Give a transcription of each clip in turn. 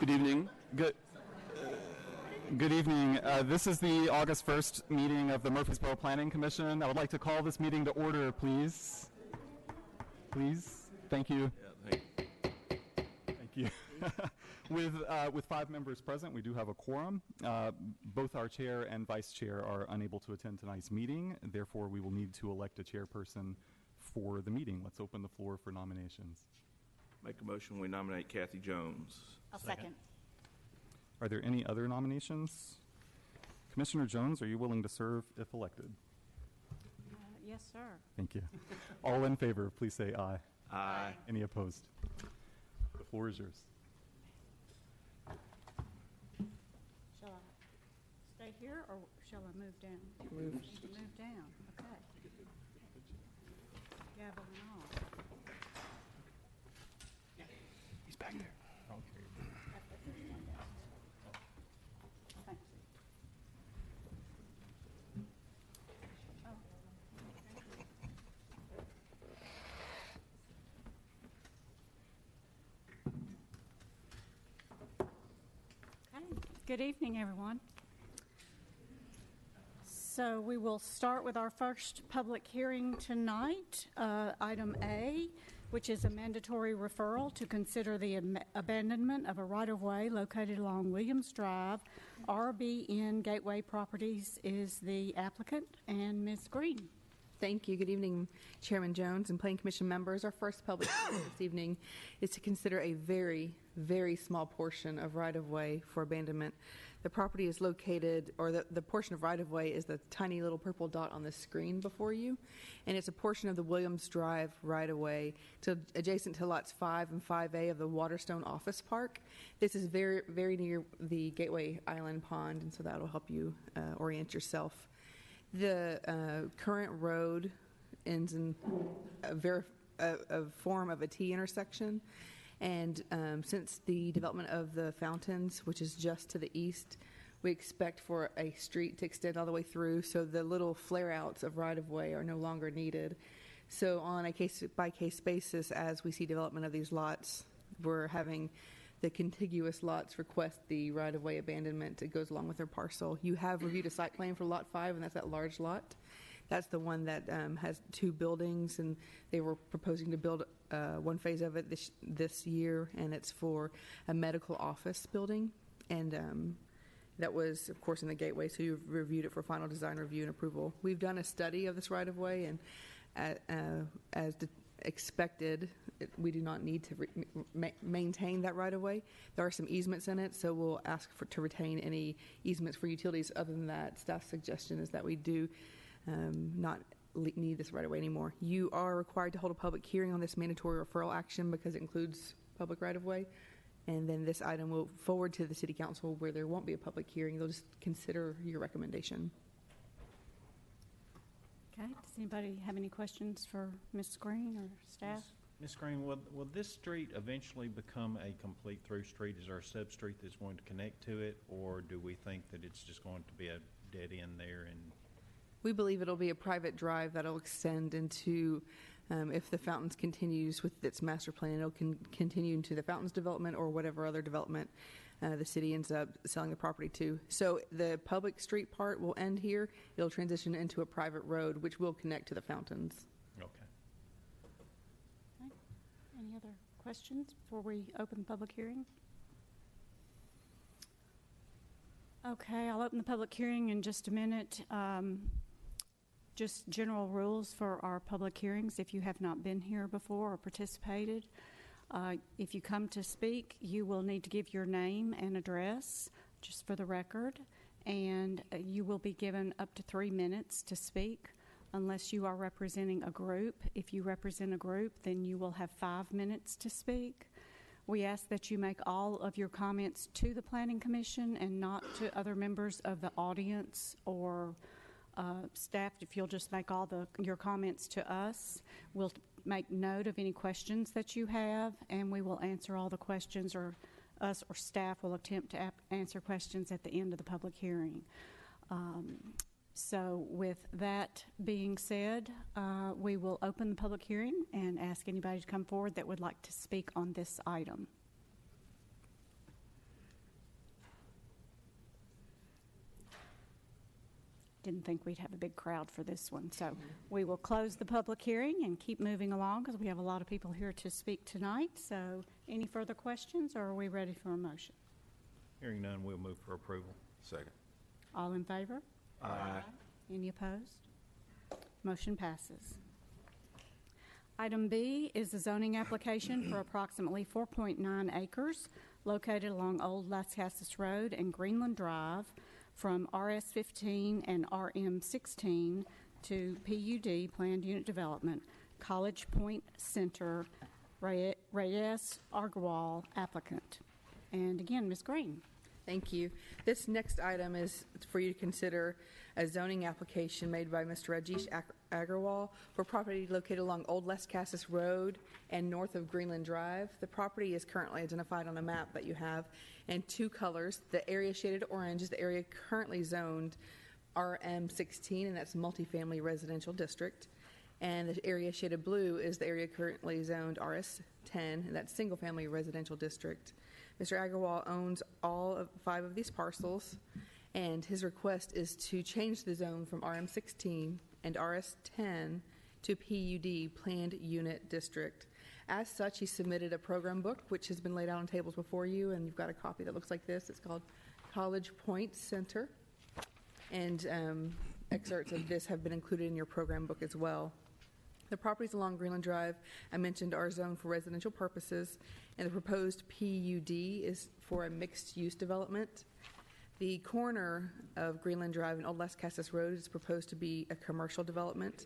Good evening. Good evening. This is the August 1st meeting of the Murphysboro Planning Commission. I would like to call this meeting to order, please. Please. Thank you. Yeah, Thank you. With 5 members present, we do have a quorum. Both our chair and vice chair are unable to attend tonight's meeting. Therefore, we will need to elect a chairperson for the meeting. Let's open the floor for nominations. Make a motion, we nominate Kathy Jones. I'll second. Are there any other nominations? Commissioner Jones, are you willing to serve if elected? Yes, sir. Thank you. All in favor, please say aye. Aye. Any opposed? The floor is yours. Shall I stay here or shall I move down? Move. Move down. Okay. Gavel and all. He's back there. Thanks. Good evening, everyone. So we will start with our first public hearing tonight, item A, which is a mandatory referral to consider the abandonment of a right-of-way located along Williams Drive. RBN Gateway Properties is the applicant, and Ms. Green. Thank you. Good evening, Chairman Jones and Planning Commission members. Our first public hearing this evening is to consider a very, very small portion of right-of-way for abandonment. The property is located, or the portion of right-of-way is the tiny little purple dot on the screen before you, and it's a portion of the Williams Drive right-of-way adjacent to lots 5 and 5A of the Waterstone Office Park. This is very, very near the Gateway Island Pond, and so that will help you orient yourself. The current road ends in a form of a T intersection, and since the development of the fountains, which is just to the east, we expect for a street to extend all the way through, so the little flare-outs of right-of-way are no longer needed. So on a case-by-case basis, as we see development of these lots, we're having the contiguous lots request the right-of-way abandonment that goes along with their parcel. You have reviewed a site plan for Lot 5, and that's that large lot. That's the one that has 2 buildings, and they were proposing to build one phase of it this year, and it's for a medical office building. And that was, of course, in the Gateway, so you've reviewed it for final design review and approval. We've done a study of this right-of-way, and as expected, we do not need to maintain that right-of-way. There are some easements in it, so we'll ask to retain any easements for utilities. Other than that, staff's suggestion is that we do not need this right-of-way anymore. You are required to hold a public hearing on this mandatory referral action because it includes public right-of-way, and then this item will forward to the City Council where there won't be a public hearing. They'll just consider your recommendation. Okay. Does anybody have any questions for Ms. Green or staff? Ms. Green, will this street eventually become a complete through street? Is there a sub-street that's going to connect to it, or do we think that it's just going to be a dead end there? And we believe it'll be a private drive that'll extend into, if the Fountains continues with its master plan, it'll continue into the Fountains development or whatever other development the city ends up selling the property to. So the public street part will end here. It'll transition into a private road, which will connect to the Fountains. okay. Okay. Any other questions before we open the public hearing? Okay, I'll open the public hearing in just a minute. Just general rules for our public hearings. If you have not been here before or participated, if you come to speak, you will need to give your name and address, just for the record, and you will be given up to 3 minutes to speak unless you are representing a group. If you represent a group, then you will have 5 minutes to speak. We ask that you make all of your comments to the Planning Commission and not to other members of the audience or staff. If you'll just make all your comments to us, we'll make note of any questions that you have, and we will answer all the questions, or us or staff will attempt to answer questions at the end of the public hearing. So with that being said, we will open the public hearing and ask anybody to come forward that would like to speak on this item. didn't think we'd have a big crowd for this one. So we will close the public hearing and keep moving along because we have a lot of people here to speak tonight. So any further questions, or are we ready for a motion? Hearing none, we'll move for approval. Second. All in favor? Aye. Any opposed? Motion passes. Item B is a zoning application for approximately 4.9 acres located along Old Las Casas Road and Greenland Drive from RS-15 and RM-16 to PUD, Planned Unit Development, College Point Center, Reyes Agarwal applicant. And again, Ms. Green. Thank you. This next item is for you to consider a zoning application made by Mr. Rajesh Agarwal for property located along Old Las Casas Road and north of Greenland Drive. The property is currently identified on a map that you have in two colors. The area shaded orange is the area currently zoned RM-16, and that's multifamily residential district. And the area shaded blue is the area currently zoned RS-10, and that's single-family residential district. Mr. Agarwal owns all 5 of these parcels, and his request is to change the zone from RM-16 and RS-10 to PUD, Planned Unit District. As such, he submitted a program book, which has been laid out on tables before you, and you've got a copy that looks like this. It's called College Point Center, and excerpts of this have been included in your program book as well. The properties along Greenland Drive, I mentioned, are zoned for residential purposes, and the proposed PUD is for a mixed-use development. The corner of Greenland Drive and Old Las Casas Road is proposed to be a commercial development,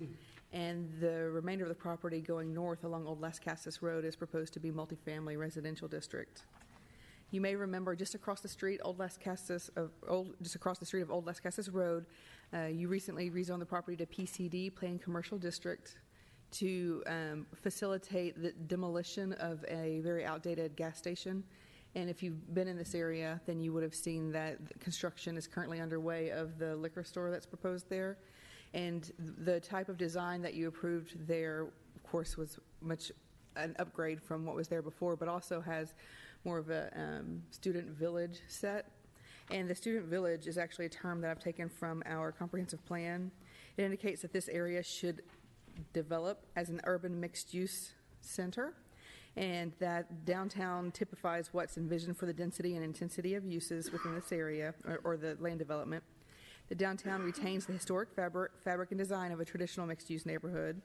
and the remainder of the property going north along Old Las Casas Road is proposed to be multifamily residential district. You may remember just across the street, Old Las Casas of Old Las Casas Road, you recently rezoned the property to PCD, Planned Commercial District, to facilitate the demolition of a very outdated gas station. And if you've been in this area, then you would have seen that construction is currently underway of the liquor store that's proposed there. And the type of design that you approved there, of course, was much an upgrade from what was there before, but also has more of a student village set. And the student village is actually a term that I've taken from our comprehensive plan. It indicates that this area should develop as an urban mixed-use center, and that downtown typifies what's envisioned for the density and intensity of uses within this area, or the land development. The downtown retains the historic fabric and design of a traditional mixed-use neighborhood,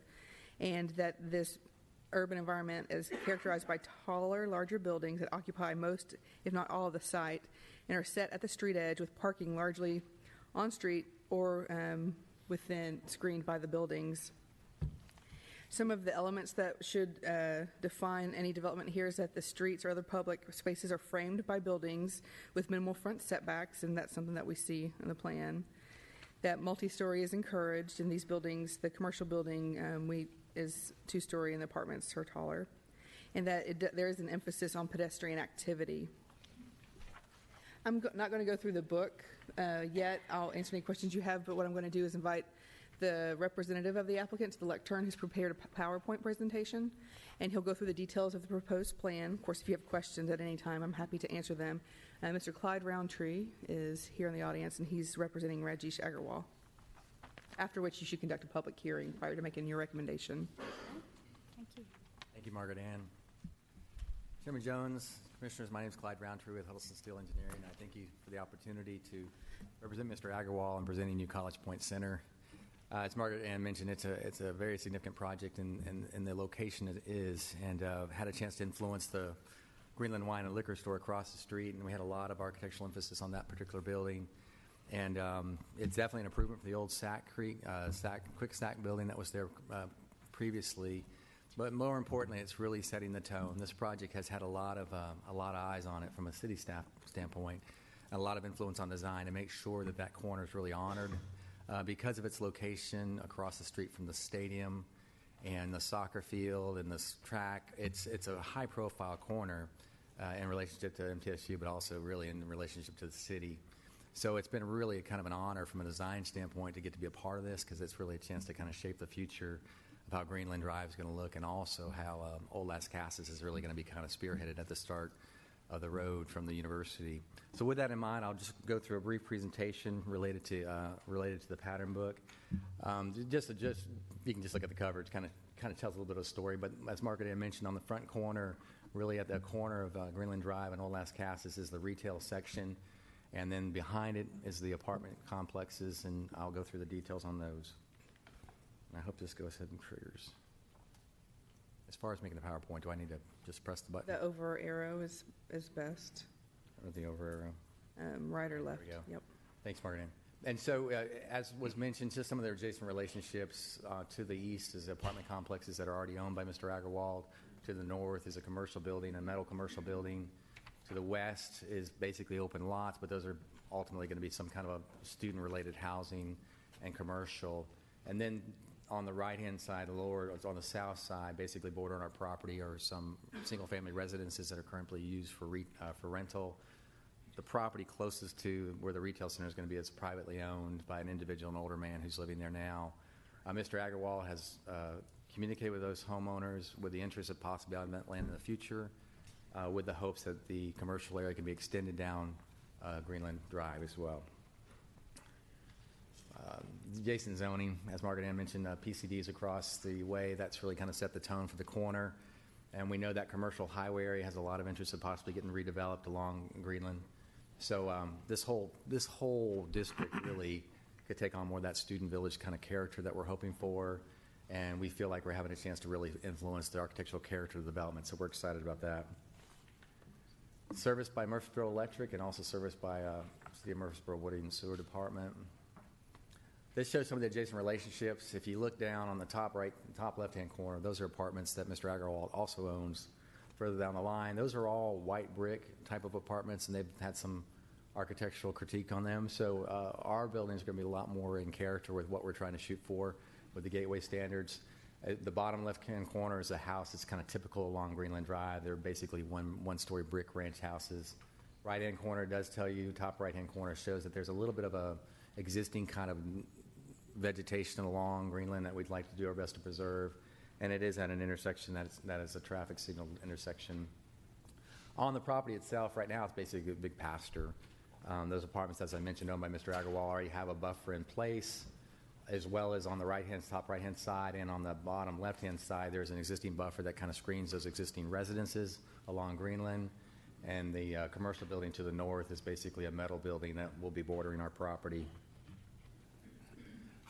and that this urban environment is characterized by taller, larger buildings that occupy most, if not all, of the site, and are set at the street edge with parking largely on street or within, screened by the buildings. Some of the elements that should define any development here is that the streets or other public spaces are framed by buildings with minimal front setbacks, and that's something that we see in the plan. That multi-story is encouraged in these buildings. The commercial building is 2-story, and the apartments are taller. And that there is an emphasis on pedestrian activity. I'm not going to go through the book yet. I'll answer any questions you have, but what I'm going to do is invite the representative of the applicant to the lectern who's prepared a PowerPoint presentation, and he'll go through the details of the proposed plan. Of course, if you have questions at any time, I'm happy to answer them. Mr. Clyde Roundtree is here in the audience, and he's representing Rajesh Agarwal, after which you should conduct a public hearing prior to making your recommendation. Thank you. Thank you, Margaret Ann. Chairman Jones, Commissioners, my name is Clyde Roundtree with Huddleston Steel Engineering. I thank you for the opportunity to represent Mr. Agarwal in presenting you College Point Center. As Margaret Ann mentioned, it's a very significant project, and the location it is, and had a chance to influence the Greenland Wine and Liquor Store across the street, and we had a lot of architectural emphasis on that particular building. And it's definitely an improvement for the old Quick Stack building that was there previously. But more importantly, it's really setting the tone. This project has had a lot of eyes on it from a city staff standpoint, and a lot of influence on design to make sure that that corner is really honored. Because of its location across the street from the stadium and the soccer field and this track, it's a high-profile corner in relationship to MTSU, but also really in relationship to the city. So it's been really kind of an honor from a design standpoint to get to be a part of this, because it's really a chance to kind of shape the future of how Greenland Drive is going to look, and also how Old Las Casas is really going to be kind of spearheaded at the start of the road from the university. So with that in mind, I'll just go through a brief presentation related to the pattern book. Just you can just look at the cover. It kind of tells a little bit of a story. But as Margaret had mentioned, on the front corner, really at the corner of Greenland Drive and Old Las Casas, is the retail section, and then behind it is the apartment complexes, and I'll go through the details on those. And I hope this goes ahead and triggers. As far as making the PowerPoint, do I need to just press the button? The over arrow is best. Or the over arrow? Right or left. There we go. Yep. Thanks, Margaret. And so, as was mentioned, just some of their adjacent relationships. To the east is apartment complexes that are already owned by Mr. Agarwal. To the north is a commercial building, a metal commercial building. To the west is basically open lots, but those are ultimately going to be some kind of a student-related housing and commercial. And then on the right-hand side, on the south side, basically bordering our property, are some single-family residences that are currently used for rental. The property closest to where the retail center is going to be is privately owned by an individual, an older man who's living there now. Mr. Agarwal has communicated with those homeowners with the interest of possibly on that land in the future, with the hopes that the commercial area can be extended down Greenland Drive as well. Adjacent zoning, as Margaret Ann mentioned, PCDs across the way. That's really kind of set the tone for the corner. And we know that commercial highway area has a lot of interest in possibly getting redeveloped along Greenland. So this whole district really could take on more of that student village kind of character that we're hoping for. And we feel like we're having a chance to really influence the architectural character of the development. So we're excited about that. Serviced by Murphysboro Electric and also serviced by City of Murphysboro Water and Sewer Department. This shows some of the adjacent relationships. If you look down on the top left-hand corner, those are apartments that Mr. Agarwal also owns. Further down the line, those are all white brick type of apartments, and they've had some architectural critique on them. So our buildings are going to be a lot more in character with what we're trying to shoot for with the gateway standards. At the bottom left-hand corner is a house that's kind of typical along Greenland Drive. They're basically one-story brick ranch houses. Right-hand corner does tell you, top right-hand corner shows that there's a little bit of a existing kind of vegetation along Greenland that we'd like to do our best to preserve. And it is at an intersection that is a traffic signal intersection. On the property itself, right now, it's basically a big pasture. Those apartments, as I mentioned, owned by Mr. Agarwal, already have a buffer in place, as well as on the top right-hand side and on the bottom left-hand side, there's an existing buffer that kind of screens those existing residences along Greenland. And the commercial building to the north is basically a metal building that will be bordering our property.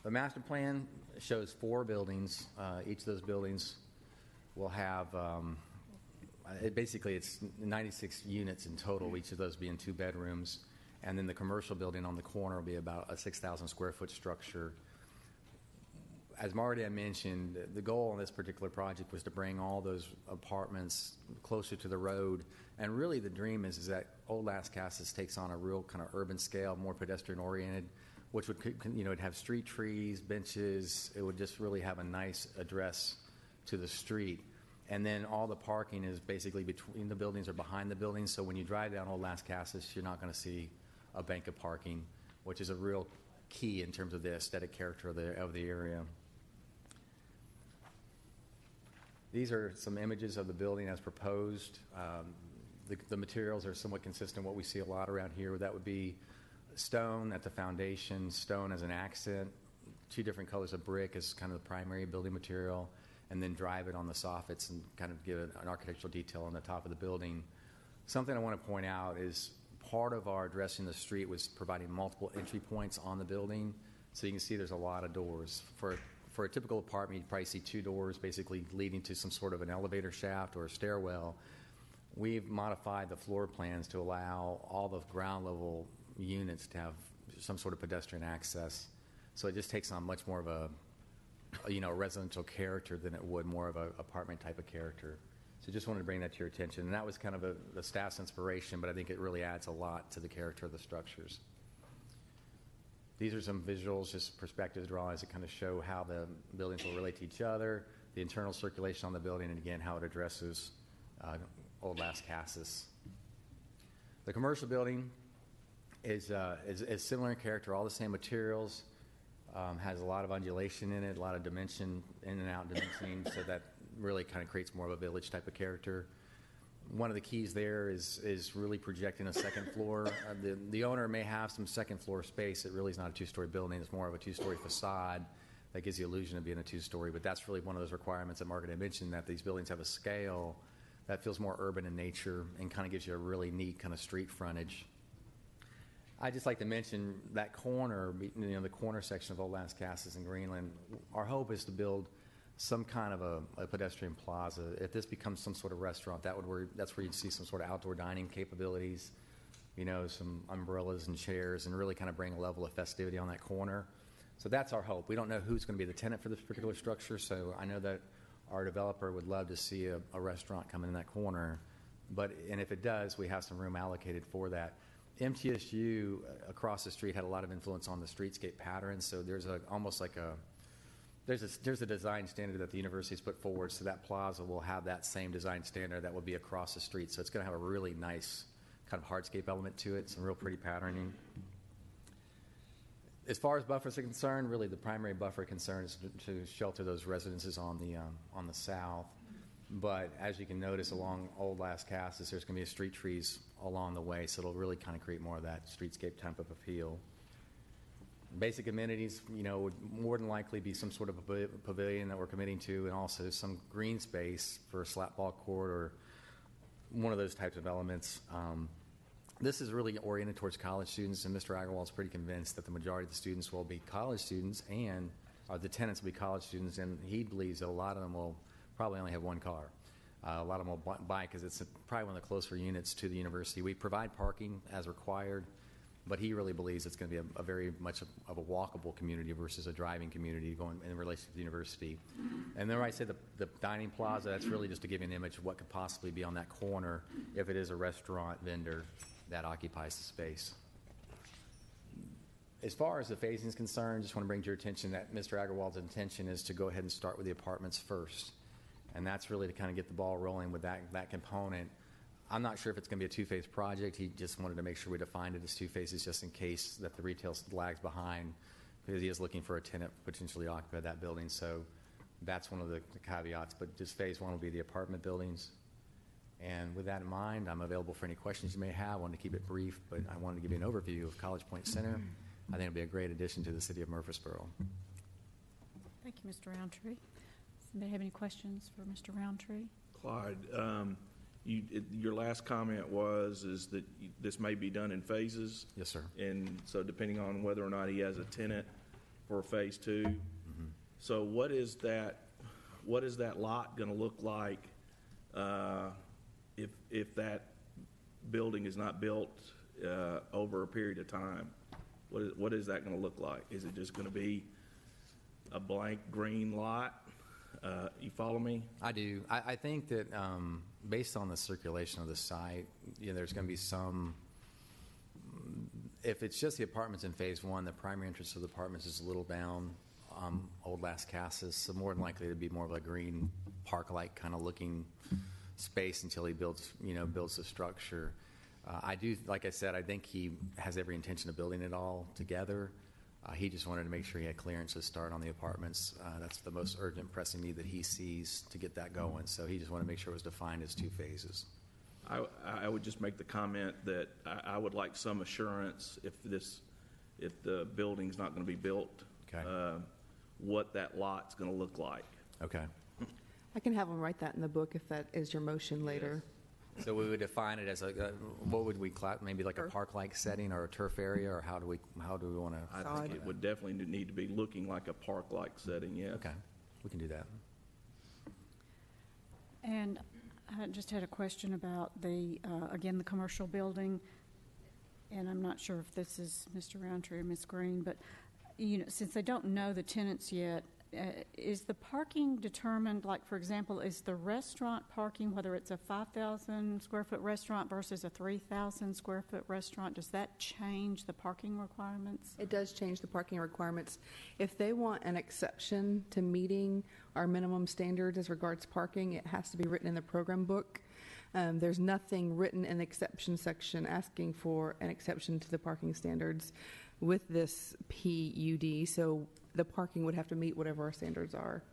The master plan shows 4 buildings. Each of those buildings will have, it's 96 units in total, each of those being 2 bedrooms. And then the commercial building on the corner will be about a 6,000 square foot structure. As Marty had mentioned, the goal on this particular project was to bring all those apartments closer to the road. And really the dream is that Old Las Casas takes on a real kind of urban scale, more pedestrian oriented, which would, it'd have street trees, benches. It would just really have a nice address to the street. And then all the parking is basically between the buildings or behind the buildings. So when you drive down Old Las Casas, you're not going to see a bank of parking, which is a real key in terms of the aesthetic character of the area. These are some images of the building as proposed. The materials are somewhat consistent with what we see a lot around here. That would be stone at the foundation, stone as an accent, 2 different colors of brick as kind of the primary building material, and then drive it on the soffits and kind of give it an architectural detail on the top of the building. Something I want to point out is part of our addressing the street was providing multiple entry points on the building. So you can see there's a lot of doors. For a typical apartment, you'd probably see 2 doors basically leading to some sort of an elevator shaft or a stairwell. We've modified the floor plans to allow all the ground level units to have some sort of pedestrian access. So it just takes on much more of a residential character than it would more of an apartment type of character. So just wanted to bring that to your attention. And that was kind of the staff's inspiration, but I think it really adds a lot to the character of the structures. These are some visuals, just perspective drawings that kind of show how the buildings will relate to each other, the internal circulation on the building, and again, how it addresses Old Las Casas. The commercial building is similar in character, all the same materials, has a lot of undulation in it, a lot of dimension, in and out dimensioning, so that really kind of creates more of a village type of character. One of the keys there is really projecting a second floor. The owner may have some second floor space. It really is not a two-story building. It's more of a two-story facade that gives the illusion of being a two-story. But that's really one of those requirements that Margaret had mentioned, that these buildings have a scale that feels more urban in nature and kind of gives you a really neat kind of street frontage. I'd just like to mention that corner, the corner section of Old Lascassas and Greenland. Our hope is to build some kind of a pedestrian plaza. If this becomes some sort of restaurant, that's where you'd see some sort of outdoor dining capabilities, some umbrellas and chairs, and really kind of bring a level of festivity on that corner. So that's our hope. We don't know who's going to be the tenant for this particular structure, so I know that our developer would love to see a restaurant come in that corner. And if it does, we have some room allocated for that. MTSU across the street had a lot of influence on the streetscape pattern, so there's a design standard that the university's put forward, so that plaza will have that same design standard that will be across the street. So it's going to have a really nice kind of hardscape element to it, some real pretty patterning. As far as buffers are concerned, really the primary buffer concern is to shelter those residences on the south. But as you can notice along Old Lascassas, there's going to be street trees along the way, so it'll really kind of create more of that streetscape type of appeal. Basic amenities, would more than likely be some sort of a pavilion that we're committing to, and also some green space for a slap ball court or one of those types of elements. This is really oriented towards college students, and Mr. Agarwal is pretty convinced that the majority of the students will be college students, and the tenants will be college students, and he believes that a lot of them will probably only have one car. A lot of them will buy because it's probably one of the closer units to the university. We provide parking as required, but he really believes it's going to be a very much of a walkable community versus a driving community going in relation to the university. And then I said the dining plaza, that's really just to give you an image of what could possibly be on that corner if it is a restaurant vendor that occupies the space. As far as the phasing is concerned, just want to bring to your attention that Mr. Agarwal's intention is to go ahead and start with the apartments first. And that's really to kind of get the ball rolling with that component. I'm not sure if it's going to be a two-phase project. He just wanted to make sure we defined it as two phases just in case that the retail lags behind, because he is looking for a tenant potentially to occupy that building. So that's one of the caveats. But just phase one will be the apartment buildings. And with that in mind, I'm available for any questions you may have. I wanted to keep it brief, but I wanted to give you an overview of College Point Center. I think it'll be a great addition to the city of Murphysboro. Thank you, Mr. Roundtree. Does anybody have any questions for Mr. Roundtree? Clyde, your last comment is that this may be done in phases. Yes, sir. And so depending on whether or not he has a tenant for phase two. Mm-hmm. So what is that lot going to look like if that building is not built over a period of time? What is that going to look like? Is it just going to be a blank green lot? You follow me? I do. I think that based on the circulation of the site, there's going to be some. If it's just the apartments in phase one, the primary interest of the apartments is a little down Old Lascassas, so more than likely to be more of a green park-like kind of looking space until he builds the structure. I do, like I said, I think he has every intention of building it all together. He just wanted to make sure he had clearance to start on the apartments. That's the most urgent, pressing need that he sees to get that going. So he just wanted to make sure it was defined as two phases. I would just make the comment that I would like some assurance if the building's not going to be built, okay, what that lot's going to look like. Okay. I can have them write that in the book if that is your motion later. So we would define it as what would we maybe like a park-like setting or a turf area, or how do we want to? I think it would definitely need to be looking like a park-like setting. Yes. Okay, we can do that. And I just had a question about the commercial building, and I'm not sure if this is Mr. Roundtree or Ms. Green, but since they don't know the tenants yet, is the parking determined, like, for example, is the restaurant parking, whether it's a 5,000 square foot restaurant versus a 3,000 square foot restaurant, does that change the parking requirements? It does change the parking requirements. If they want an exception to meeting our minimum standards as regards parking, it has to be written in the program book. There's nothing written in the exception section asking for an exception to the parking standards with this PUD, so the parking would have to meet whatever our standards are.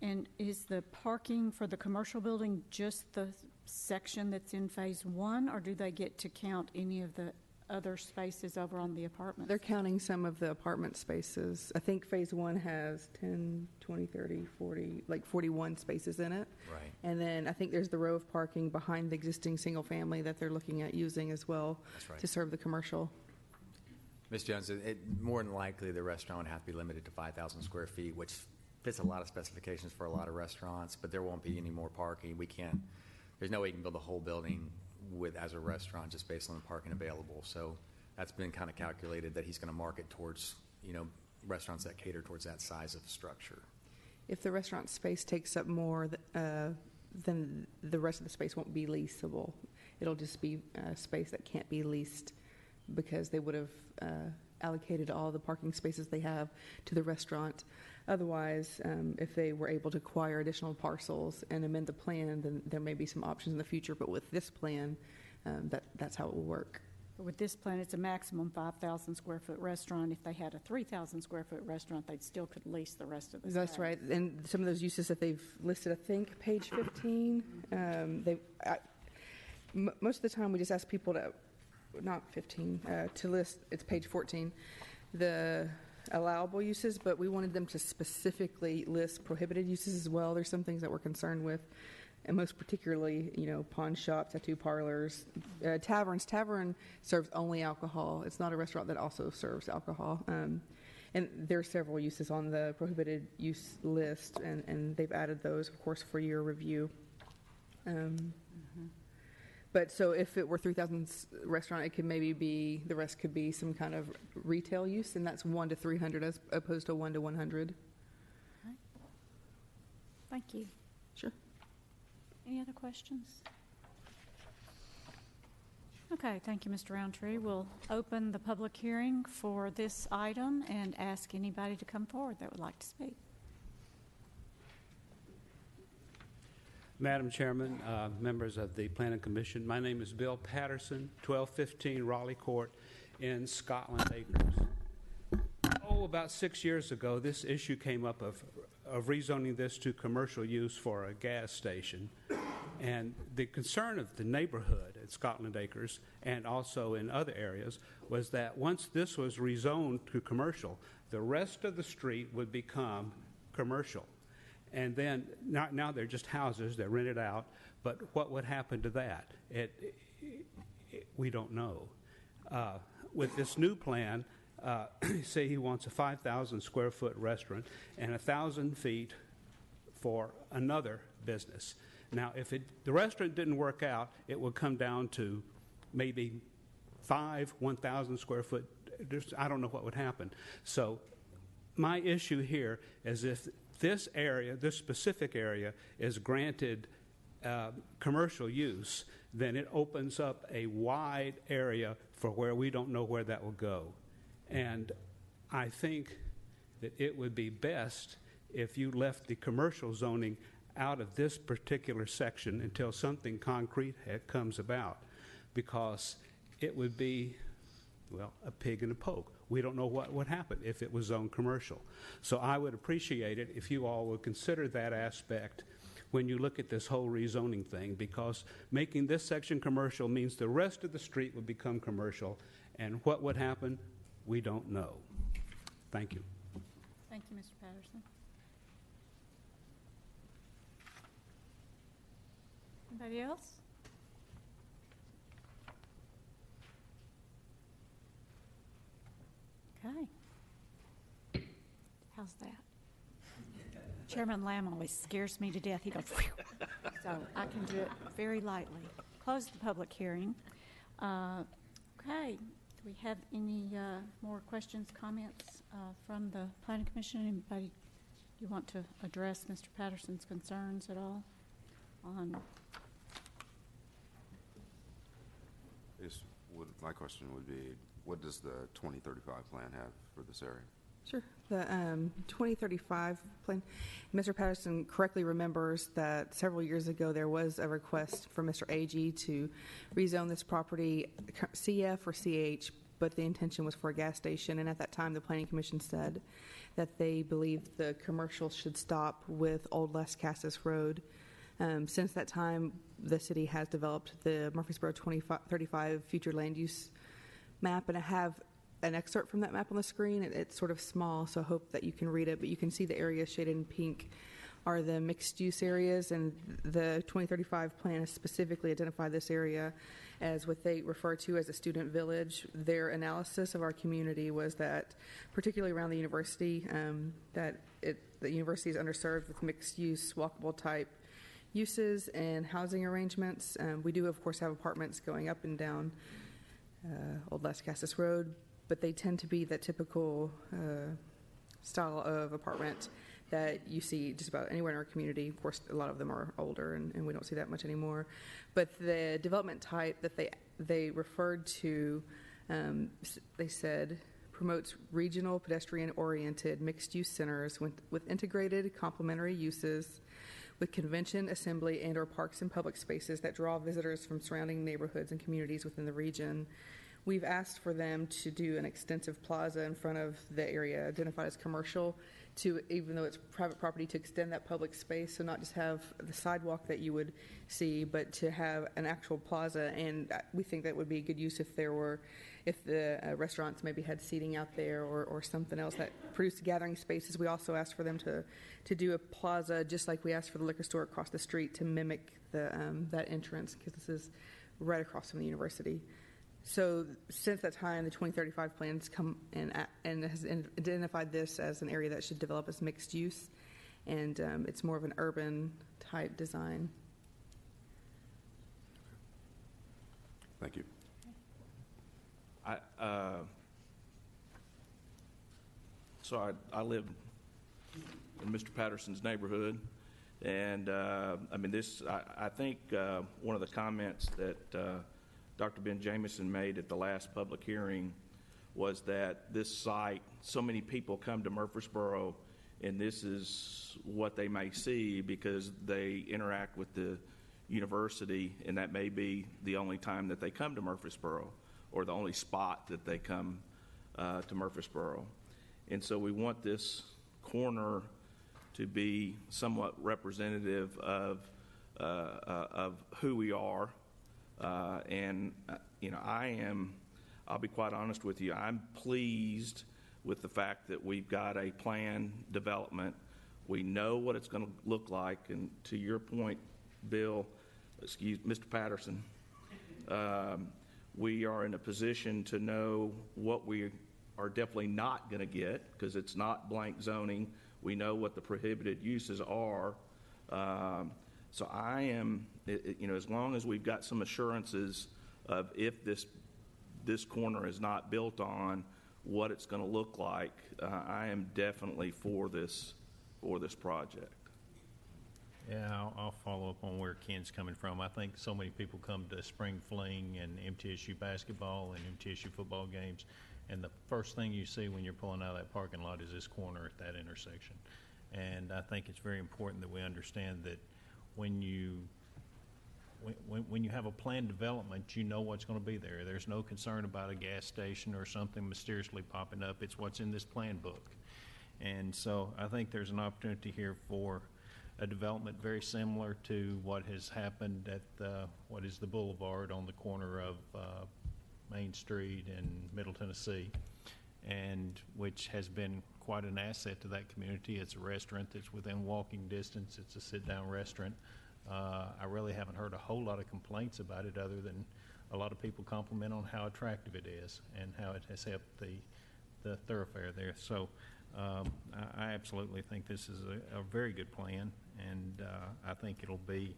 And is the parking for the commercial building just the section that's in Phase 1, or do they get to count any of the other spaces over on the apartments? They're counting some of the apartment spaces. I think Phase 1 has 10, 20, 30, 40, like 41 spaces in it. Right. And then I think there's the row of parking behind the existing single family that they're looking at using as well. That's right. To serve the commercial. Ms. Jones, more than likely the restaurant would have to be limited to 5,000 square feet, which fits a lot of specifications for a lot of restaurants, but there won't be any more parking. There's no way you can build a whole building as a restaurant just based on the parking available. So that's been kind of calculated that he's going to market towards, restaurants that cater towards that size of structure. If the restaurant space takes up more, then the rest of the space won't be leasable. It'll just be space that can't be leased because they would have allocated all the parking spaces they have to the restaurant. Otherwise, if they were able to acquire additional parcels and amend the plan, then there may be some options in the future. But with this plan, that's how it will work. But with this plan, it's a maximum 5,000 square foot restaurant. If they had a 3,000 square foot restaurant, they still could lease the rest of the space. That's right. And some of those uses that they've listed, I think, page 15, most of the time we just ask people to, not 15, to list, it's page 14, the allowable uses, but we wanted them to specifically list prohibited uses as well. There's some things that we're concerned with, and most particularly, pawn shops, tattoo parlors, taverns. Tavern serves only alcohol. It's not a restaurant that also serves alcohol. And there are several uses on the prohibited use list, and they've added those, of course, for your review. But so if it were 3,000 restaurant, it could maybe be, the rest could be some kind of retail use, and that's 1 to 300 as opposed to 1 to 100. Okay. Thank you. Sure. Any other questions? Okay, thank you, Mr. Roundtree. We'll open the public hearing for this item and ask anybody to come forward that would like to speak. Madam Chairman, members of the Planning Commission, my name is Bill Patterson, 1215 Raleigh Court in Scotland Acres. About 6 years ago, this issue came up of rezoning this to commercial use for a gas station. And the concern of the neighborhood at Scotland Acres and also in other areas was that once this was rezoned to commercial, the rest of the street would become commercial. And then now they're just houses, they're rented out, but what would happen to that? We don't know. With this new plan, say he wants a 5,000 square foot restaurant and 1,000 feet for another business. Now, if the restaurant didn't work out, it would come down to maybe 1,000 square foot. I don't know what would happen. So my issue here is if this area, this specific area, is granted commercial use, then it opens up a wide area for where we don't know where that will go. And I think that it would be best if you left the commercial zoning out of this particular section until something concrete comes about, because it would be, well, a pig in a poke. We don't know what would happen if it was zoned commercial. So I would appreciate it if you all would consider that aspect when you look at this whole rezoning thing, because making this section commercial means the rest of the street would become commercial, and what would happen, we don't know. Thank you. Thank you, Mr. Patterson. Anybody else? Okay. How's that? Chairman Lamb always scares me to death. He goes, phew. So I can do it very lightly. Close the public hearing. Okay. Do we have any more questions, comments from the Planning Commission? Anybody you want to address Mr. Patterson's concerns at all on? Yes, my question would be, what does the 2035 plan have for this area? Sure. The 2035 plan, Mr. Patterson correctly remembers that several years ago there was a request from Mr. Agee to rezone this property CF or CH but the intention was for a gas station. And at that time, the Planning Commission said that they believed the commercial should stop with Old Las Casas Road. Since that time, the city has developed the Murphysboro 2035 future land use map, and I have an excerpt from that map on the screen. It's sort of small, so I hope that you can read it, but you can see the areas shaded in pink are the mixed-use areas, and the 2035 plan has specifically identified this area as what they refer to as a student village. Their analysis of our community was that, particularly around the university, the university is underserved with mixed-use, walkable-type uses and housing arrangements. We do, of course, have apartments going up and down Old Las Casas Road, but they tend to be that typical style of apartment that you see just about anywhere in our community. Of course, a lot of them are older, and we don't see that much anymore. But the development type that they referred to, they said, promotes regional pedestrian-oriented mixed-use centers with integrated complementary uses, with convention, assembly, and/or parks and public spaces that draw visitors from surrounding neighborhoods and communities within the region. We've asked for them to do an extensive plaza in front of the area identified as commercial, to, even though it's private property, to extend that public space, so not just have the sidewalk that you would see, but to have an actual plaza. And we think that would be a good use if the restaurants maybe had seating out there, or something else that produced gathering spaces. We also asked for them to do a plaza, just like we asked for the liquor store across the street, to mimic that entrance, because this is right across from the university. So since that time, the 2035 plan's come and has identified this as an area that should develop as mixed use, and it's more of an urban type design. Thank you. I live in Mr. Patterson's neighborhood, and I think one of the comments that Dr. Ben Jamison made at the last public hearing was that this site, so many people come to Murphysboro, and this is what they may see because they interact with the university, and that may be the only time that they come to Murphysboro, or the only spot that they come to Murphysboro. And so we want this corner to be somewhat representative of who we are. I'll be quite honest with you, I'm pleased with the fact that we've got a planned development. We know what it's going to look like, and to your point, Mr. Patterson, we are in a position to know what we are definitely not going to get, because it's not blank zoning. We know what the prohibited uses are. So I am, as long as we've got some assurances of, if this corner is not built on, what it's going to look like, I am definitely for this project. Yeah, I'll follow up on where Ken's coming from. I think so many people come to spring fling and MTSU basketball and MTSU football games, and the first thing you see when you're pulling out of that parking lot is this corner at that intersection. And I think it's very important that we understand that when you have a planned development, you know what's going to be there. There's no concern about a gas station or something mysteriously popping up. It's what's in this plan book. And so I think there's an opportunity here for a development very similar to what has happened at what is the boulevard on the corner of Main Street and Middle Tennessee, and which has been quite an asset to that community. It's a restaurant that's within walking distance. It's a sit-down restaurant. I really haven't heard a whole lot of complaints about it, other than a lot of people compliment on how attractive it is and how it has helped the thoroughfare there. So I absolutely think this is a very good plan, and I think it'll be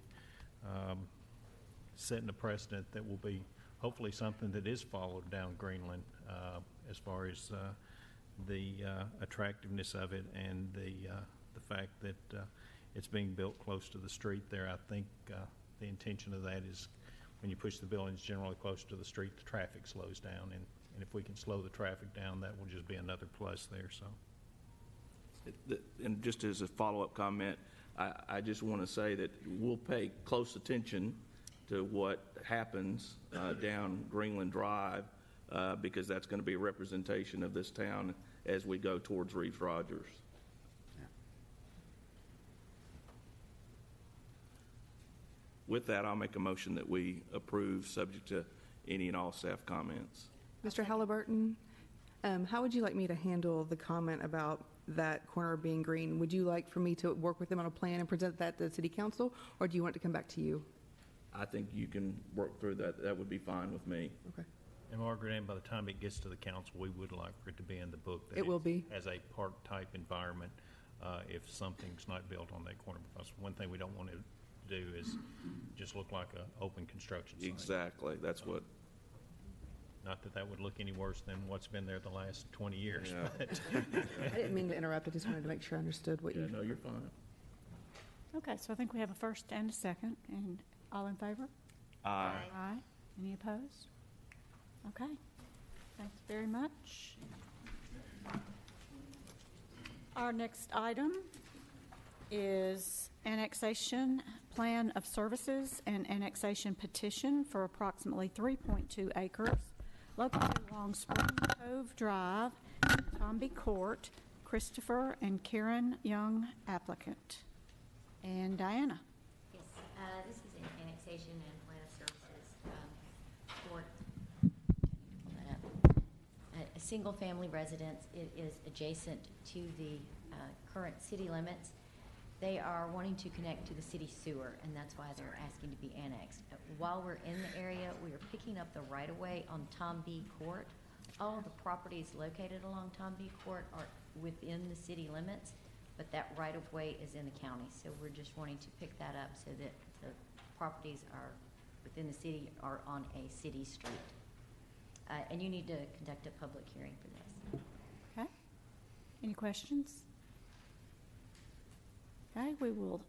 setting a precedent that will be hopefully something that is followed down Greenland as far as the attractiveness of it, and the fact that it's being built close to the street there. I think the intention of that is, when you push the buildings generally close to the street, the traffic slows down, and if we can slow the traffic down, that will just be another plus there. So, and just as a follow-up comment, I just want to say that we'll pay close attention to what happens down Greenland Drive, because that's going to be a representation of this town as we go towards Reeves Rogers. With that, I'll make a motion that we approve, subject to any and all staff comments. Mr. Halliburton, how would you like me to handle the comment about that corner being green? Would you like for me to work with them on a plan and present that to the city council, or do you want it to come back to you? I think you can work through that. That would be fine with me. Okay. And Margaret Ann, by the time it gets to the council, we would like for it to be in the book. That It will be. As a park-type environment, if something's not built on that corner. Because one thing we don't want to do is just look like an open construction site. Exactly. That's what. Not that that would look any worse than what's been there the last 20 years. Yeah. But I didn't mean to interrupt. I just wanted to make sure I understood what Yeah, you... no, you're fine. Okay, so I think we have a first and a second, and all in favor? Aye. Aye. Any opposed? Okay, thanks very much. Our next item is annexation plan of services and annexation petition for approximately 3.2 acres located along Spring Cove Drive, Tomby Court. Christopher and Karen Young applicant. And Diana. Yes, this is an annexation and plan of services for a single-family residence. It is adjacent to the current city limits. They are wanting to connect to the city sewer, and that's why they're asking to be annexed. While we're in the area, we are picking up the right-of-way on Tom B. Court. All the properties located along Tom B. Court are within the city limits, but that right-of-way is in the county. So we're just wanting to pick that up so that the properties are within the city are on a city street. And you need to conduct a public hearing for this. Okay. Any questions? Okay, we will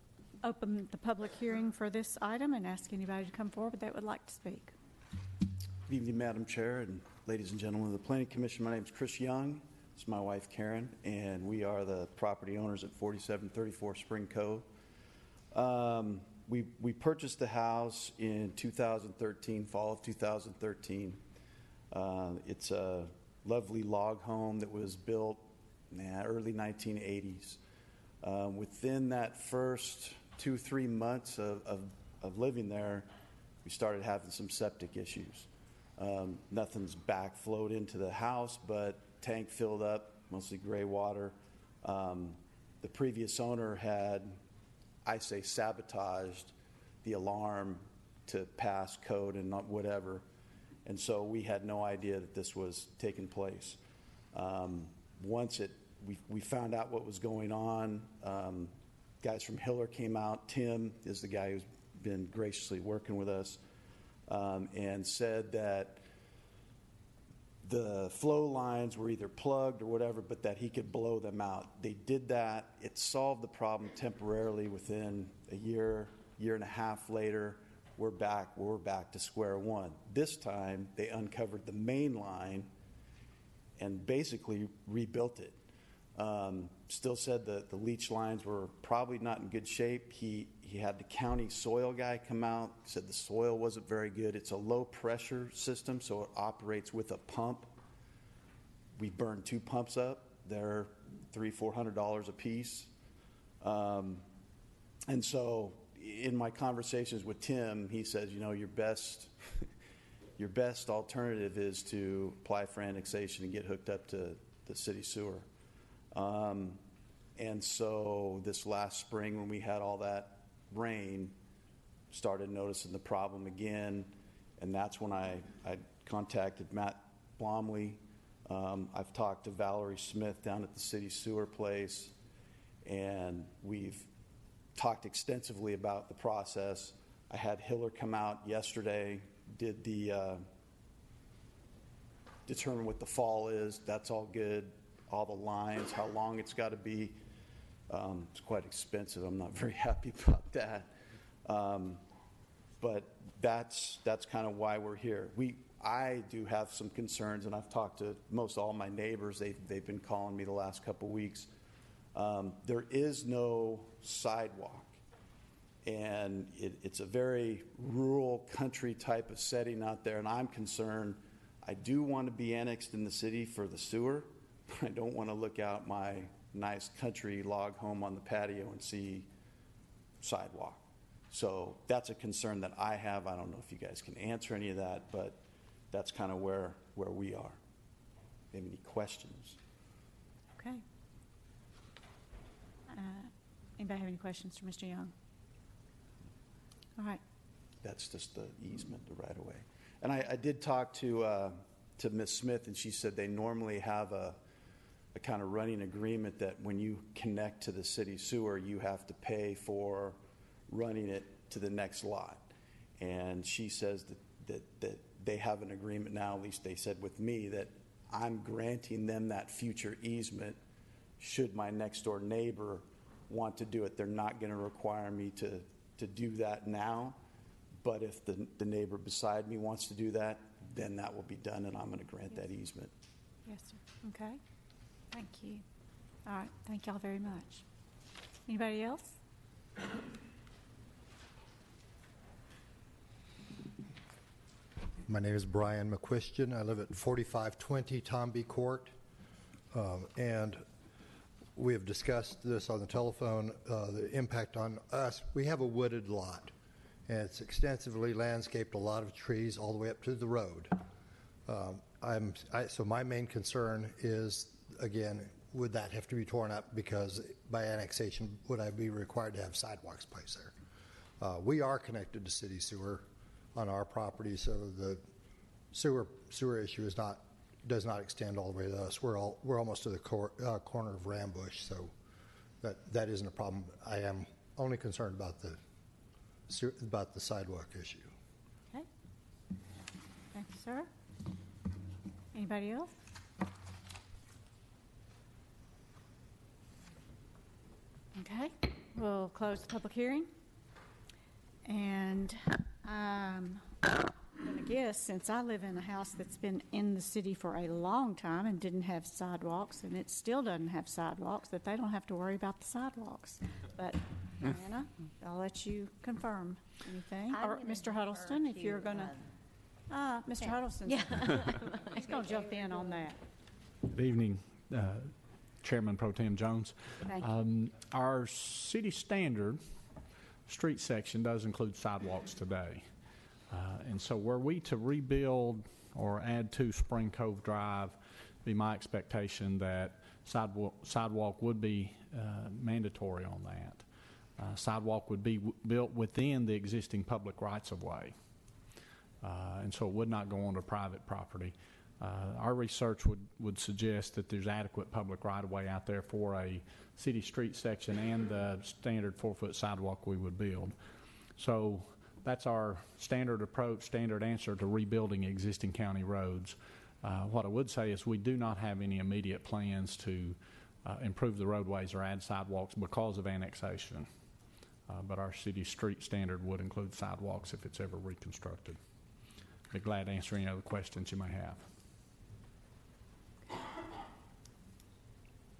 open the public hearing for this item and ask anybody to come forward that would like to speak. Good evening, Madam Chair and ladies and gentlemen of the Planning Commission. My name is Chris Young. This is my wife, Karen, and we are the property owners at 4734 Spring Cove. We purchased the house in 2013, fall of 2013. It's a lovely log home that was built in the early 1980s. Within that first 2-3 months of living there, we started having some septic issues. Nothing's backflowed into the house, but tank filled up, mostly gray water. The previous owner had, I say, sabotaged the alarm to pass code and not whatever. And so we had no idea that this was taking place. Once we found out what was going on, guys from Hiller came out. Tim is the guy who's been graciously working with us, and said that the flow lines were either plugged or whatever, but that he could blow them out. They did that. It solved the problem temporarily. Within a year and a half later, we're back to square one. This time, they uncovered the main line and basically rebuilt it. Still said that the leach lines were probably not in good shape. He had the county soil guy come out, said the soil wasn't very good. It's a low pressure system, so it operates with a pump. We burned 2 pumps up. They're $300-400 a piece. And so in my conversations with Tim, he says, you know, your best alternative is to apply for annexation and get hooked up to the city sewer. And so this last spring, when we had all that rain, started noticing the problem again, and that's when I contacted Matt Blomley. I've talked to Valerie Smith down at the city sewer place, and we've talked extensively about the process. I had Hiller come out yesterday, did the determine what the fall is. That's all good. All the lines, how long it's got to be. It's quite expensive. I'm not very happy about that. But that's kind of why we're here. I do have some concerns, and I've talked to most all my neighbors. They've been calling me the last couple weeks. There is no sidewalk, and it's a very rural country type of setting out there, and I'm concerned. I do want to be annexed in the city for the sewer. I don't want to look out my nice country log home on the patio and see sidewalk. So that's a concern that I have. I don't know if you guys can answer any of that, but that's kind of where we are. If you have any questions? Okay. Anybody have any questions for Mr. Young? All right. That's just the easement, the right of way. And I did talk to Ms. Smith, and she said they normally have a kind of running agreement that when you connect to the city sewer, you have to pay for running it to the next lot. And she says that they have an agreement now, at least they said with me, that I'm granting them that future easement should my next door neighbor want to do it. They're not going to require me to do that now, but if the neighbor beside me wants to do that, then that will be done, and I'm going to grant that easement. Yes, sir. Okay. Thank you. All right. Thank y'all very much. Anybody else? My name is Brian McQuistion. I live at 4520 Tomby Court, and we have discussed this on the telephone, the impact on us. We have a wooded lot, and it's extensively landscaped, a lot of trees all the way up to the road. So my main concern is, again, would that have to be torn up because by annexation, would I be required to have sidewalks placed there? We are connected to city sewer on our property, so the sewer issue does not extend all the way to us. We're almost to the corner of Rambush, so that isn't a problem. I am only concerned about the sidewalk issue. Okay. Thank you, sir. Anybody else? Okay. We'll close the public hearing. And I'm going to guess, since I live in a house that's been in the city for a long time and didn't have sidewalks, and it still doesn't have sidewalks, that they don't have to worry about the sidewalks. But, Diana, I'll let you confirm anything. Or Mr. Huddleston, if you're going to... Mr. Huddleston, he's going to jump in on that. Good evening, Chairman Pro Tem Jones. Thank you. Our city standard street section does include sidewalks today. And so were we to rebuild or add to Spring Cove Drive, be my expectation that sidewalk would be mandatory on that. Sidewalk would be built within the existing public rights-of-way. And so it would not go onto private property. Our research would suggest that there's adequate public right-of-way out there for a city street section and the standard 4-foot sidewalk we would build. So that's our standard approach, standard answer to rebuilding existing county roads. What I would say is we do not have any immediate plans to improve the roadways or add sidewalks because of annexation. But our city street standard would include sidewalks if it's ever reconstructed. Be glad to answer any other questions you may have.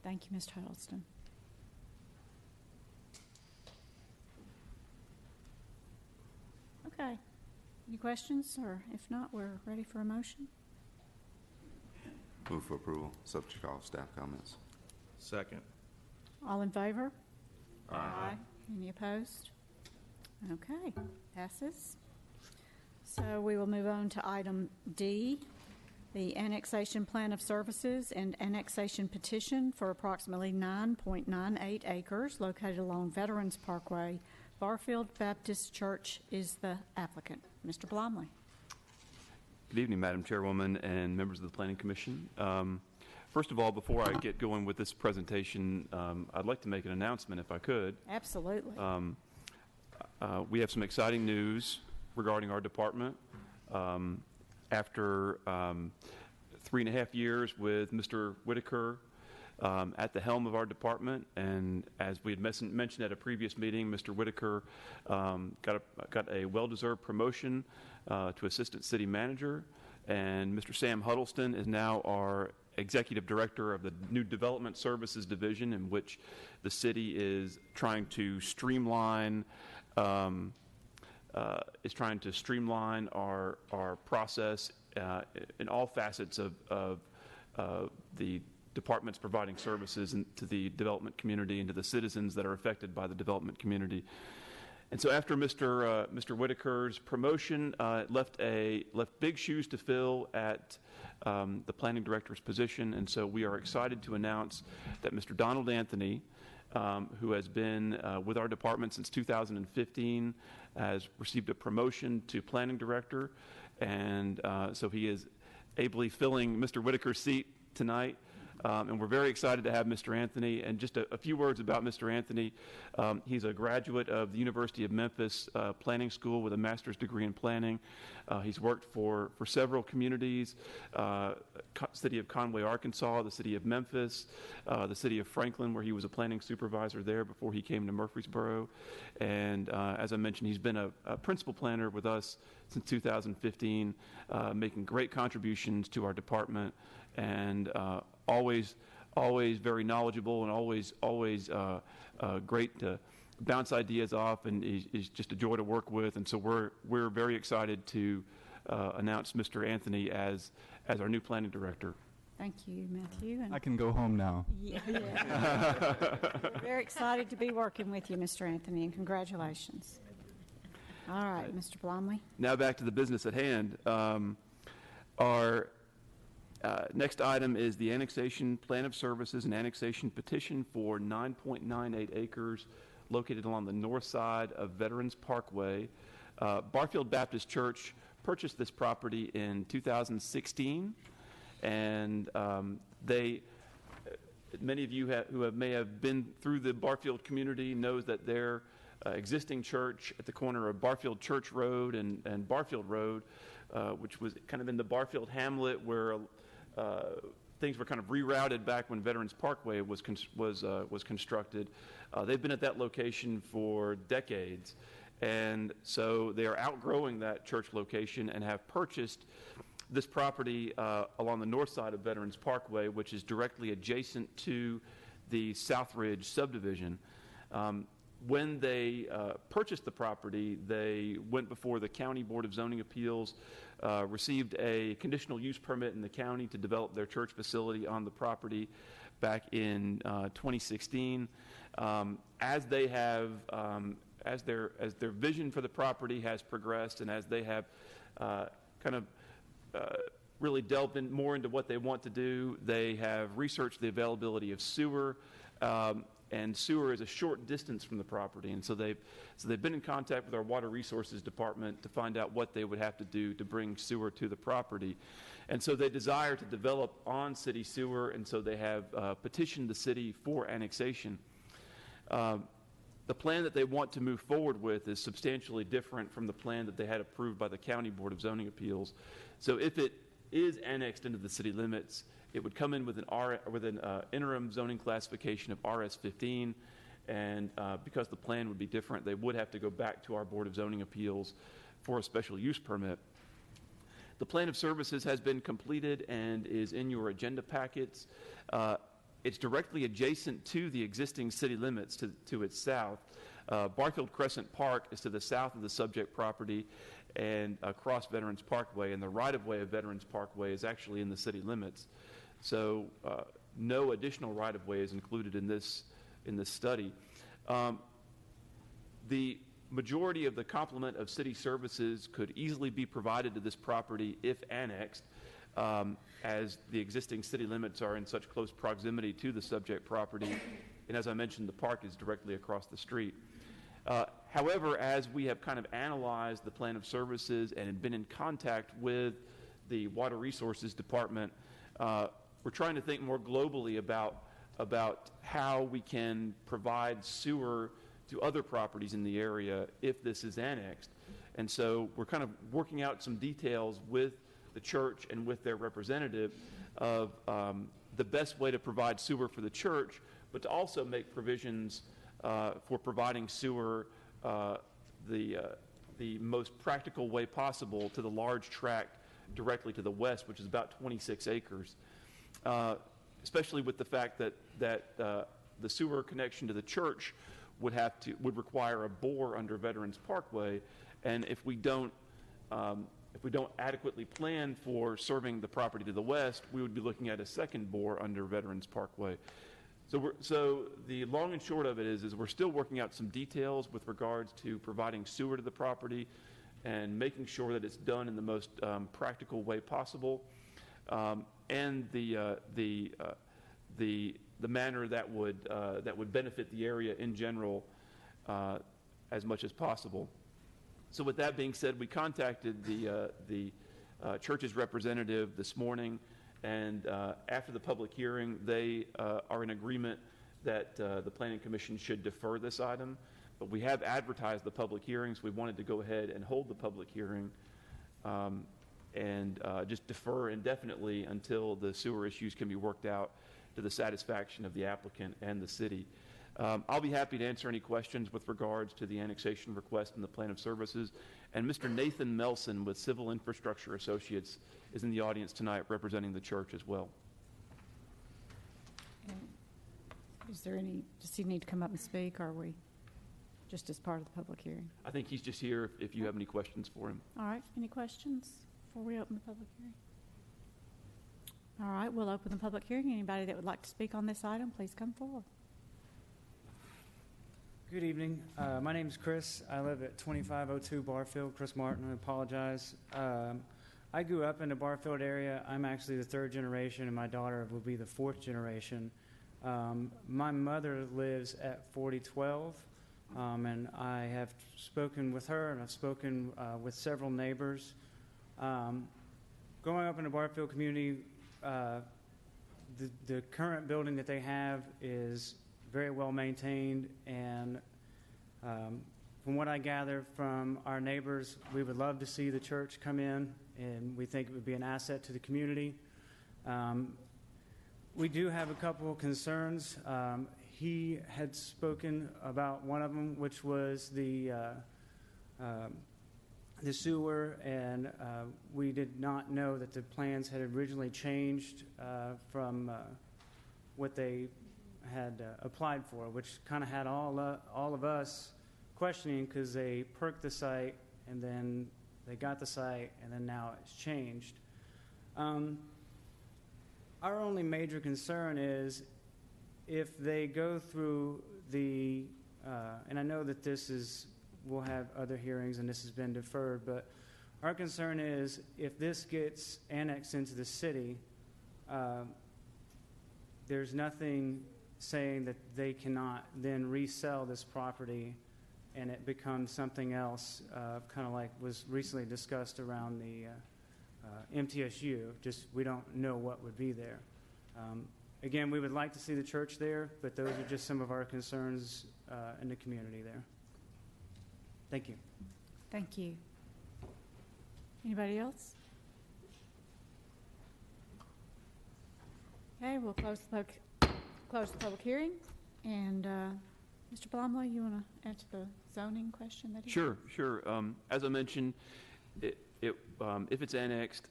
Thank you, Mr. Huddleston. Okay. Any questions? Or if not, we're ready for a motion. Move for approval, subject to all staff comments. Second. All in favor? Aye. Any opposed? Okay, passes. So we will move on to item D, the annexation plan of services and annexation petition for approximately 9.98 acres located along Veterans Parkway. Barfield Baptist Church is the applicant. Mr. Blomley. Good evening, Madam Chairwoman and members of the Planning Commission. First of all, before I get going with this presentation, I'd like to make an announcement if I could. Absolutely. We have some exciting news regarding our department. After 3.5 years with Mr. Whitaker at the helm of our department, and as we had mentioned at a previous meeting, Mr. Whitaker got a well-deserved promotion to Assistant City Manager, and Mr. Sam Huddleston is now our Executive Director of the New Development Services Division, in which the city is trying to streamline our process in all facets of the departments providing services to the development community and to the citizens that are affected by the development community. And so after Mr. Whitaker's promotion, left big shoes to fill at the planning director's position. And so we are excited to announce that Mr. Donald Anthony, who has been with our department since 2015, has received a promotion to planning director. And so he is ably filling Mr. Whitaker's seat tonight. And we're very excited to have Mr. Anthony. And just a few words about Mr. Anthony. He's a graduate of the University of Memphis Planning School with a master's degree in planning. He's worked for several communities, city of Conway, Arkansas, the city of Memphis, the city of Franklin, where he was a planning supervisor there before he came to Murphysboro. And as I mentioned, he's been a principal planner with us since 2015, making great contributions to our department, and always very knowledgeable, and always great to bounce ideas off, and is just a joy to work with. And so we're very excited to announce Mr. Anthony as our new planning director. Thank you, Matthew. And I can go home now. yeah. We're very excited to be working with you, Mr. Anthony, and congratulations. All right, Mr. Blomley. Now back to the business at hand. Our next item is the annexation plan of services and annexation petition for 9.98 acres located along the north side of Veterans Parkway. Barfield Baptist Church purchased this property in 2016, and many of you who may have been through the Barfield community knows that their existing church at the corner of Barfield Church Road and Barfield Road, which was kind of in the Barfield hamlet where things were kind of rerouted back when Veterans Parkway was constructed. They've been at that location for decades, and so they are outgrowing that church location and have purchased this property along the north side of Veterans Parkway, which is directly adjacent to the Southridge subdivision. When they purchased the property, they went before the County Board of Zoning Appeals, received a conditional use permit in the county to develop their church facility on the property back in 2016. As they have, as their vision for the property has progressed, and as they have really delved more into what they want to do, they have researched the availability of sewer. And sewer is a short distance from the property, and so they've been in contact with our Water Resources Department to find out what they would have to do to bring sewer to the property. And so they desire to develop on city sewer, and so they have petitioned the city for annexation. The plan that they want to move forward with is substantially different from the plan that they had approved by the County Board of Zoning Appeals. So if it is annexed into the city limits, it would come in with an interim zoning classification of RS15, and because the plan would be different, they would have to go back to our Board of Zoning Appeals for a special use permit. The plan of services has been completed and is in your agenda packets. It's directly adjacent to the existing city limits to its south. Barfield Crescent Park is to the south of the subject property and across Veterans Parkway, and the right-of-way of Veterans Parkway is actually in the city limits. So no additional right-of-way is included in this study. The majority of the complement of city services could easily be provided to this property if annexed, as the existing city limits are in such close proximity to the subject property. And as I mentioned, the park is directly across the street. However, as we have kind of analyzed the plan of services and been in contact with the Water Resources Department, we're trying to think more globally about how we can provide sewer to other properties in the area if this is annexed. And so we're kind of working out some details with the church and with their representative of the best way to provide sewer for the church, but to also make provisions for providing sewer the most practical way possible to the large tract directly to the west, which is about 26 acres. Especially with the fact that the sewer connection to the church would require a bore under Veterans Parkway, and if we don't if we don't adequately plan for serving the property to the west, we would be looking at a second bore under Veterans Parkway. So the long and short of it is we're still working out some details with regards to providing sewer to the property and making sure that it's done in the most practical way possible, and the manner that would benefit the area in general as much as possible. So with that being said, we contacted the church's representative this morning, and after the public hearing, they are in agreement that the Planning Commission should defer this item. But we have advertised the public hearings. We wanted to go ahead and hold the public hearing and just defer indefinitely until the sewer issues can be worked out to the satisfaction of the applicant and the city. I'll be happy to answer any questions with regards to the annexation request and the plan of services. And Mr. Nathan Melson with Civil Infrastructure Associates is in the audience tonight representing the church as well. Is there any, does he need to come up and speak, or are we just as part of the public hearing? I think he's just here if you have any questions for him. All right, any questions before we open the public hearing? All right, we'll open the public hearing. Anybody that would like to speak on this item, please come forward. Good evening. My name is Chris. I live at 2502 Barfield. Chris Martin, I apologize. I grew up in the Barfield area. I'm actually the third generation, and my daughter will be the fourth generation. My mother lives at 4012, and I have spoken with her, and I've spoken with several neighbors. Growing up in the Barfield community, the current building that they have is very well maintained, and from what I gather from our neighbors, we would love to see the church come in, and we think it would be an asset to the community. We do have a couple of concerns. He had spoken about one of them, which was the sewer, and we did not know that the plans had originally changed from what they had applied for, which kind of had all of us questioning, because they perked the site and then they got the site and then now it's changed. Our only major concern is if they go through the, and I know that we'll have other hearings and this has been deferred, but our concern is if this gets annexed into the city, there's nothing saying that they cannot then resell this property and it becomes something else, kind of like was recently discussed around the MTSU. Just we don't know what would be there. Again, we would like to see the church there, but those are just some of our concerns in the community there. Thank you. Thank you. Anybody else? Okay, we'll close the public hearing. And Mr. Blomley, you want to answer the zoning question that he Sure. As I mentioned, if it's annexed,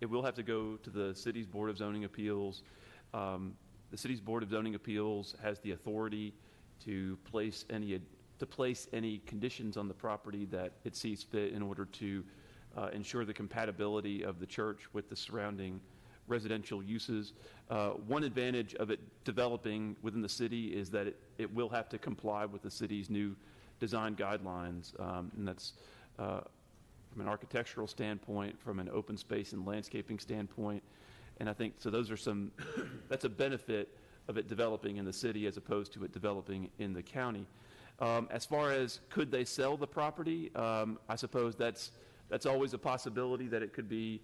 it will have to go to the city's Board of Zoning Appeals. The city's Board of Zoning Appeals has the authority to place any conditions on the property that it sees fit in order to ensure the compatibility of the church with the surrounding residential uses. One advantage of it developing within the city is that it will have to comply with the city's new design guidelines, and that's from an architectural standpoint, from an open space and landscaping standpoint. And I think, so those are that's a benefit of it developing in the city as opposed to it developing in the county. As far as could they sell the property, I suppose that's always a possibility that it could be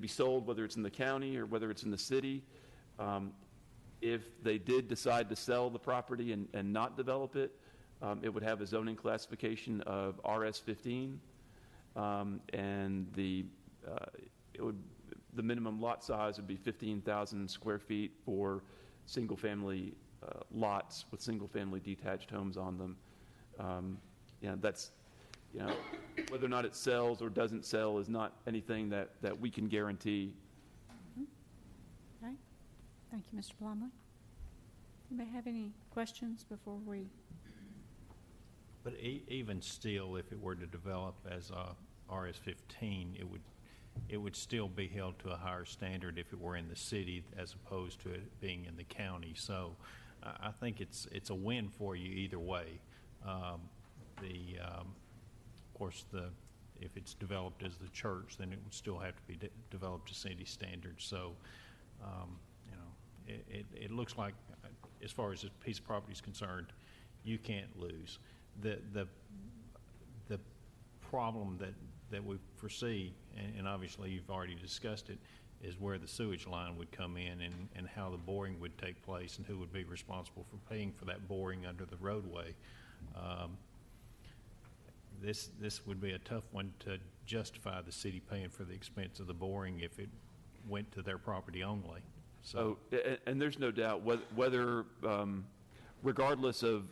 sold, whether it's in the county or whether it's in the city. If they did decide to sell the property and not develop it, it would have a zoning classification of RS15, and the minimum lot size would be 15,000 square feet for single-family lots with single-family detached homes on them. That's whether or not it sells or doesn't sell is not anything that we can guarantee. Mm-hmm. Okay. Thank you, Mr. Blomley. Anybody have any questions before we? But even still, if it were to develop as RS-15, it would still be held to a higher standard if it were in the city as opposed to it being in the county. So I think it's a win for you either way. Of course, if it's developed as the church, then it would still have to be developed to city standards. So, it looks like, as far as this piece of property is concerned, you can't lose. The problem that we foresee, and obviously you've already discussed it, is where the sewage line would come in and how the boring would take place and who would be responsible for paying for that boring under the roadway. This would be a tough one to justify the city paying for the expense of the boring if it went to their property only. So, and there's no doubt whether regardless of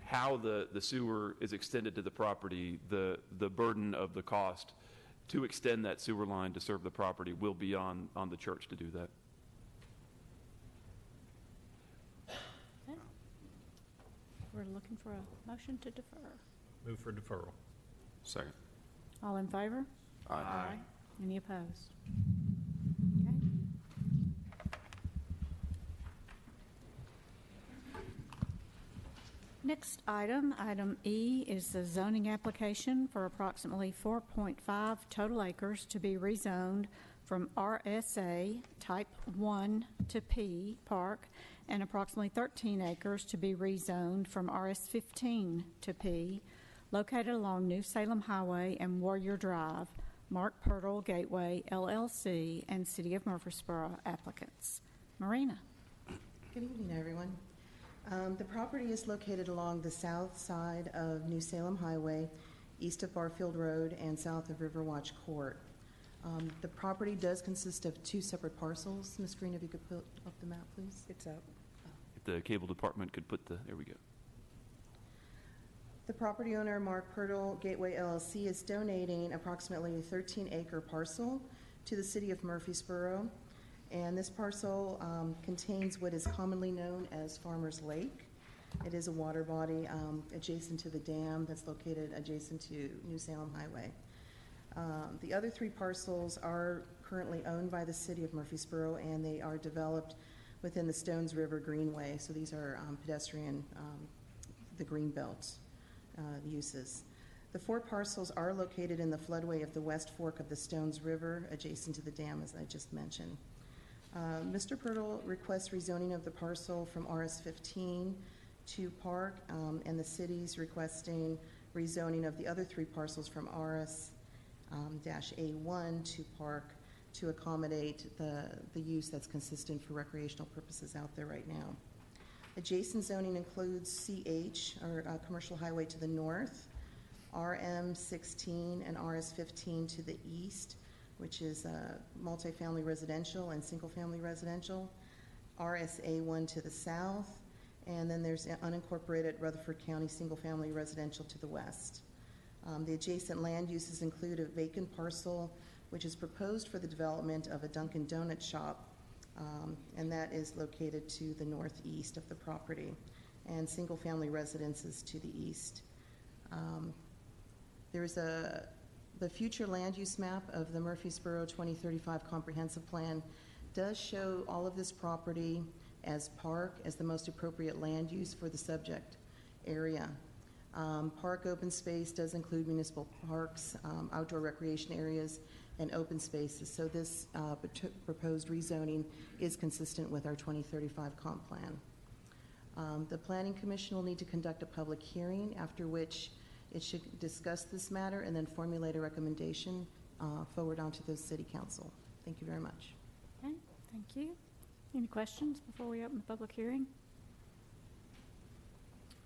how the sewer is extended to the property, the burden of the cost to extend that sewer line to serve the property will be on the church to do that. Okay. We're looking for a motion to defer. Move for deferral. Second. All in favor? Aye. Any opposed? Next item, item E, is the zoning application for approximately 4.5 total acres to be rezoned from RSA Type 1 to P Park, and approximately 13 acres to be rezoned from RS15 to P, located along New Salem Highway and Warrior Drive. Mark Pirtle Gateway LLC and City of Murphysboro applicants. Marina. Good evening, everyone. The property is located along the south side of New Salem Highway, east of Barfield Road, and south of Riverwatch Court. The property does consist of two separate parcels. Ms. Green, if you could put up the map, please. It's up. If the cable department could put there we go. The property owner, Mark Pirtle Gateway LLC, is donating approximately a 13-acre parcel to the City of Murphysboro. And this parcel contains what is commonly known as Farmer's Lake. It is a water body adjacent to the dam that's located adjacent to New Salem Highway. The other three parcels are currently owned by the City of Murphysboro, and they are developed within the Stones River Greenway. So these are pedestrian, the greenbelt uses. The four parcels are located in the floodway of the West Fork of the Stones River, adjacent to the dam, as I just mentioned. Mr. Pirtle requests rezoning of the parcel from RS15 to Park, and the city's requesting rezoning of the other three parcels from RS-A1 to Park to accommodate the use that's consistent for recreational purposes out there right now. Adjacent zoning includes CH, or Commercial Highway, to the north, RM16 and RS15 to the east, which is multifamily residential and single-family residential, RSA1 to the south, and then there's unincorporated Rutherford County single-family residential to the west. The adjacent land uses include a vacant parcel, which is proposed for the development of a Dunkin' Donut shop, and that is located to the northeast of the property, and single-family residences to the east. There's the future land use map of the Murphysboro 2035 Comprehensive Plan does show all of this property as park as the most appropriate land use for the subject area. Park open space does include municipal parks, outdoor recreation areas, and open spaces. So this proposed rezoning is consistent with our 2035 comp plan. The Planning Commission will need to conduct a public hearing, after which it should discuss this matter and then formulate a recommendation forward onto the City Council. Thank you very much. Okay, thank you. Any questions before we open the public hearing?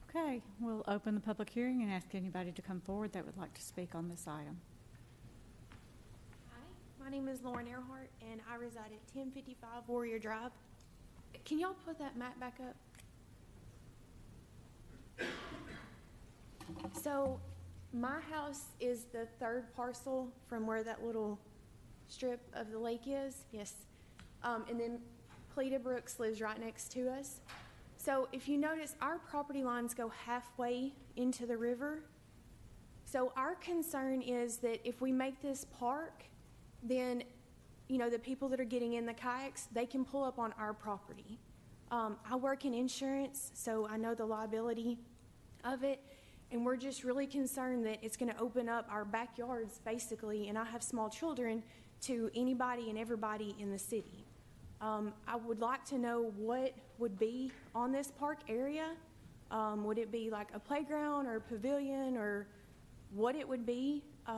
Okay, we'll open the public hearing and ask anybody to come forward that would like to speak on this item. Hi, my name is Lauren Earhart, and I reside at 1055 Warrior Drive. Can y'all put that map back up? So my house is the third parcel from where that little strip of the lake is. Yes. And then Cleta Brooks lives right next to us. So if you notice, our property lines go halfway into the river. So our concern is that if we make this park, then, you know, the people that are getting in the kayaks, they can pull up on our property. I work in insurance, so I know the liability of it, and we're just really concerned that it's going to open up our backyards, basically, and I have small children, to anybody and everybody in the city. I would like to know what would be on this park area. Would it be like a playground or a pavilion, or what it would be? Do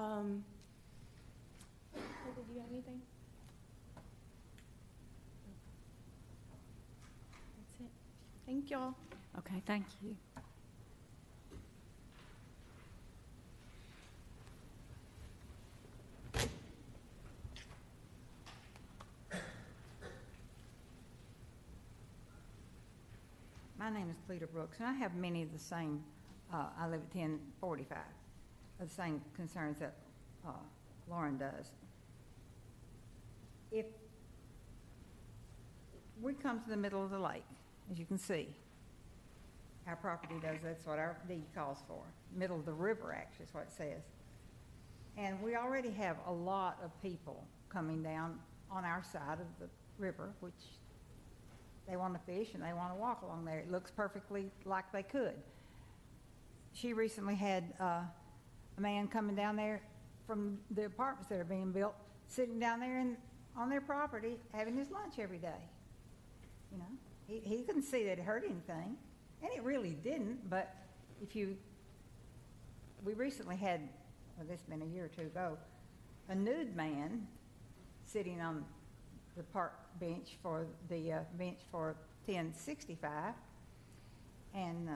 you have anything? That's it. Thank y'all. Okay, thank you. My name is Cleta Brooks, and I have many of the same, I live at 1045, the same concerns that Lauren does. If we come to the middle of the lake, as you can see, our property does, that's what our deed calls for. Middle of the river, actually, is what it says. And we already have a lot of people coming down on our side of the river, which they want to fish and they want to walk along there. It looks perfectly like they could. She recently had a man coming down there from the apartments that are being built, sitting down there on their property, having his lunch every day. You know, he couldn't see that it hurt anything, and it really didn't. But we recently had, well, this has been a year or two ago, a nude man sitting on the park bench for the bench for 1065, and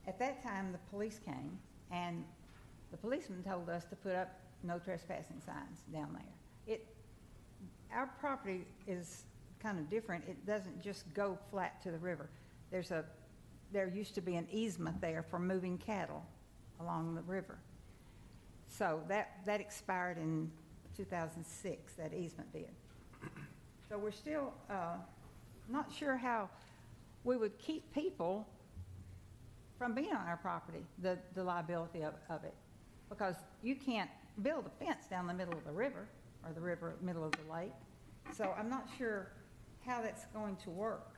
at that time the police came, and the policeman told us to put up no trespassing signs down there. Our property is kind of different. It doesn't just go flat to the river. There used to be an easement there for moving cattle along the river. So that expired in 2006, that easement did. So we're still not sure how we would keep people from being on our property, the liability of it. Because you can't build a fence down the middle of the river, or the river middle of the lake. So I'm not sure how that's going to work.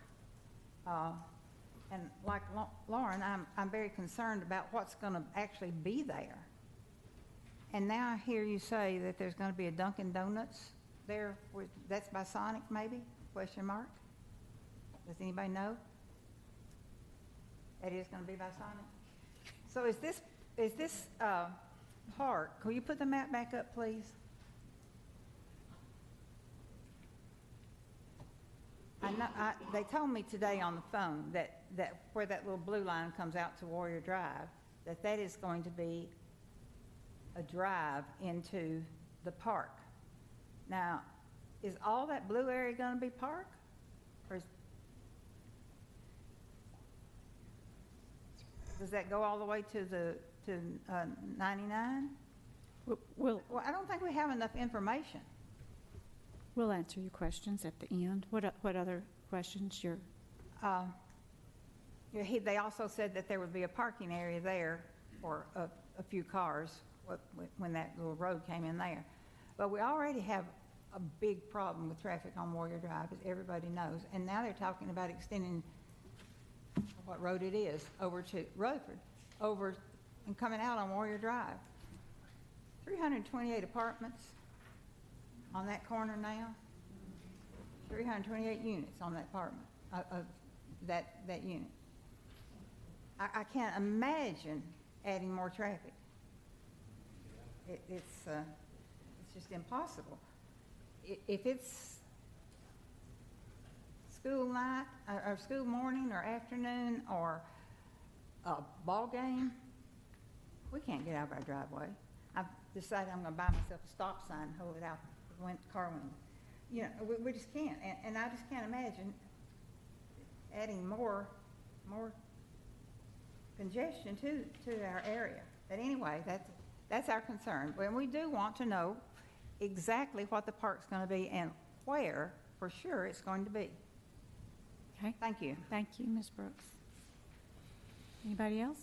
And like Lauren, I'm very concerned about what's going to actually be there. And now I hear you say that there's going to be a Dunkin' Donuts there. That's by Sonic, maybe? Question mark. Does anybody know? That is going to be by Sonic. So is this park? Will you put the map back up, please? They told me today on the phone that where that little blue line comes out to Warrior Drive, that is going to be a drive into the park. Now, is all that blue area going to be park? Or does that go all the way to 99? Well, I don't think we have enough information. We'll answer your questions at the end. What other questions? They also said that there would be a parking area there for a few cars when that little road came in there. But we already have a big problem with traffic on Warrior Drive, as everybody knows. And now they're talking about extending what road it is over to Rutherford, over and coming out on Warrior Drive. 328 apartments on that corner now. 328 units on that apartment, of that unit. I can't imagine adding more traffic. It's just impossible. If it's school night, or school morning, or afternoon, or a ball game, we can't get out of our driveway. I've decided I'm going to buy myself a stop sign and hold it out the car window. You know, we just can't, and I just can't imagine adding more congestion to our area. But anyway, that's our concern. And we do want to know exactly what the park's going to be and where, for sure, it's going to be. Okay. Thank you. Thank you, Ms. Brooks. Anybody else?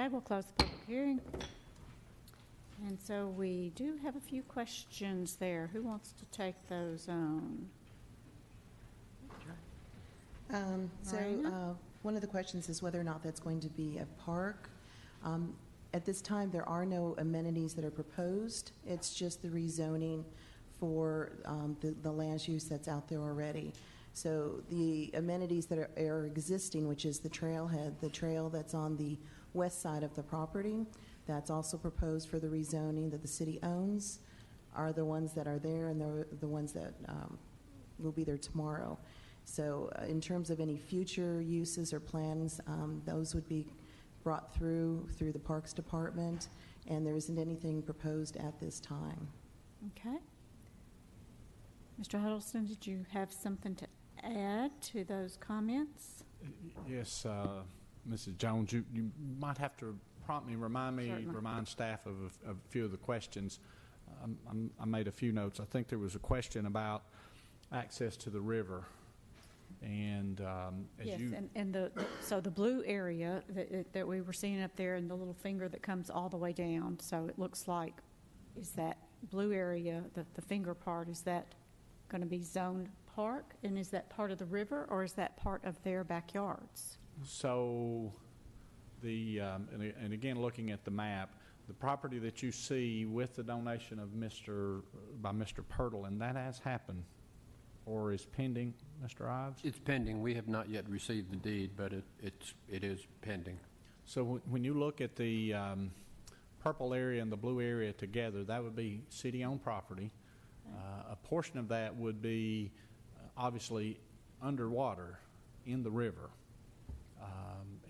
Okay, we'll close the public hearing. And so we do have a few questions there. Who wants to take those on? One of the questions is whether or not that's going to be a park. At this time, there are no amenities that are proposed. It's just the rezoning for the land use that's out there already. So the amenities that are existing, which is the trailhead, the trail that's on the west side of the property, that's also proposed for the rezoning that the city owns, are the ones that are there, and they're the ones that will be there tomorrow. So in terms of any future uses or plans, those would be brought through the Parks Department, and there isn't anything proposed at this time. Okay. Mr. Huddleston, did you have something to add to those comments? Yes, Mrs. Jones, you might have to prompt me, Certainly. remind staff of a few of the questions. I made a few notes. I think there was a question about access to the river. And yes, so the blue area that we were seeing up there, and the little finger that comes all the way down, so it looks like, is that blue area, the finger part, is that going to be zoned park? And is that part of the river, or is that part of their backyards? So and again, looking at the map, the property that you see with the donation of by Mr. Pirtle, and that has happened or is pending, Mr. Ives? It's pending. We have not yet received the deed, but it is pending. So when you look at the purple area and the blue area together, that would be city-owned property. A portion of that would be obviously underwater in the river.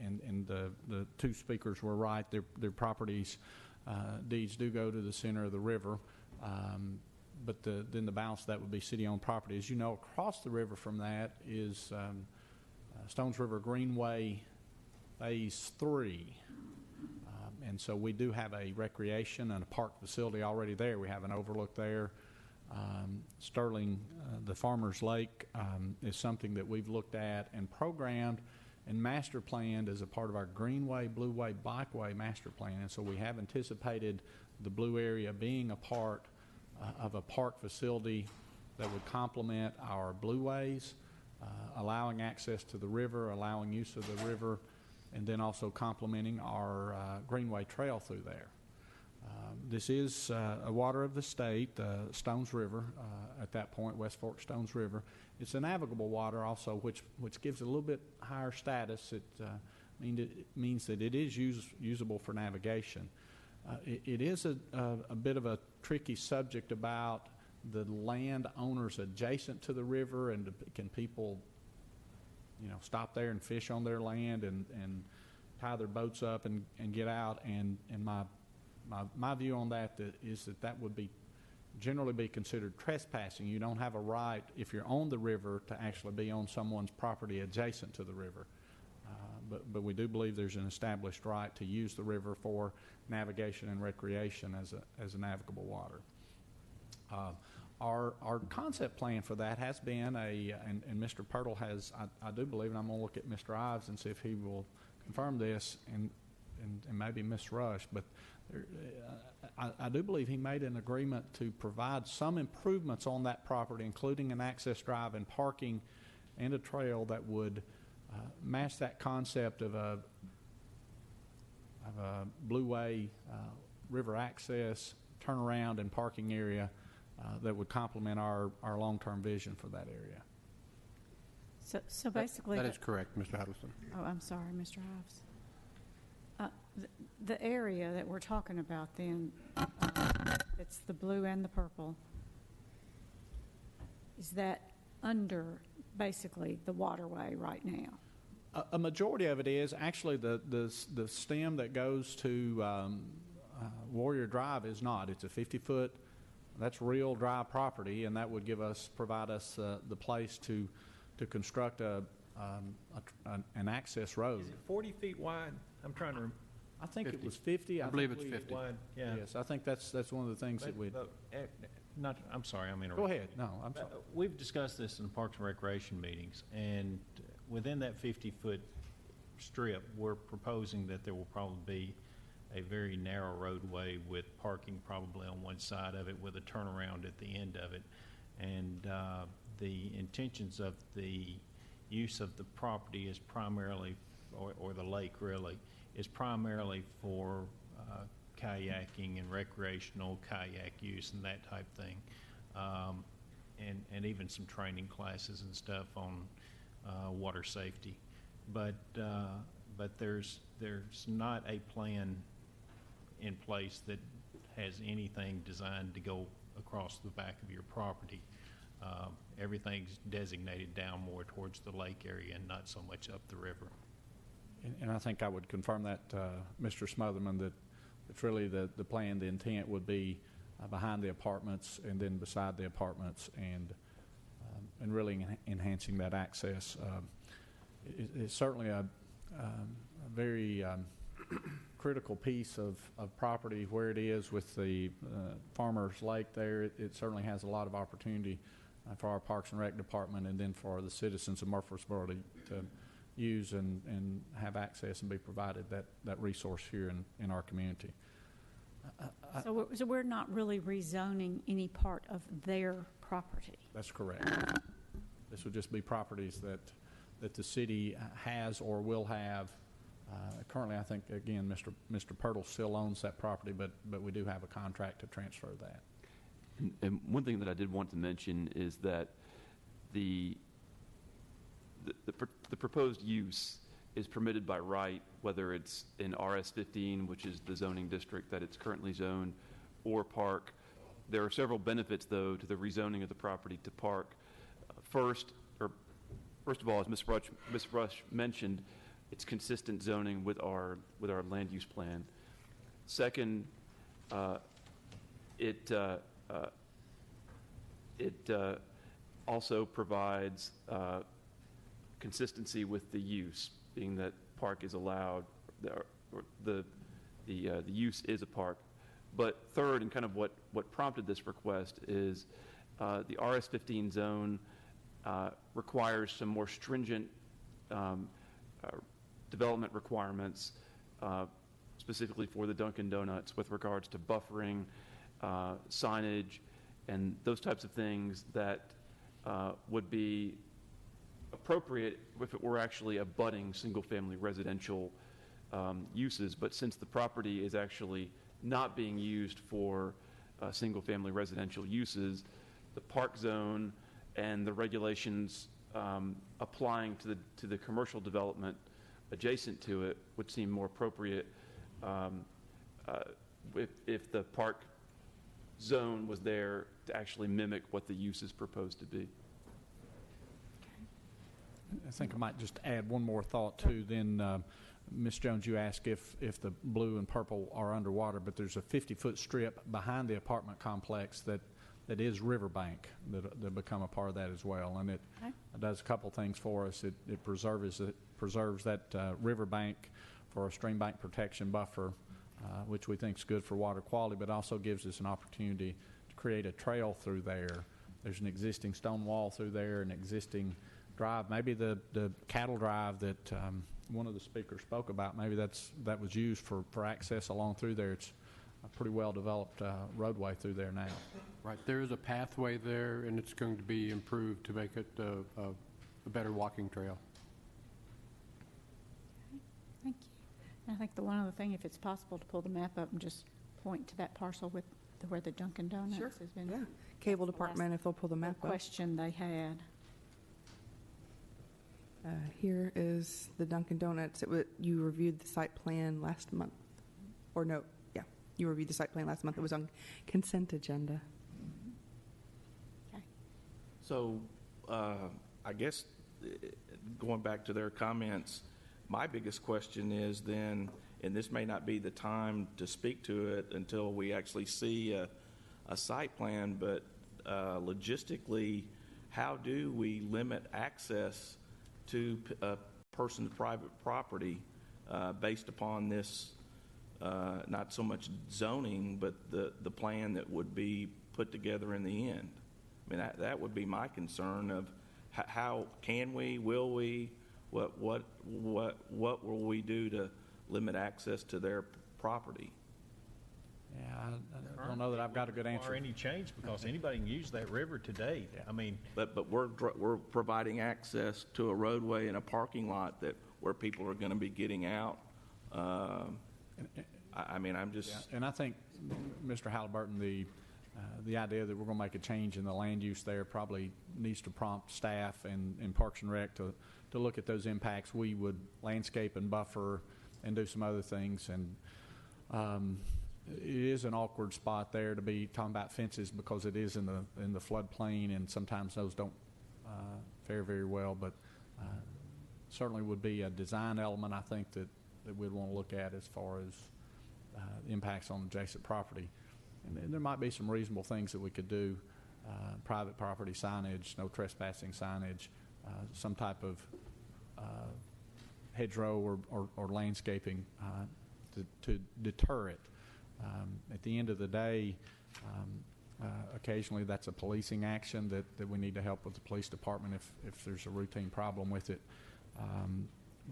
And the two speakers were right. Their properties deeds do go to the center of the river. But then the balance of that would be city-owned property. As you know, across the river from that is Stones River Greenway Phase 3. And so we do have a recreation and a park facility already there. We have an overlook there. Sterling, the Farmers Lake, is something that we've looked at and programmed and master planned as a part of our Greenway, Blueway, Bikeway master plan. And so we have anticipated the blue area being a part of a park facility that would complement our blueways, allowing access to the river, allowing use of the river, and then also complementing our Greenway Trail through there. This is a water of the state, Stones River, at that point, West Fork Stones River. It's a navigable water also, which gives it a little bit higher status. It means that it is usable for navigation. It is a bit of a tricky subject about the land owners adjacent to the river, and can people, stop there and fish on their land and tie their boats up and get out. And my view on that is that would generally be considered trespassing. You don't have a right, if you're on the river, to actually be on someone's property adjacent to the river. But we do believe there's an established right to use the river for navigation and recreation as a navigable water. Our concept plan for that has been and Mr. Pirtle has, I do believe, and I'm going to look at Mr. Ives and see if he will confirm this, and maybe Ms. Rush, but I do believe he made an agreement to provide some improvements on that property, including an access drive and parking and a trail that would match that concept of a blueway river access, turnaround, and parking area that would complement our long-term vision for that area. So basically... That is correct, Mr. Huddleston. Oh, I'm sorry, Mr. Ives. The area that we're talking about then, it's the blue and the purple, is that under basically the waterway right now? A majority of it is. Actually, the stem that goes to Warrior Drive is not. It's a 50-foot, that's real dry property, and that would provide us the place to construct an access road. Is it 40 feet wide? I'm trying to remember. I think 50. It was 50. I believe it's 50. Wide, yeah. Yes, I think that's one of the things that we. I'm sorry, I'm interrupting. Go ahead. No, I'm sorry. We've discussed this in Parks and Recreation meetings, and within that 50-foot strip, we're proposing that there will probably be a very narrow roadway with parking probably on one side of it with a turnaround at the end of it. And the intentions of the use of the property is primarily, or the lake really, is primarily for kayaking and recreational kayak use and that type thing. And even some training classes and stuff on water safety. But there's not a plan in place that has anything designed to go across the back of your property. Everything's designated down more towards the lake area and not so much up the river. And I think I would confirm that, Mr. Smotherman, that it's really the plan, the intent would be behind the apartments and then beside the apartments, and really enhancing that access. It's certainly a very critical piece of property where it is with the Farmers Lake there. It certainly has a lot of opportunity for our Parks and Rec department and then for the citizens of Murphysboro to use and have access and be provided that resource here in our community. So we're not really rezoning any part of their property? That's correct. This would just be properties that the city has or will have. Currently, I think, again, Mr. Pirtle still owns that property, but we do have a contract to transfer that. And one thing that I did want to mention is that the proposed use is permitted by right, whether it's in RS-15, which is the zoning district that it's currently zoned, or park. There are several benefits, though, to the rezoning of the property to park. First of all, as Ms. Rush mentioned, it's consistent zoning with our land use plan. Second, it also provides consistency with the use, being that park is allowed, or the use is a park. But third, and kind of what prompted this request is the RS-15 zone requires some more stringent development requirements, specifically for the Dunkin' Donuts with regards to buffering, signage, and those types of things that would be appropriate if it were actually abutting single-family residential uses. But since the property is actually not being used for single-family residential uses, the park zone and the regulations applying to the commercial development adjacent to it would seem more appropriate if the park zone was there to actually mimic what the use is proposed to be. I think I might just add one more thought too. Then, Ms. Jones, you asked if the blue and purple are underwater, but there's a 50-foot strip behind the apartment complex that is riverbank that become a part of that as well, and it does a couple things for us. It preserves that riverbank for a stream bank protection buffer, which we think is good for water quality, but also gives us an opportunity to create a trail through there. There's an existing stone wall through there, an existing drive, maybe the cattle drive that one of the speakers spoke about, maybe that was used for access along through there. It's a pretty well-developed roadway through there now. Right. There is a pathway there, and it's going to be improved to make it a better walking trail. Thank you. And I think the one other thing, if it's possible to pull the map up and just point to that parcel with where the Dunkin' Donuts has been. Yeah. Cable department, if they'll pull the map up. Question they had. Here is the Dunkin' Donuts. You reviewed the site plan last month. Or no, yeah, you reviewed the site plan last month. It was on consent agenda. Okay. So I guess going back to their comments, my biggest question is then, and this may not be the time to speak to it until we actually see a site plan, but logistically, how do we limit access to a person's private property based upon this, not so much zoning, but the plan that would be put together in the end? I mean, that would be my concern of how can we, will we, What will we do to limit access to their property? Yeah, I don't know that I've got a good answer. Or any change, because anybody can use that river today. I mean, But we're providing access to a roadway and a parking lot where people are going to be getting out. I mean, I'm just. Yeah, and I think, Mr. Halliburton, the idea that we're going to make a change in the land use there probably needs to prompt staff and Parks and Rec to look at those impacts. We would landscape and buffer and do some other things, and it is an awkward spot there to be talking about fences because it is in the floodplain, and sometimes those don't fare very well. But certainly would be a design element, I think, that we'd want to look at as far as impacts on adjacent property. And there might be some reasonable things that we could do: private property signage, no trespassing signage, some type of hedgerow or landscaping to deter it. At the end of the day, occasionally that's a policing action that we need to help with the police department if there's a routine problem with it.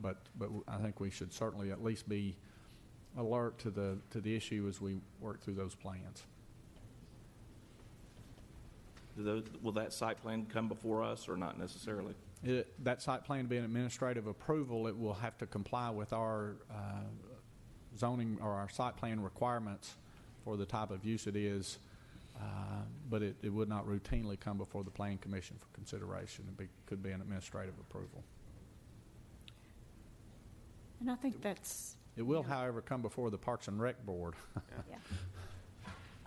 But I think we should certainly at least be alert to the issue as we work through those plans. Will that site plan come before us or not necessarily? That site plan to be an administrative approval, it will have to comply with our zoning or our site plan requirements for the type of use it is, but it would not routinely come before the Planning Commission for consideration. Could be an administrative approval. And I think that's... It will, however, come before the Parks and Rec Board.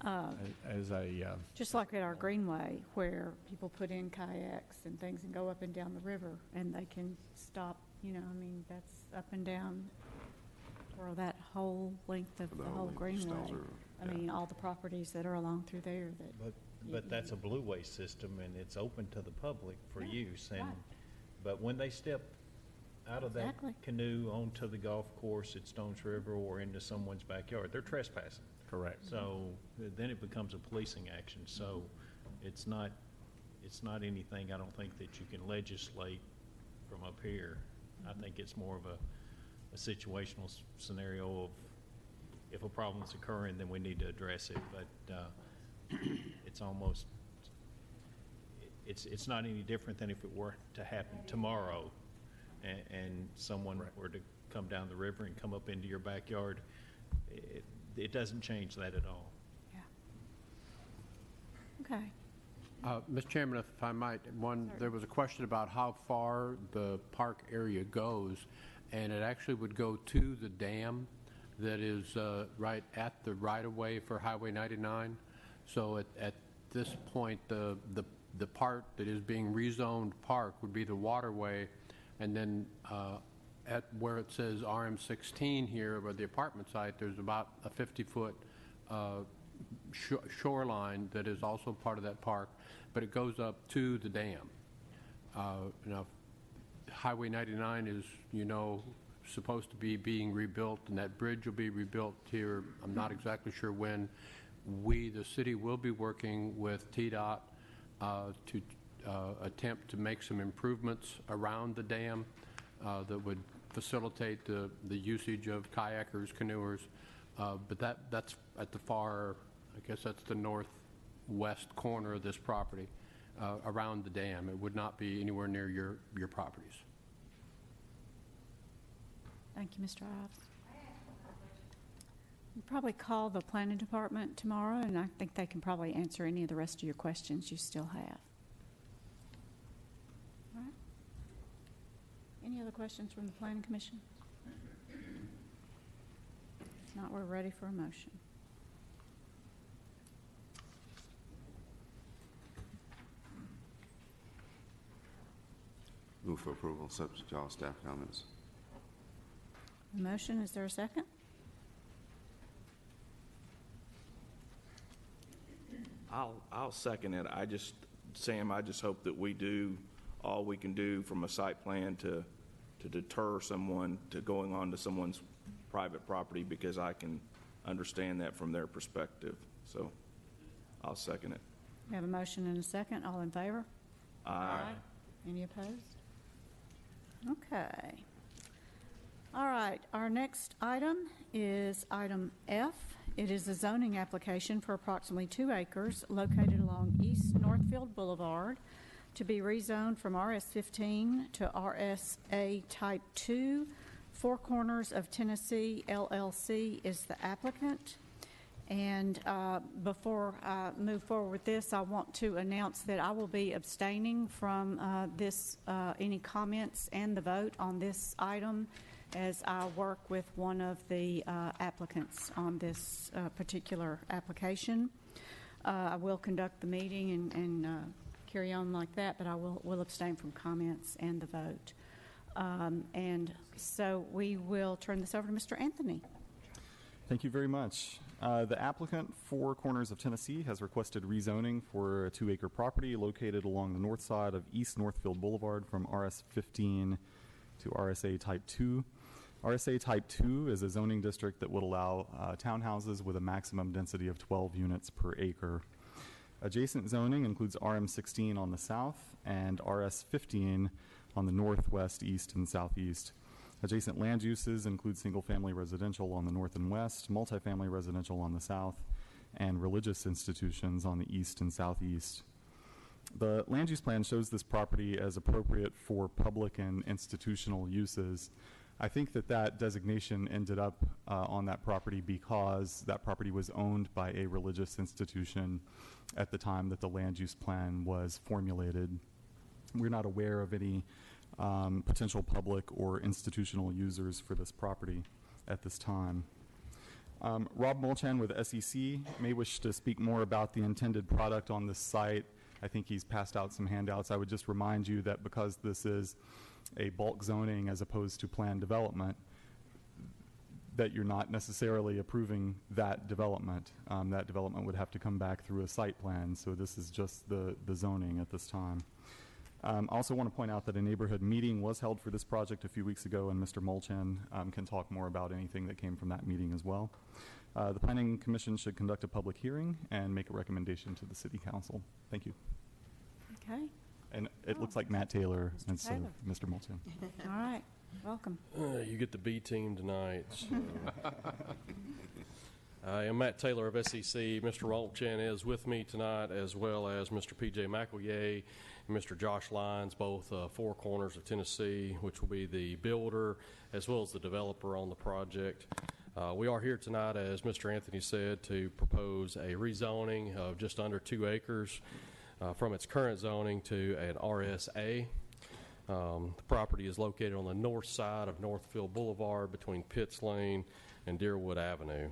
As a just like at our greenway, where people put in kayaks and things and go up and down the river, and they can stop, I mean, that's up and down for that whole length of the whole greenway. I mean, all the properties that are along through there that... But that's a blue waste system, and it's open to the public for use. And right. But when they step out of that canoe onto the golf course at Stones River or into someone's backyard, they're trespassing. Correct. So then it becomes a policing action. So it's not anything, I don't think, that you can legislate from up here. I think it's more of a situational scenario of if a problem's occurring, then we need to address it. But it's almost, it's not any different than if it were to happen tomorrow and someone were to come down the river and come up into your backyard. It doesn't change that at all. Yeah. Okay. Mr. Chairman, if I might, there was a question about how far the park area goes, and it actually would go to the dam that is right at the right-of-way for Highway 99. So at this point, the part that is being rezoned park would be the waterway, and then at where it says RM16 here, where the apartment site, there's about a 50-foot shoreline that is also part of that park, but it goes up to the dam. Now, Highway 99 is, supposed to be being rebuilt, and that bridge will be rebuilt here. I'm not exactly sure when. We, the city, will be working with TDOT to attempt to make some improvements around the dam that would facilitate the usage of kayakers, canoers. But that's at the far, I guess that's the northwest corner of this property, around the dam. It would not be anywhere near your properties. Thank you, Mr. Ives. We'll probably call the planning department tomorrow, and I think they can probably answer any of the rest of your questions you still have. All right. Any other questions from the Planning Commission? If not, we're ready for a motion. Move for approval, subject to all staff comments. The motion, is there a second? I'll second it. Sam, I just hope that we do all we can do from a site plan to deter someone to going onto someone's private property, because I can understand that from their perspective. So I'll second it. We have a motion and a second. All in favor? Aye. Any opposed? Okay. All right, our next item is item F. It is a zoning application for approximately 2 acres located along East Northfield Boulevard to be rezoned from RS-15 to RSA Type 2. Four Corners of Tennessee LLC is the applicant. And before I move forward with this, I want to announce that I will be abstaining from any comments and the vote on this item as I work with one of the applicants on this particular application. I will conduct the meeting and carry on like that, but I will abstain from comments and the vote. And so we will turn this over to Mr. Anthony. Thank you very much. The applicant, Four Corners of Tennessee, has requested rezoning for a 2-acre property located along the north side of East Northfield Boulevard from RS-15 to RSA Type 2. RSA Type 2 is a zoning district that would allow townhouses with a maximum density of 12 units per acre. Adjacent zoning includes RM-16 on the south and RS-15 on the northwest, east, and southeast. Adjacent land uses include single-family residential on the north and west, multifamily residential on the south, and religious institutions on the east and southeast. The land use plan shows this property as appropriate for public and institutional uses. I think that designation ended up on that property because that property was owned by a religious institution at the time that the land use plan was formulated. We're not aware of any potential public or institutional users for this property at this time. Rob Molchan with SEC may wish to speak more about the intended product on this site. I think he's passed out some handouts. I would just remind you that because this is a bulk zoning as opposed to planned development, that you're not necessarily approving that development. That development would have to come back through a site plan, so this is just the zoning at this time. I also want to point out that a neighborhood meeting was held for this project a few weeks ago, and Mr. Molchan can talk more about anything that came from that meeting as well. The Planning Commission should conduct a public hearing and make a recommendation to the City Council. Thank you. Okay. And it looks like Matt Taylor Mr. instead Taylor. of Mr. Molchan. All right. Welcome. You get the B team tonight. So. I am Matt Taylor of SEC. Mr. Molchan is with me tonight, as well as Mr. P.J. McEllier and Mr. Josh Lyons, both Four Corners of Tennessee, which will be the builder as well as the developer on the project. We are here tonight, as Mr. Anthony said, to propose a rezoning of just under 2 acres from its current zoning to an RSA. The property is located on the north side of Northfield Boulevard between Pitts Lane and Deerwood Avenue.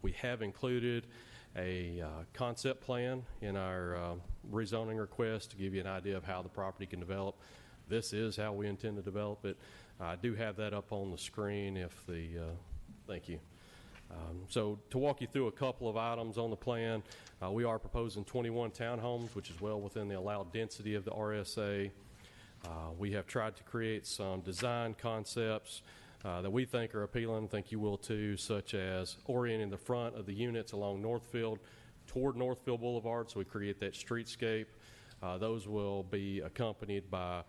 We have included a concept plan in our rezoning request to give you an idea of how the property can develop. This is how we intend to develop it. I do have that up on the screen if the, thank you. So to walk you through a couple of items on the plan, we are proposing 21 townhomes, which is well within the allowed density of the RSA. We have tried to create some design concepts that we think are appealing, I think you will too, such as orienting the front of the units along Northfield toward Northfield Boulevard, so we create that streetscape. Those will be accompanied by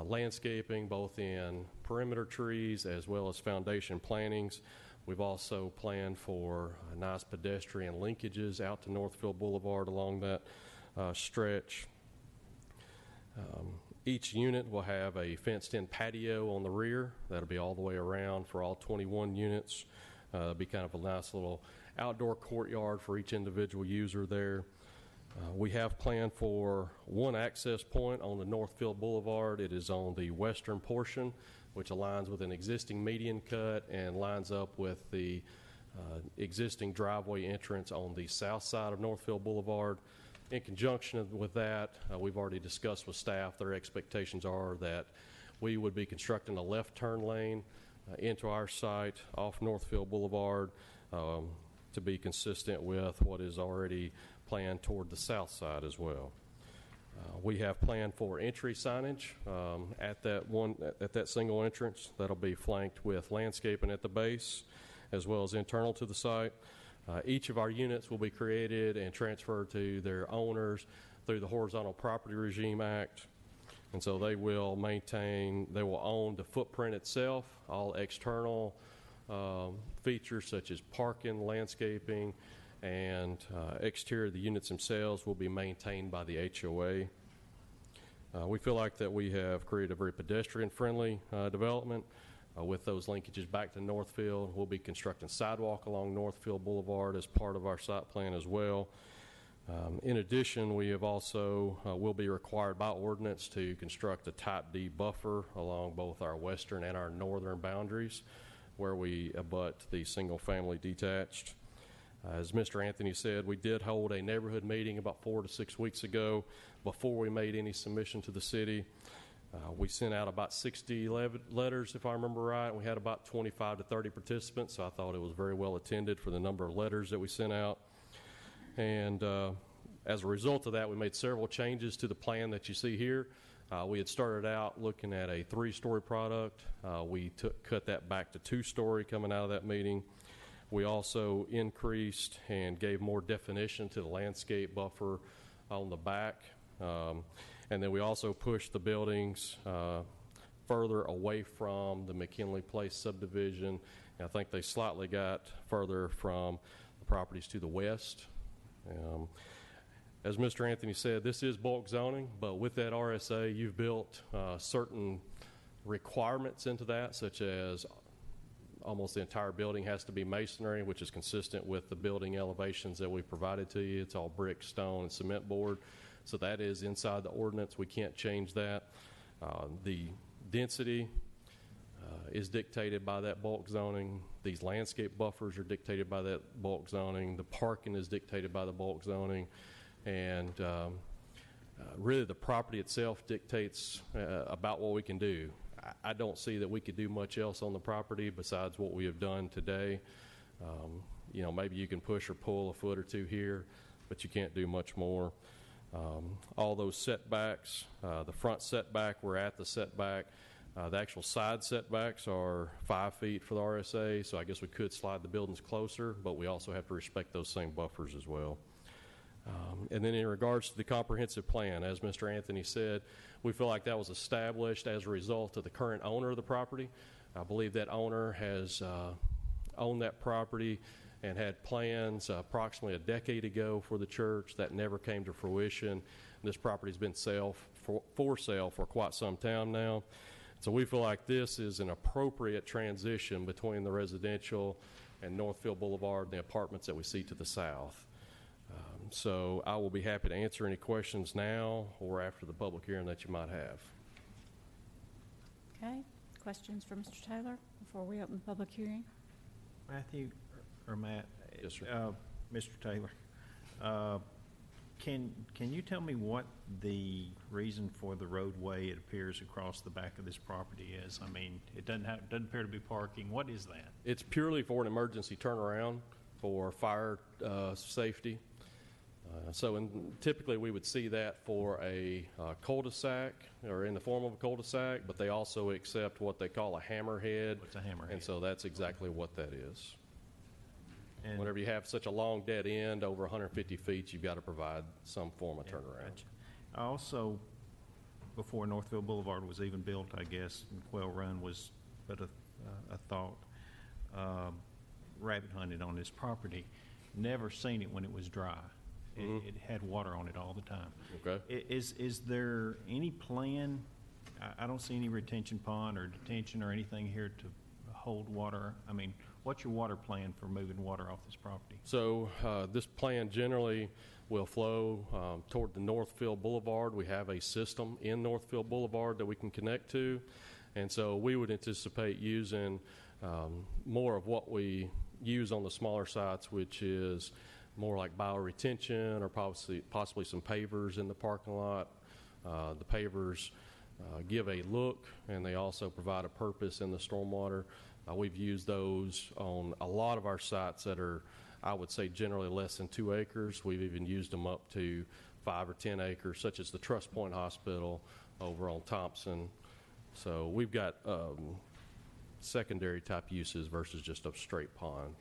landscaping, both in perimeter trees as well as foundation plantings. We've also planned for nice pedestrian linkages out to Northfield Boulevard along that stretch. Each unit will have a fenced-in patio on the rear. That'll be all the way around for all 21 units. It'll be kind of a nice little outdoor courtyard for each individual user there. We have planned for one access point on the Northfield Boulevard. It is on the western portion, which aligns with an existing median cut and lines up with the existing driveway entrance on the south side of Northfield Boulevard. In conjunction with that, we've already discussed with staff, their expectations are that we would be constructing a left turn lane into our site off Northfield Boulevard to be consistent with what is already planned toward the south side as well. We have planned for entry signage at that single entrance. That'll be flanked with landscaping at the base as well as internal to the site. Each of our units will be created and transferred to their owners through the Horizontal Property Regime Act. And so they will own the footprint itself, all external features such as parking, landscaping, and exterior of the units themselves will be maintained by the HOA. We feel like that we have created a very pedestrian-friendly development with those linkages back to Northfield. We'll be constructing sidewalk along Northfield Boulevard as part of our site plan as well. In addition, we have also will be required by ordinance to construct a Type D buffer along both our western and our northern boundaries where we abut the single-family detached. As Mr. Anthony said, we did hold a neighborhood meeting about 4 to 6 weeks ago before we made any submission to the city. We sent out about 60 letters, if I remember right. We had about 25 to 30 participants, so I thought it was very well attended for the number of letters that we sent out. And as a result of that, we made several changes to the plan that you see here. We had started out looking at a 3-story product. We cut that back to 2-story coming out of that meeting. We also increased and gave more definition to the landscape buffer on the back. And then we also pushed the buildings further away from the McKinley Place subdivision. And I think they slightly got further from the properties to the west. As Mr. Anthony said, this is bulk zoning, but with that RSA, you've built certain requirements into that, such as almost the entire building has to be masonry, which is consistent with the building elevations that we provided to you. It's all brick, stone, and cement board. So that is inside the ordinance. We can't change that. The density is dictated by that bulk zoning. These landscape buffers are dictated by that bulk zoning. The parking is dictated by the bulk zoning. And really the property itself dictates about what we can do. I don't see that we could do much else on the property besides what we have done today. You know, maybe you can push or pull a foot or two here, but you can't do much more. All those setbacks, the front setback, we're at the setback. The actual side setbacks are 5 feet for the RSA, so I guess we could slide the buildings closer, but we also have to respect those same buffers as well. And then in regards to the comprehensive plan, as Mr. Anthony said, we feel like that was established as a result of the current owner of the property. I believe that owner has owned that property and had plans approximately a decade ago for the church that never came to fruition. This property has been for sale for quite some time now. So we feel like this is an appropriate transition between the residential and Northfield Boulevard and the apartments that we see to the south. So I will be happy to answer any questions now or after the public hearing that you might have. Okay. Questions for Mr. Taylor before we open the public hearing? Matthew or Matt? Yes, sir. Mr. Taylor, can you tell me what the reason for the roadway it appears across the back of this property is? I mean, it doesn't appear to be parking. What is that? It's purely for an emergency turnaround for fire safety. Typically we would see that for a cul-de-sac or in the form of a cul-de-sac, but they also accept what they call a hammerhead. What's a hammerhead? And so that's exactly what that is. And whenever you have such a long dead end, over 150 feet, you've got to provide some form of turnaround. Gotcha. Also, before Northfield Boulevard was even built, I guess, and Quail Run was but a thought, rabbit hunted on this property. Never seen it when it was dry. It had water on it all the time. Okay. Is there any plan? I don't see any retention pond or detention or anything here to hold water. I mean, what's your water plan for moving water off this property? So this plan generally will flow toward the Northfield Boulevard. We have a system in Northfield Boulevard that we can connect to. And so we would anticipate using more of what we use on the smaller sites, which is more like bioretention or possibly some pavers in the parking lot. The pavers give a look, and they also provide a purpose in the stormwater. We've used those on a lot of our sites that are, I would say, generally less than 2 acres. We've even used them up to 5 or 10 acres, such as the Trust Point Hospital over on Thompson. So we've got secondary type uses versus just a straight pond.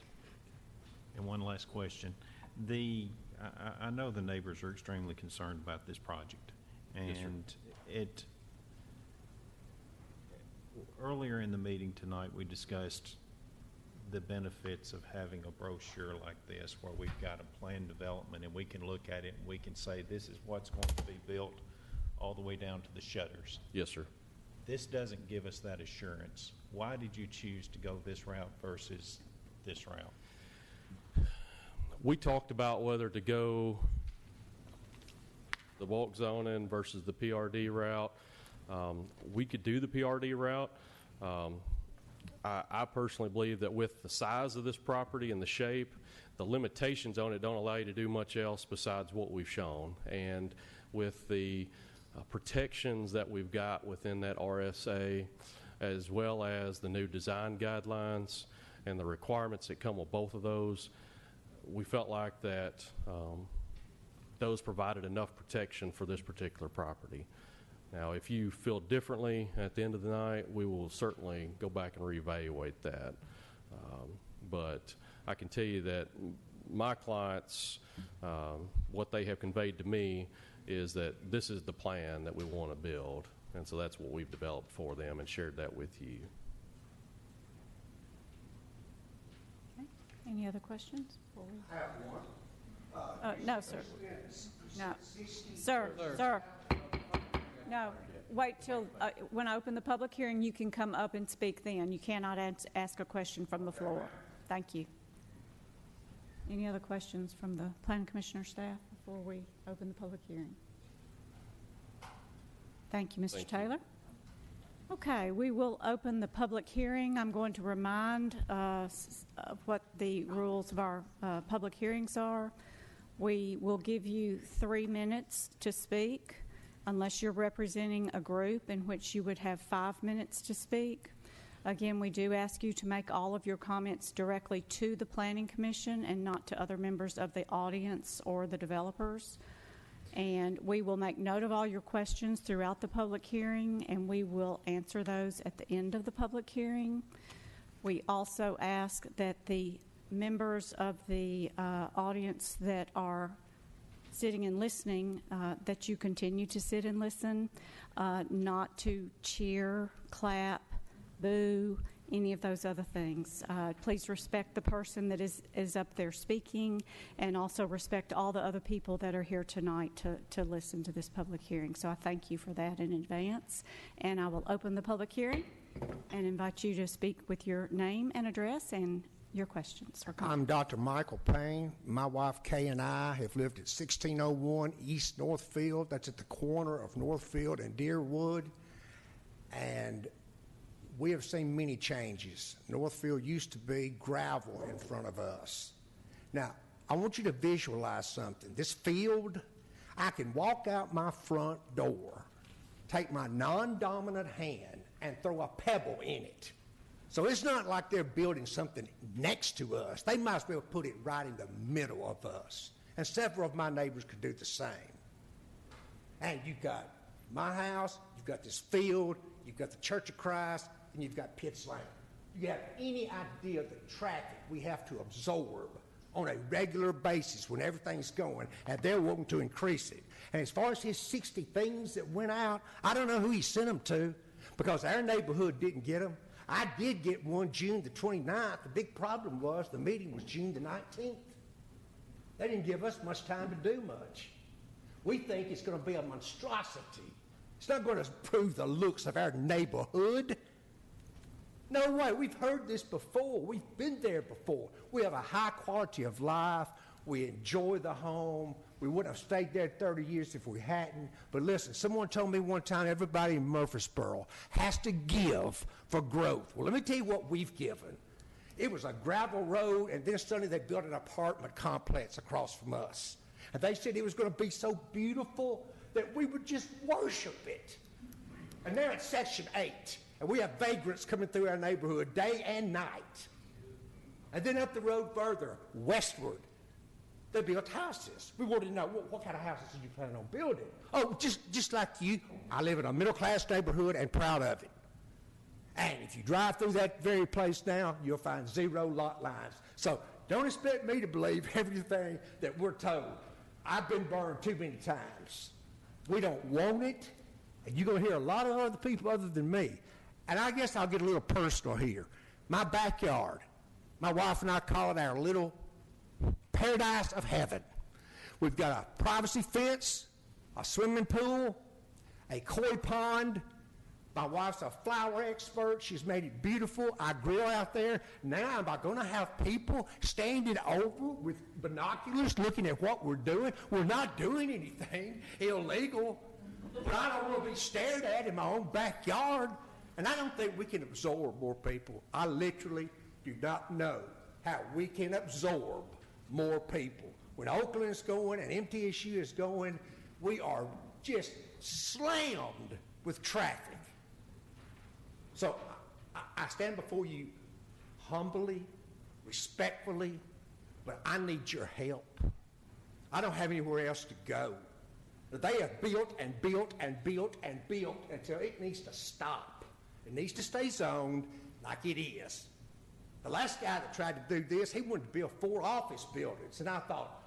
And one last question. I know the neighbors are extremely concerned about this project, and Yes, sir. earlier in the meeting tonight, we discussed the benefits of having a brochure like this where we've got a planned development and we can look at it and we can say this is what's going to be built all the way down to the shutters. Yes, sir. This doesn't give us that assurance. Why did you choose to go this route versus this route? We talked about whether to go the bulk zoning versus the PRD route. We could do the PRD route. I personally believe that with the size of this property and the shape, the limitations on it don't allow you to do much else besides what we've shown. And with the protections that we've got within that RSA, as well as the new design guidelines and the requirements that come with both of those, we felt like that those provided enough protection for this particular property. Now, if you feel differently at the end of the night, we will certainly go back and reevaluate that. But I can tell you that my clients, what they have conveyed to me is that this is the plan that we want to build. And so that's what we've developed for them and shared that with you. Okay. Any other questions? I have one. No, sir. No. Sir. No. Wait till, when I open the public hearing, you can come up and speak then. You cannot ask a question from the floor. Thank you. Any other questions from the Planning Commissioner staff before we open the public hearing? Thank you, Mr. Taylor. Okay, we will open the public hearing. I'm going to remind us of what the rules of our public hearings are. We will give you 3 minutes to speak, unless you're representing a group in which you would have 5 minutes to speak. Again, we do ask you to make all of your comments directly to the Planning Commission and not to other members of the audience or the developers. And we will make note of all your questions throughout the public hearing, and we will answer those at the end of the public hearing. We also ask that the members of the audience that are sitting and listening, that you continue to sit and listen, not to cheer, clap, boo, any of those other things. Please respect the person that is up there speaking, and also respect all the other people that are here tonight to listen to this public hearing. So I thank you for that in advance. And I will open the public hearing and invite you to speak with your name and address and your questions or comments. I'm Dr. Michael Payne. My wife Kay and I have lived at 1601 East Northfield. That's at the corner of Northfield and Deerwood. And we have seen many changes. Northfield used to be gravel in front of us. Now, I want you to visualize something. This field, I can walk out my front door, take my non-dominant hand, and throw a pebble in it. So it's not like they're building something next to us. They might as well put it right in the middle of us. And several of my neighbors could do the same. And you've got my house, you've got this field, you've got the Church of Christ, and you've got Pitts Lane. You have any idea of the traffic we have to absorb on a regular basis when everything's going, and they're wanting to increase it. And as far as his 60 things that went out, I don't know who he sent them to, because our neighborhood didn't get them. I did get one June the 29th. The big problem was the meeting was June the 19th. They didn't give us much time to do much. We think it's going to be a monstrosity. It's not going to improve the looks of our neighborhood. No way. We've heard this before. We've been there before. We have a high quality of life. We enjoy the home. We wouldn't have stayed there 30 years if we hadn't. But listen, someone told me one time everybody in Murphysboro has to give for growth. Well, let me tell you what we've given. It was a gravel road, and then suddenly they built an apartment complex across from us. And they said it was going to be so beautiful that we would just worship it. And now it's Section 8, and we have vagrants coming through our neighborhood day and night. And then up the road further, westward, they built houses. We wanted to know, what kind of houses are you planning on building? Oh, just like you, I live in a middle-class neighborhood and proud of it. And if you drive through that very place now, you'll find 0 lot lines. So don't expect me to believe everything that we're told. I've been burned too many times. We don't want it, and you're going to hear a lot of other people other than me And I guess I'll get a little personal here. My backyard, my wife and I call it our little paradise of heaven. We've got a privacy fence, a swimming pool, a koi pond. My wife's a flower expert. She's made it beautiful. I grill out there. Now, am I going to have people standing over with binoculars looking at what we're doing? We're not doing anything illegal, but I don't want to be stared at in my own backyard. And I don't think we can absorb more people. I literally do not know how we can absorb more people. When Oakland's going and MTSU is going, we are just slammed with traffic. So I stand before you humbly, respectfully, but I need your help. I don't have anywhere else to go. They have built and built and built and built until it needs to stop. It needs to stay zoned like it is. The last guy that tried to do this, he wanted to build 4 office buildings, and I thought,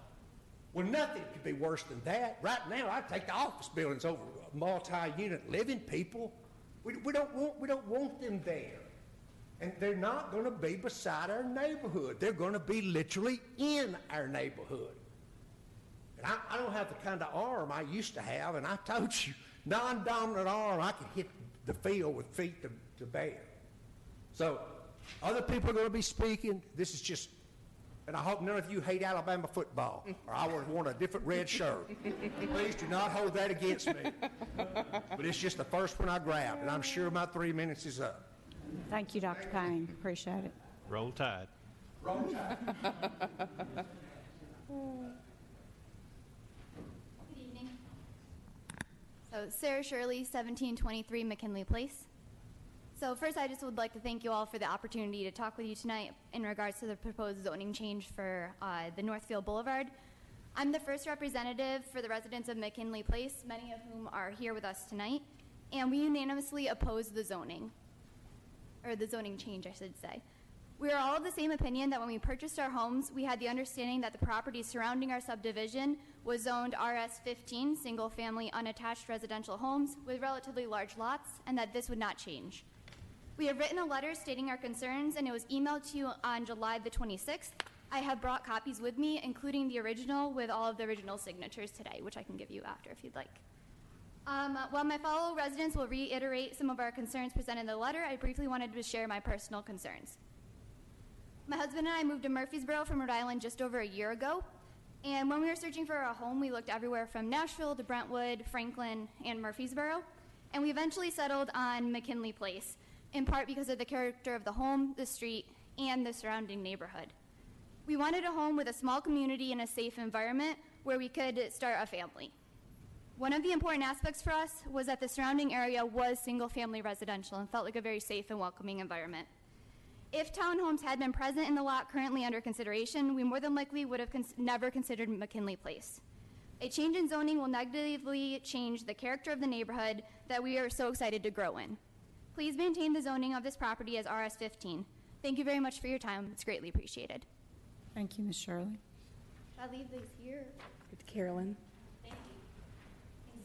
well, nothing could be worse than that. Right now, I'd take the office buildings over multi-unit living people. We don't want them there. And they're not going to be beside our neighborhood. They're going to be literally in our neighborhood. And I don't have the kind of arm I used to have, and I told you, non-dominant arm, I can hit the field with feet to bear. So other people are going to be speaking. This is just, and I hope none of you hate Alabama football, or I would want a different red shirt. Please do not hold that against me. But it's just the first one I grabbed, and I'm sure my 3 minutes is up. Thank you, Dr. Payne. Appreciate it. Roll Tide. Roll Tide. Good evening. So Sarah Shirley, 1723 McKinley Place. So first, I just would like to thank you all for the opportunity to talk with you tonight in regards to the proposed zoning change for the Northfield Boulevard. I'm the first representative for the residents of McKinley Place, many of whom are here with us tonight, and we unanimously oppose the zoning, or the zoning change, I should say. We are all of the same opinion that when we purchased our homes, we had the understanding that the property surrounding our subdivision was zoned RS-15, single-family unattached residential homes with relatively large lots, and that this would not change. We have written a letter stating our concerns, and it was emailed to you on July the 26th. I have brought copies with me, including the original with all of the original signatures today, which I can give you after if you'd like. While my fellow residents will reiterate some of our concerns presented in the letter, I briefly wanted to share my personal concerns. My husband and I moved to Murphysboro from Rhode Island just over a year ago, and when we were searching for a home, we looked everywhere from Nashville to Brentwood, Franklin, and Murphysboro, and we eventually settled on McKinley Place, in part because of the character of the home, the street, and the surrounding neighborhood. We wanted a home with a small community and a safe environment where we could start a family. One of the important aspects for us was that the surrounding area was single-family residential and felt like a very safe and welcoming environment. If townhomes had been present in the lot currently under consideration, we more than likely would have never considered McKinley Place. A change in zoning will negatively change the character of the neighborhood that we are so excited to grow in. Please maintain the zoning of this property as RS-15. Thank you very much for your time. It's greatly appreciated. Thank you, Ms. Shirley. Should I leave these here? It's Carolyn. Thank you. Thanks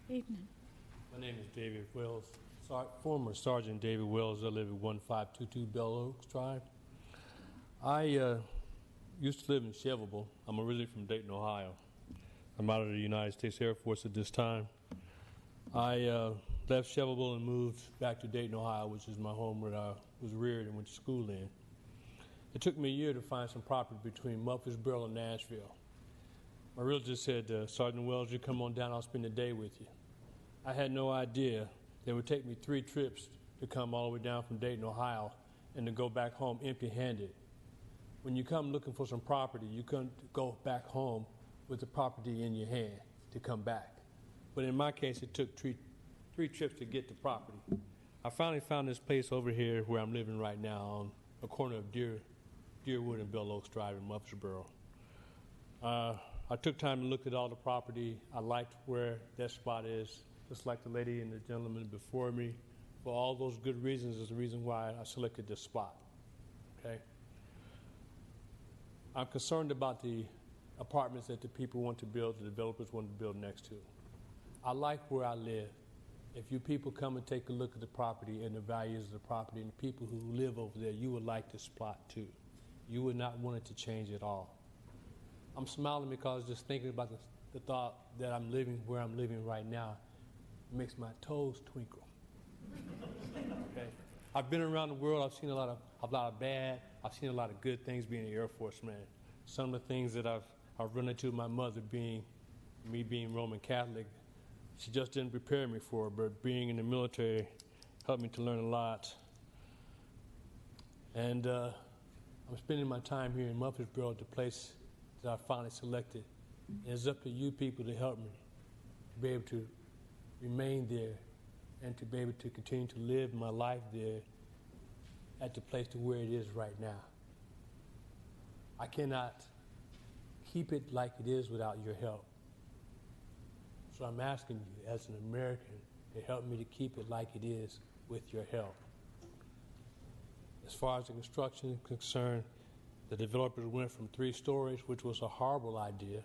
so much. Evening. My name is David Wills, former Sergeant David Wills. I live at 1522 Bell Oaks Drive. I used to live in Shelbyville. I'm originally from Dayton, Ohio. I'm out of the United States Air Force at this time. I left Shelbyville and moved back to Dayton, Ohio, which is my home where I was reared and went to school in. It took me a year to find some property between Murphysboro and Nashville. My realtor said, Sergeant Wells, you come on down, I'll spend the day with you. I had no idea that it would take me 3 trips to come all the way down from Dayton, Ohio, and to go back home empty-handed. When you come looking for some property, you come to go back home with the property in your hand to come back. But in my case, it took three trips to get the property. I finally found this place over here where I'm living right now on a corner of Deerwood and Bell Oaks Drive in Murphysboro. I took time to look at all the property. I liked where that spot is, just like the lady and the gentleman before me. For all those good reasons is the reason why I selected this spot, okay? I'm concerned about the apartments that the people want to build, the developers want to build next to. I like where I live. If you people come and take a look at the property and the values of the property and the people who live over there, you would like this plot too. You would not want it to change at all. I'm smiling because just thinking about the thought that I'm living where I'm living right now makes my toes twinkle. Okay? I've been around the world. I've seen a lot of bad. I've seen a lot of good things being an Air Force man. Some of the things that I've run into my mother being Roman Catholic, she just didn't prepare me for it, but being in the military helped me to learn a lot. And I'm spending my time here in Murphysboro, the place that I finally selected. And it's up to you people to help me to be able to remain there and to be able to continue to live my life there at the place to where it is right now. I cannot keep it like it is without your help. So I'm asking you, as an American, to help me to keep it like it is with your help. As far as the construction is concerned, the developers went from 3 stories, which was a horrible idea.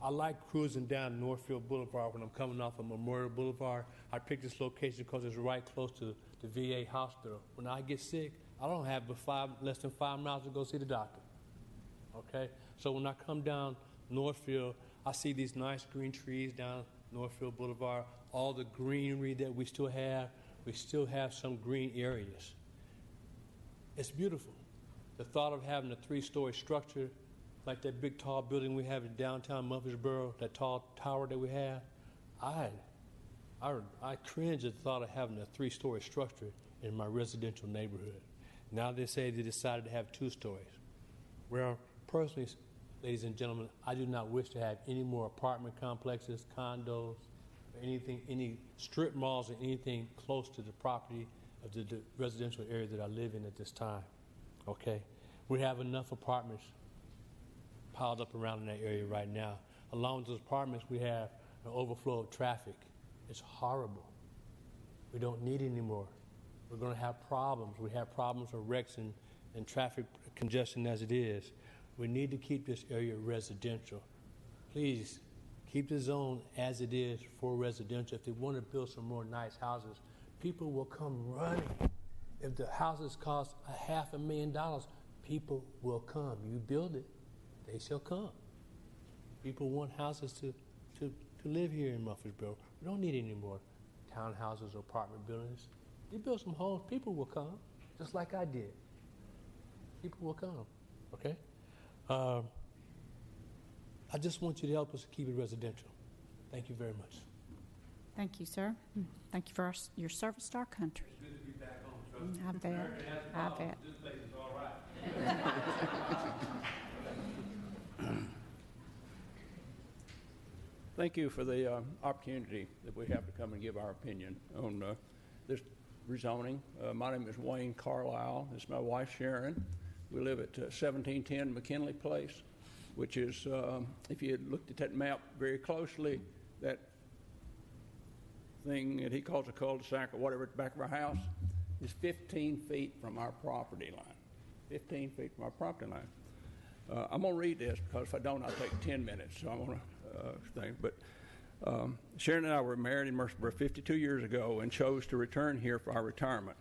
I like cruising down Northfield Boulevard when I'm coming off of Memorial Boulevard. I picked this location because it's right close to the VA hospital. When I get sick, I don't have less than 5 miles to go see the doctor. Okay? So when I come down Northfield, I see these nice green trees down Northfield Boulevard, all the greenery that we still have some green areas. It's beautiful. The thought of having a 3-story structure like that big tall building we have in downtown Murphysboro, that tall tower that we have, I cringe at the thought of having a 3-story structure in my residential neighborhood. Now they say they decided to have 2 stories. Well, personally, ladies and gentlemen, I do not wish to have any more apartment complexes, condos, or anything, any strip malls or anything close to the property of the residential area that I live in at this time. Okay? We have enough apartments piled up around in that area right now. Along with those apartments, we have an overflow of traffic. It's horrible. We don't need any more. We're going to have problems. We have problems with wrecks and traffic congestion as it is. We need to keep this area residential. Please keep the zone as it is for residential. If they want to build some more nice houses, people will come running. If the houses cost $500,000, people will come. You build it, they shall come. People want houses to live here in Murphysboro. We don't need any more townhouses or apartment buildings. You build some homes, people will come, just like I did. People will come, okay? I just want you to help us to keep it residential. Thank you very much. Thank you, sir. Thank you for your service to our country. It's good to be back home, trust me. I bet. America has I problems. bet. This place is all right. Thank you for the opportunity that we have to come and give our opinion on this rezoning. My name is Wayne Carlisle. This is my wife, Sharon. We live at 1710 McKinley Place, which is, if you had looked at that map very closely, that thing that he calls a cul-de-sac or whatever at the back of our house is 15 feet from our property line. 15 feet from our property line. I'm going to read this because if I don't, I'll take 10 minutes. So I'm going to think. But Sharon and I were married in Murphysboro 52 years ago and chose to return here for our retirement.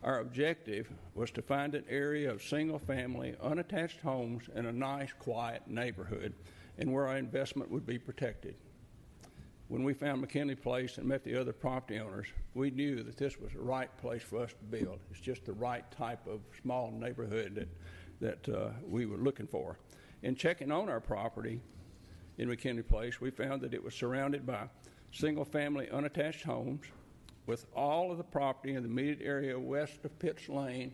Our objective was to find an area of single-family, unattached homes in a nice, quiet neighborhood and where our investment would be protected. When we found McKinley Place and met the other property owners, we knew that this was the right place for us to build. It's just the right type of small neighborhood that we were looking for. In checking on our property in McKinley Place, we found that it was surrounded by single-family, unattached homes, with all of the property in the immediate area west of Pitts Lane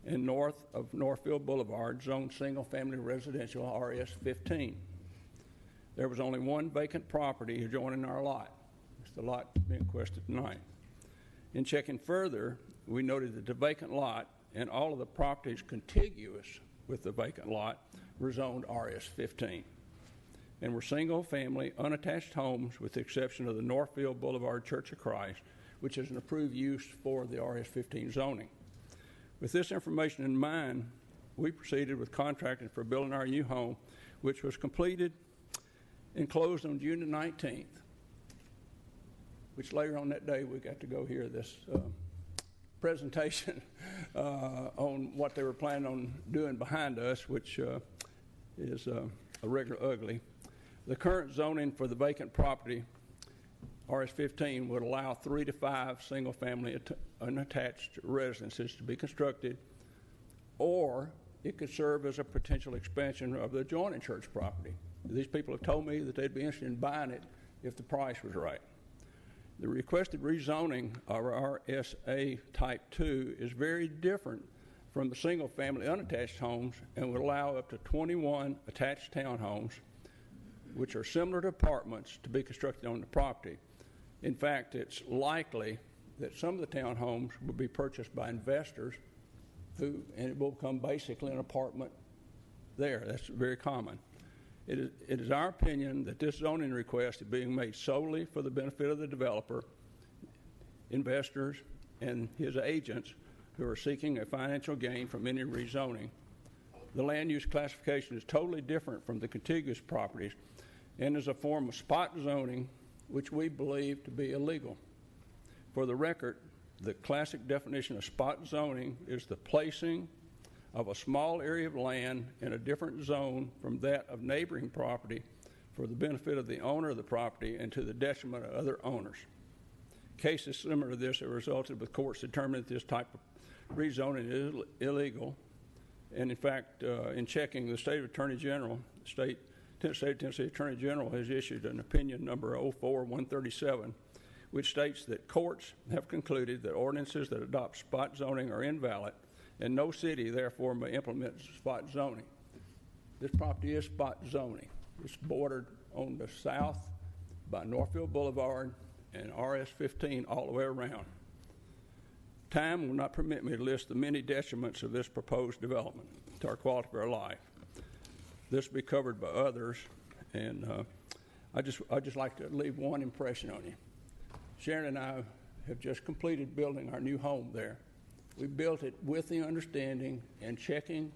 and north of Northfield Boulevard, zoned single-family residential RS 15. There was only one vacant property adjoining our lot. It's the lot being questioned tonight. In checking further, we noted that the vacant lot and all of the properties contiguous with the vacant lot were zoned RS 15 and were single-family, unattached homes with the exception of the Northfield Boulevard Church of Christ, which is an approved use for the RS 15 zoning. With this information in mind, we proceeded with contracting for building our new home, which was completed and closed on June the 19th. which later on that day we got to go hear this presentation on what they were planning on doing behind us, which is a regular ugly. The current zoning for the vacant property, RS-15, would allow 3 to 5 single-family unattached residences to be constructed, or it could serve as a potential expansion of the adjoining church property. These people have told me that they'd be interested in buying it if the price was right. The requested rezoning of our RSA Type 2 is very different from the single-family unattached homes and would allow up to 21 attached townhomes, which are similar to apartments, to be constructed on the property. In fact, it's likely that some of the townhomes will be purchased by investors and it will become basically an apartment there. That's very common. It is our opinion that this zoning request is being made solely for the benefit of the developer, investors, and his agents who are seeking a financial gain from any rezoning. The land use classification is totally different from the contiguous properties and is a form of spot zoning, which we believe to be illegal. For the record, the classic definition of spot zoning is the placing of a small area of land in a different zone from that of neighboring property for the benefit of the owner of the property and to the detriment of other owners. Cases similar to this have resulted with courts determining that this type of rezoning is illegal. And in fact, in checking, the State Attorney General, Tennessee Attorney General has issued an opinion number 04-137, which states that courts have concluded that ordinances that adopt spot zoning are invalid, and no city, therefore, may implement spot zoning. This property is spot zoning. It's bordered on the south by Northfield Boulevard and RS-15 all the way around. Time will not permit me to list the many detriments of this proposed development to our quality of our life. This will be covered by others, and I just like to leave one impression on you. Sharon and I have just completed building our new home there. We built it with the understanding and checking.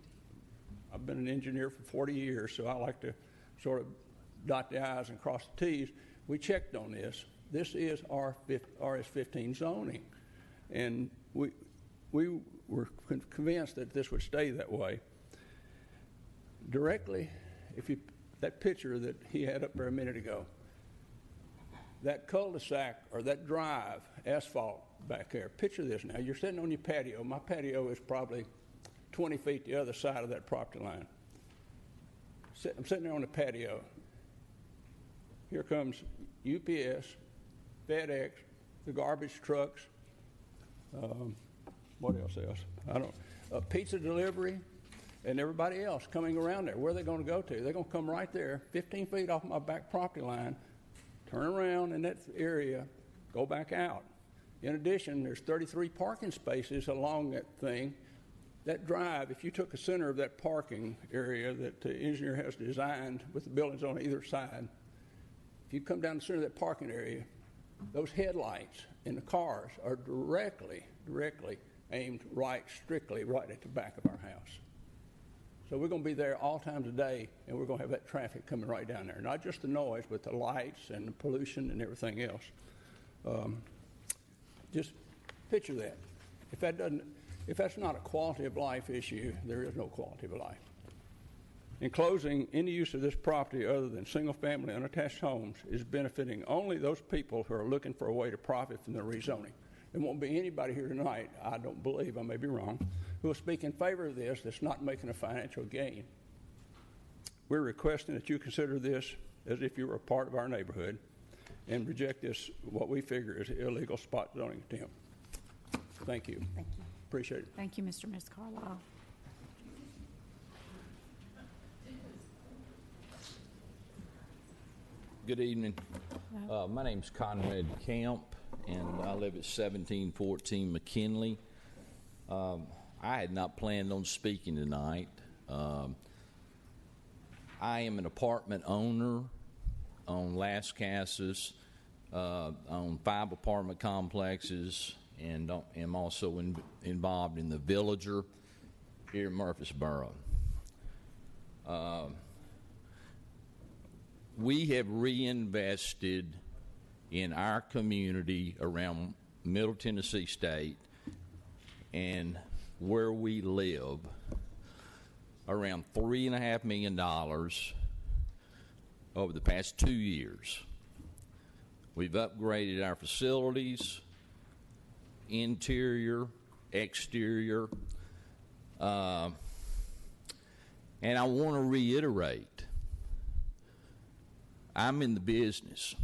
I've been an engineer for 40 years, so I like to sort of dot the I's and cross the T's. We checked on this. This is RS-15 zoning, and we were convinced that this would stay that way. Directly, that picture that he had up there a minute ago, that cul-de-sac or that drive, asphalt back there, picture this now. You're sitting on your patio. My patio is probably 20 feet the other side of that property line. I'm sitting there on the patio. Here comes UPS, FedEx, the garbage trucks, what else? I don't pizza delivery, and everybody else coming around there. Where are they going to go to? They're going to come right there, 15 feet off my back property line, turn around in that area, go back out. In addition, there's 33 parking spaces along that thing. That drive, if you took the center of that parking area that the engineer has designed with the buildings on either side, if you come down the center of that parking area, those headlights in the cars are directly aimed strictly right at the back of our house. So we're going to be there all times of day, and we're going to have that traffic coming right down there. Not just the noise, but the lights and the pollution and everything else. Just picture that. If that's not a quality of life issue, there is no quality of life. In closing, any use of this property other than single-family unattached homes is benefiting only those people who are looking for a way to profit from the rezoning. There won't be anybody here tonight, I don't believe, I may be wrong, who will speak in favor of this that's not making a financial gain. We're requesting that you consider this as if you were a part of our neighborhood and reject this, what we figure is an illegal spot zoning attempt. Thank you. Thank you. Appreciate it. Thank you, Mr. and Ms. Carlisle. Good evening. My name's Conrad Camp, and I live at 1714 McKinley. I had not planned on speaking tonight. I am an apartment owner on Las Casas, on 5 apartment complexes, and am also involved in the Villager here in Murphysboro. We have reinvested in our community around Middle Tennessee State and where we live around $3.5 million over the past 2 years. We've upgraded our facilities, interior, exterior, and I want to reiterate, I'm in the business.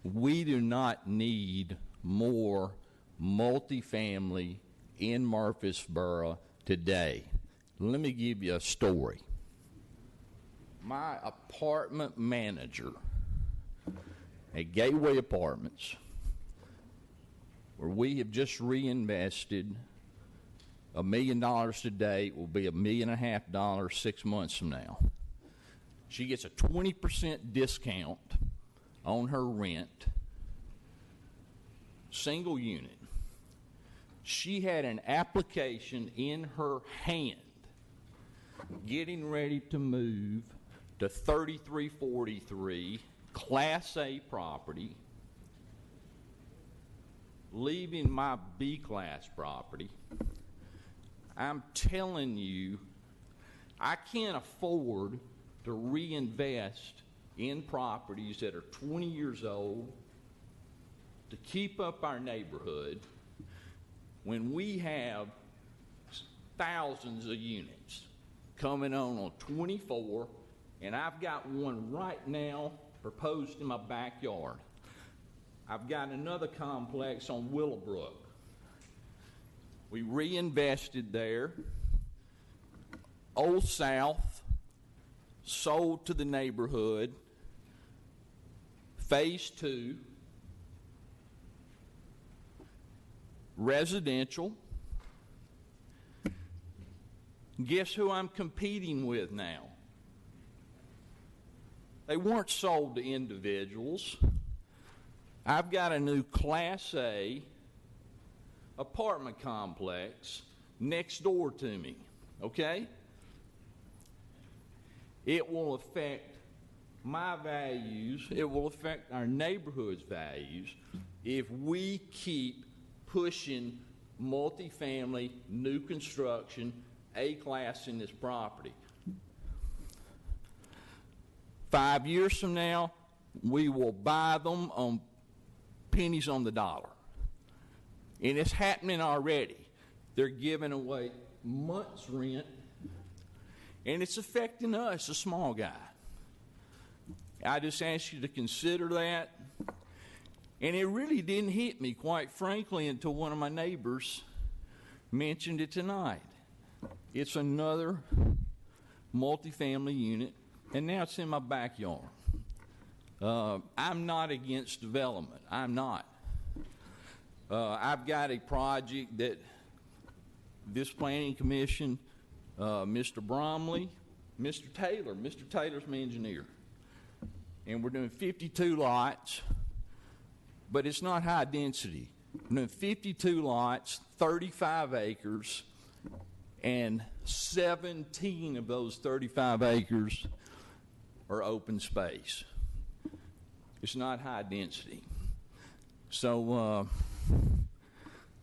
We do not need more multifamily in Murphysboro today. Let me give you a story. My apartment manager at Gateway Apartments, where we have just reinvested $1 million today, will be $1.5 million 6 months from now. She gets a 20% discount on her rent, single unit. She had an application in her hand getting ready to move to 3343 Class A property, leaving my B-class property. I'm telling you, I can't afford to reinvest in properties that are 20 years old to keep up our neighborhood when we have thousands of units coming on 24, and I've got one right now proposed in my backyard. I've got another complex on Willowbrook. We reinvested there. Old South sold to the neighborhood. Phase 2, residential. Guess who I'm competing with now? They weren't sold to individuals. I've got a new Class A apartment complex next door to me, okay? It will affect my values. It will affect our neighborhood's values if we keep pushing multifamily, new construction, A-class in this property. 5 years from now, we will buy them on pennies on the dollar. And it's happening already. They're giving away month's rent, and it's affecting us, the small guy. I just ask you to consider that. And it really didn't hit me, quite frankly, until one of my neighbors mentioned it tonight. It's another multifamily unit, and now it's in my backyard. I'm not against development. I'm not. I've got a project that this planning commission, Mr. Bromley, Mr. Taylor's my engineer, and we're doing 52 lots, but it's not high density. We're doing 52 lots, 35 acres, and 17 of those 35 acres are open space. It's not high density. So,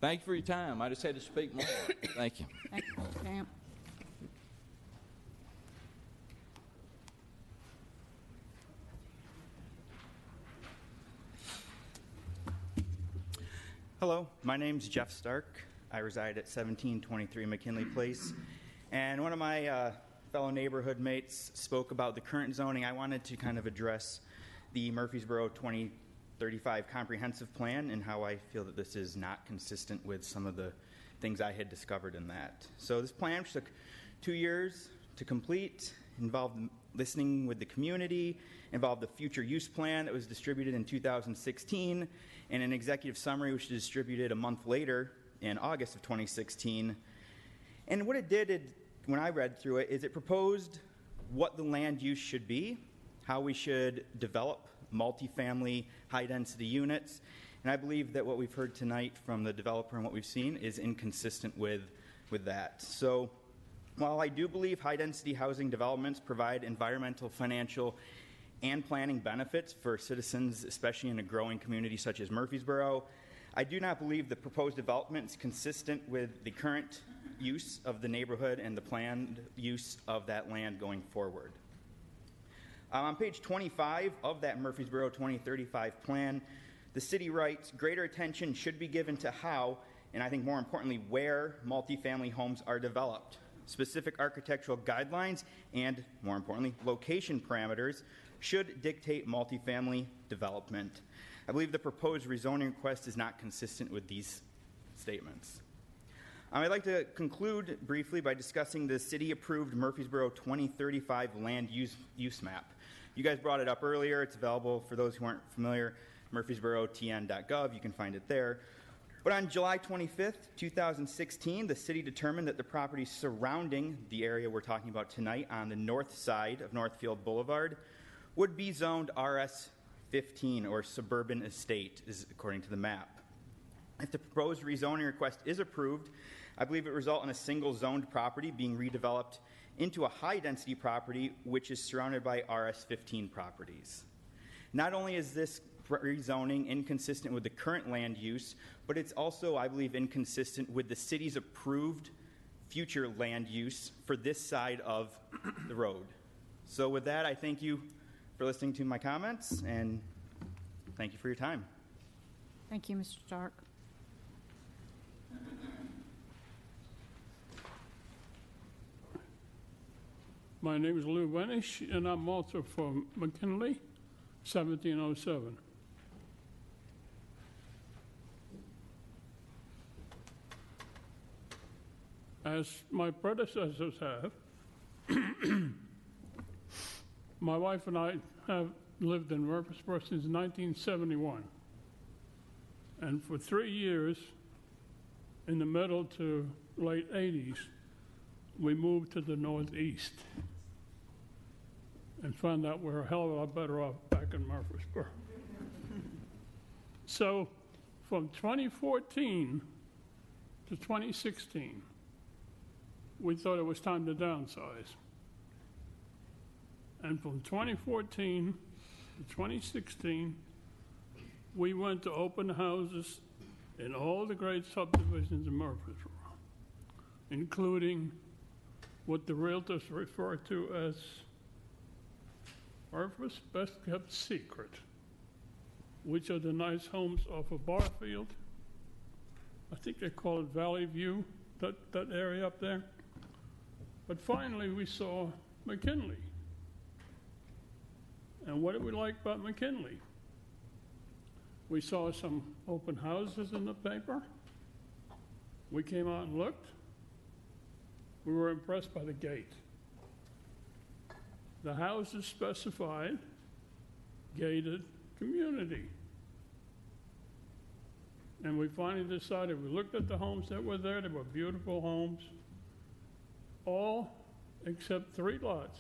thank you for your time. I just had to speak more. Thank you. Thank you, Mr. Camp. Hello, my name's Jeff Stark. I reside at 1723 McKinley Place. And one of my fellow neighborhood mates spoke about the current zoning. I wanted to kind of address the Murphysboro 2035 comprehensive plan and how I feel that this is not consistent with some of the things I had discovered in that. So this plan, which took 2 years to complete, involved listening with the community, involved the future use plan that was distributed in 2016, and an executive summary which was distributed a month later in August of 2016. And what it did, when I read through it, is it proposed what the land use should be, how we should develop multifamily high-density units. And I believe that what we've heard tonight from the developer and what we've seen is inconsistent with that. So while I do believe high-density housing developments provide environmental, financial, and planning benefits for citizens, especially in a growing community such as Murphysboro. I do not believe the proposed development is consistent with the current use of the neighborhood and the planned use of that land going forward. On page 25 of that Murphysboro 2035 plan, the city writes, greater attention should be given to how, and I think more importantly, where multifamily homes are developed. Specific architectural guidelines and, more importantly, location parameters should dictate multifamily development. I believe the proposed rezoning request is not consistent with these statements. I'd like to conclude briefly by discussing the city-approved Murphysboro 2035 land use map. You guys brought it up earlier. It's available for those who aren't familiar, murphysborotn.gov. You can find it there. But on July 25th, 2016, the city determined that the property surrounding the area we're talking about tonight on the north side of Northfield Boulevard would be zoned RS-15, or suburban estate, is according to the map. If the proposed rezoning request is approved, I believe it would result in a single zoned property being redeveloped into a high-density property which is surrounded by RS-15 properties. Not only is this rezoning inconsistent with the current land use, but it's also, I believe, inconsistent with the city's approved future land use for this side of the road. So with that, I thank you for listening to my comments, and thank you for your time. Thank you, Mr. Stark. My name is Lou Wenish, and I'm also from McKinley, 1707. As my predecessors have, my wife and I have lived in Murphysboro since 1971. And for 3 years, in the middle to late 80s, we moved to the northeast and found out we're a hell of a lot better off back in Murphysboro. So from 2014 to 2016, we thought it was time to downsize. And from 2014 to 2016, we went to open houses in all the great subdivisions in Murphysboro, including what the realtors refer to as Murphy's best kept secret, which are the nice homes off of Barfield. I think they call it Valley View, that area up there. But finally we saw McKinley. And what did we like about McKinley? We saw some open houses in the paper. We came out and looked. We were impressed by the gate. The houses specified gated community. And we finally decided, we looked at the homes that were there. They were beautiful homes, all except 3 lots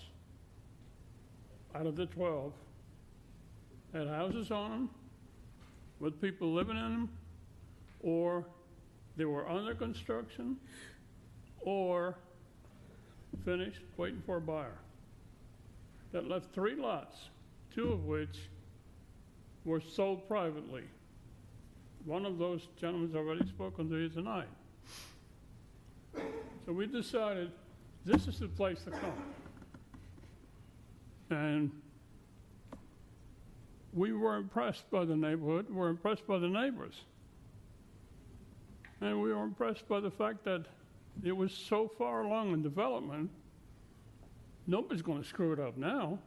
out of the 12 had houses on them with people living in them, or they were under construction, or finished, waiting for a buyer. That left 3 lots, 2 of which were sold privately. One of those gentlemen's already spoken to you tonight. So we decided this is the place to come. And we were impressed by the neighborhood, we were impressed by the neighbors. And we were impressed by the fact that it was so far along in development, nobody's going to screw it up now,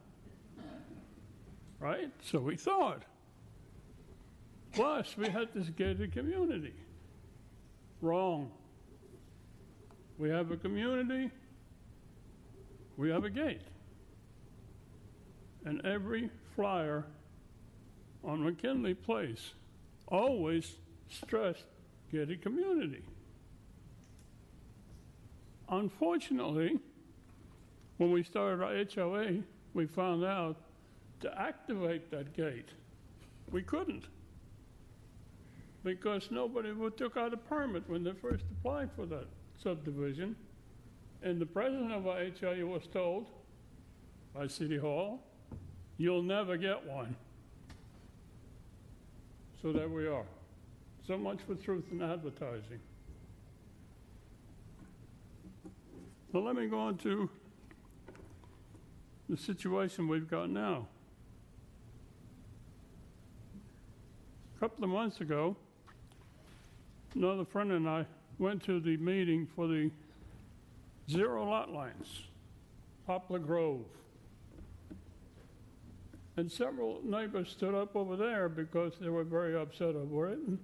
right? So we thought. Plus, we had this gated community. Wrong. We have a community, we have a gate. And every flyer on McKinley Place always stressed gated community. Unfortunately, when we started our HOA, we found out to activate that gate, we couldn't, because nobody took out a permit when they first applied for that subdivision. And the president of our HOA was told by City Hall you'll never get one. So there we are. So much for truth in advertising. So let me go on to the situation we've got now. A couple of months ago, another friend and I went to the meeting for the zero lot lines, Poplar Grove. And several neighbors stood up over there because they were very upset over it. And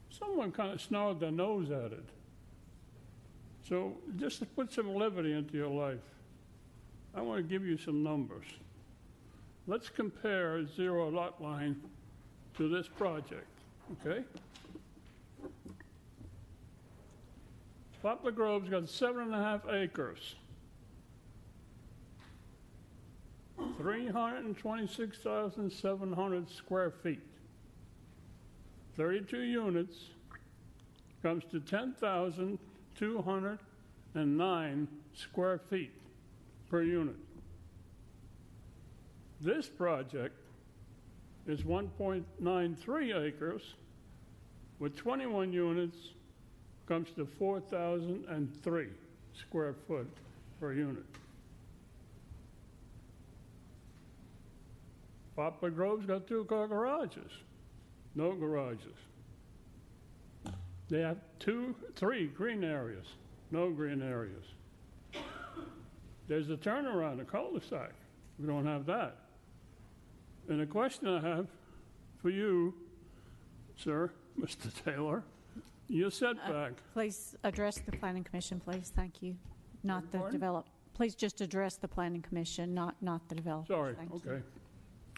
someone kind of snarled their nose at it. So just to put some levity into your life, I want to give you some numbers. Let's compare a zero lot line to this project, okay? Poplar Grove's got 7.5 acres. 326,700 square feet. 32 units comes to 10,209 square feet per unit. This project is 1.93 acres with 21 units, comes to 4,003 square foot per unit. Poplar Grove's got 2-car garages, no garages. They have 3 green areas, no green areas. There's a turnaround, a cul-de-sac. We don't have that. And the question I have for you, sir, Mr. Taylor, your setback. Please address the Planning Commission, please. Thank you. Not the develop. Please just address the Planning Commission, not the developer. Sorry, Thank okay. you.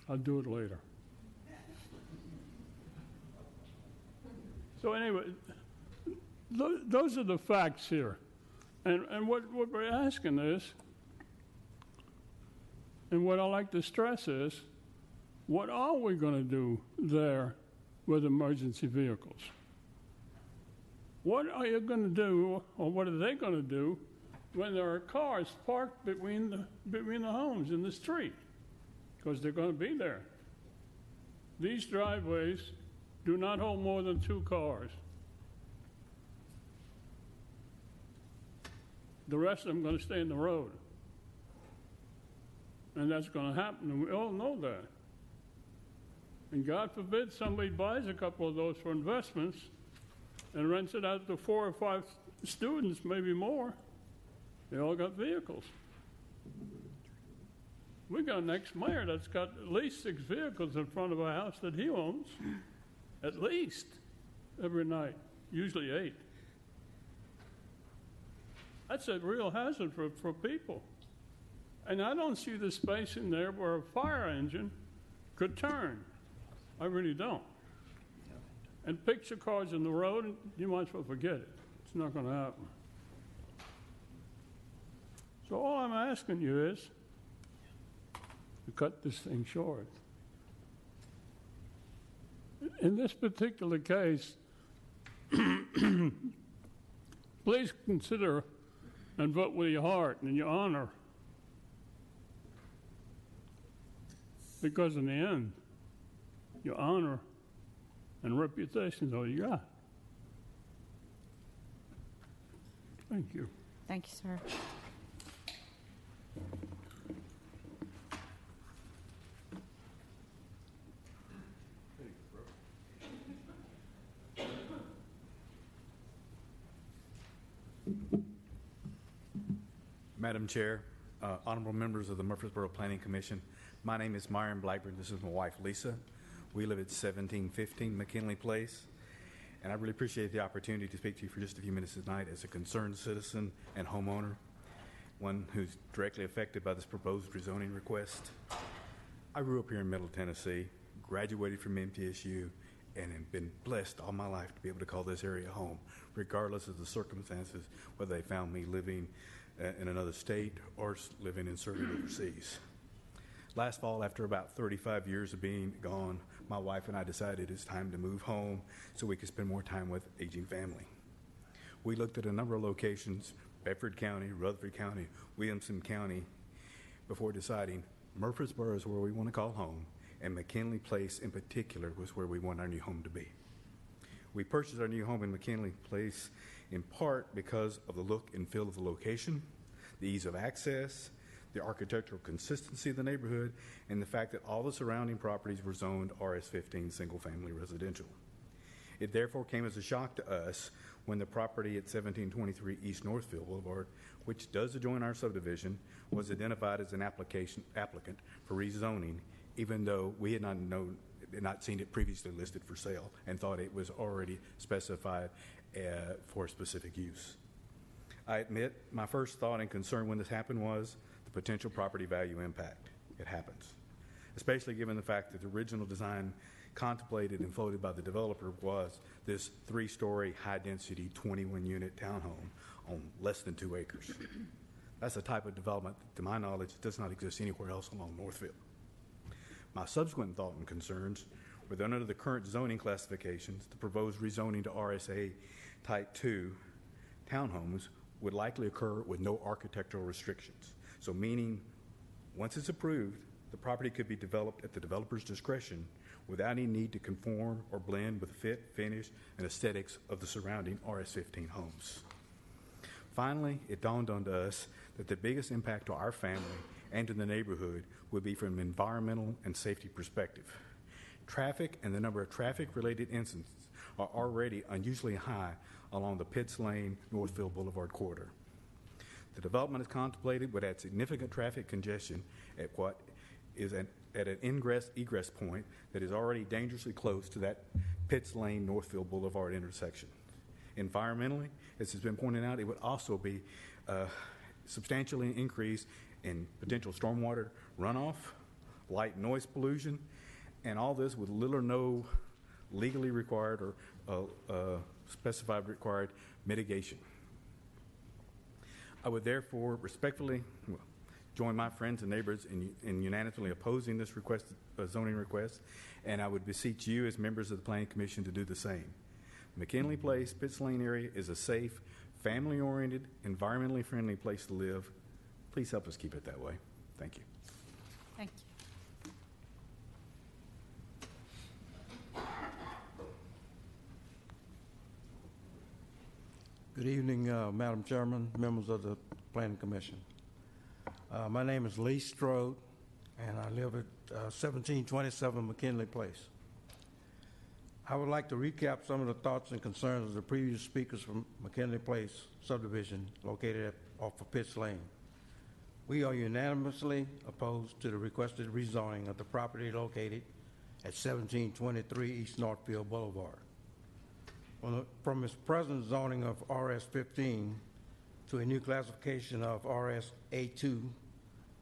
I'll do it later. So anyway, those are the facts here. And what we're asking is, and what I like to stress is, what are we going to do there with emergency vehicles? What are you going to do, or what are they going to do when there are cars parked between the homes in the street? Because they're going to be there. These driveways do not hold more than 2 cars. The rest of them are going to stay in the road. And that's going to happen, and we all know that. And God forbid somebody buys a couple of those for investments and rents it out to 4 or 5 students, maybe more. They all got vehicles. We got an ex-mayor that's got at least 6 vehicles in front of a house that he owns, at least, every night, usually 8. That's a real hazard for people. And I don't see the space in there where a fire engine could turn. I really don't. And picture cars in the road, you might as well forget it. It's not going to happen. So all I'm asking you is to cut this thing short. In this particular case, please consider and vote with your heart and your honor. Because in the end, your honor and reputation is all you got. Thank you. Thank you, sir. Madam Chair, honorable members of the Murphysboro Planning Commission, my name is Myron Blackburn. This is my wife, Lisa. We live at 1715 McKinley Place, and I really appreciate the opportunity to speak to you for just a few minutes tonight as a concerned citizen and homeowner, one who's directly affected by this proposed rezoning request. I grew up here in Middle Tennessee, graduated from MTSU, and have been blessed all my life to be able to call this area home, regardless of the circumstances, whether they found me living in another state or living and serving overseas. Last fall, after about 35 years of being gone, my wife and I decided it's time to move home so we could spend more time with aging family. We looked at a number of locations, Bedford County, Rutherford County, Williamson County, before deciding Murphysboro is where we want to call home, and McKinley Place in particular was where we want our new home to be. We purchased our new home in McKinley Place in part because of the look and feel of the location, the ease of access, the architectural consistency of the neighborhood, and the fact that all the surrounding properties were zoned RS-15 single-family residential. It therefore came as a shock to us when the property at 1723 East Northfield Boulevard, which does adjoin our subdivision, was identified as an applicant for rezoning, even though we had not seen it previously listed for sale and thought it was already specified for specific use. I admit my first thought and concern when this happened was the potential property value impact. It happens, especially given the fact that the original design contemplated and floated by the developer was this 3-story, high-density, 21-unit townhome on less than 2 acres. That's a type of development that, to my knowledge, does not exist anywhere else along Northfield. My subsequent thought and concerns were that under the current zoning classifications, the proposed rezoning to RSA Type 2 townhomes would likely occur with no architectural restrictions. So meaning, once it's approved, the property could be developed at the developer's discretion without any need to conform or blend with the fit, finish, and aesthetics of the surrounding RS-15 homes. Finally, it dawned on us that the biggest impact to our family and to the neighborhood would be from an environmental and safety perspective. Traffic and the number of traffic-related incidents are already unusually high along the Pitts Lane Northfield Boulevard corridor. The development is contemplated would add significant traffic congestion at what is at an ingress-egress point that is already dangerously close to that Pitts Lane Northfield Boulevard intersection. Environmentally, as has been pointed out, it would also be substantially increase in potential stormwater runoff, light noise pollution, and all this with little or no legally required or specified required mitigation. I would therefore respectfully join my friends and neighbors in unanimously opposing this zoning request, and I would beseech you as members of the Planning Commission to do the same. McKinley Place, Pitts Lane area is a safe, family-oriented, environmentally friendly place to live. Please help us keep it that way. Thank you. Thank you. Good evening, Madam Chairman, members of the Planning Commission. My name is Lee Strode, and I live at 1727 McKinley Place. I would like to recap some of the thoughts and concerns of the previous speakers from McKinley Place subdivision located off of Pitts Lane. We are unanimously opposed to the requested rezoning of the property located at 1723 East Northfield Boulevard. From its present zoning of RS-15 to a new classification of RS-A2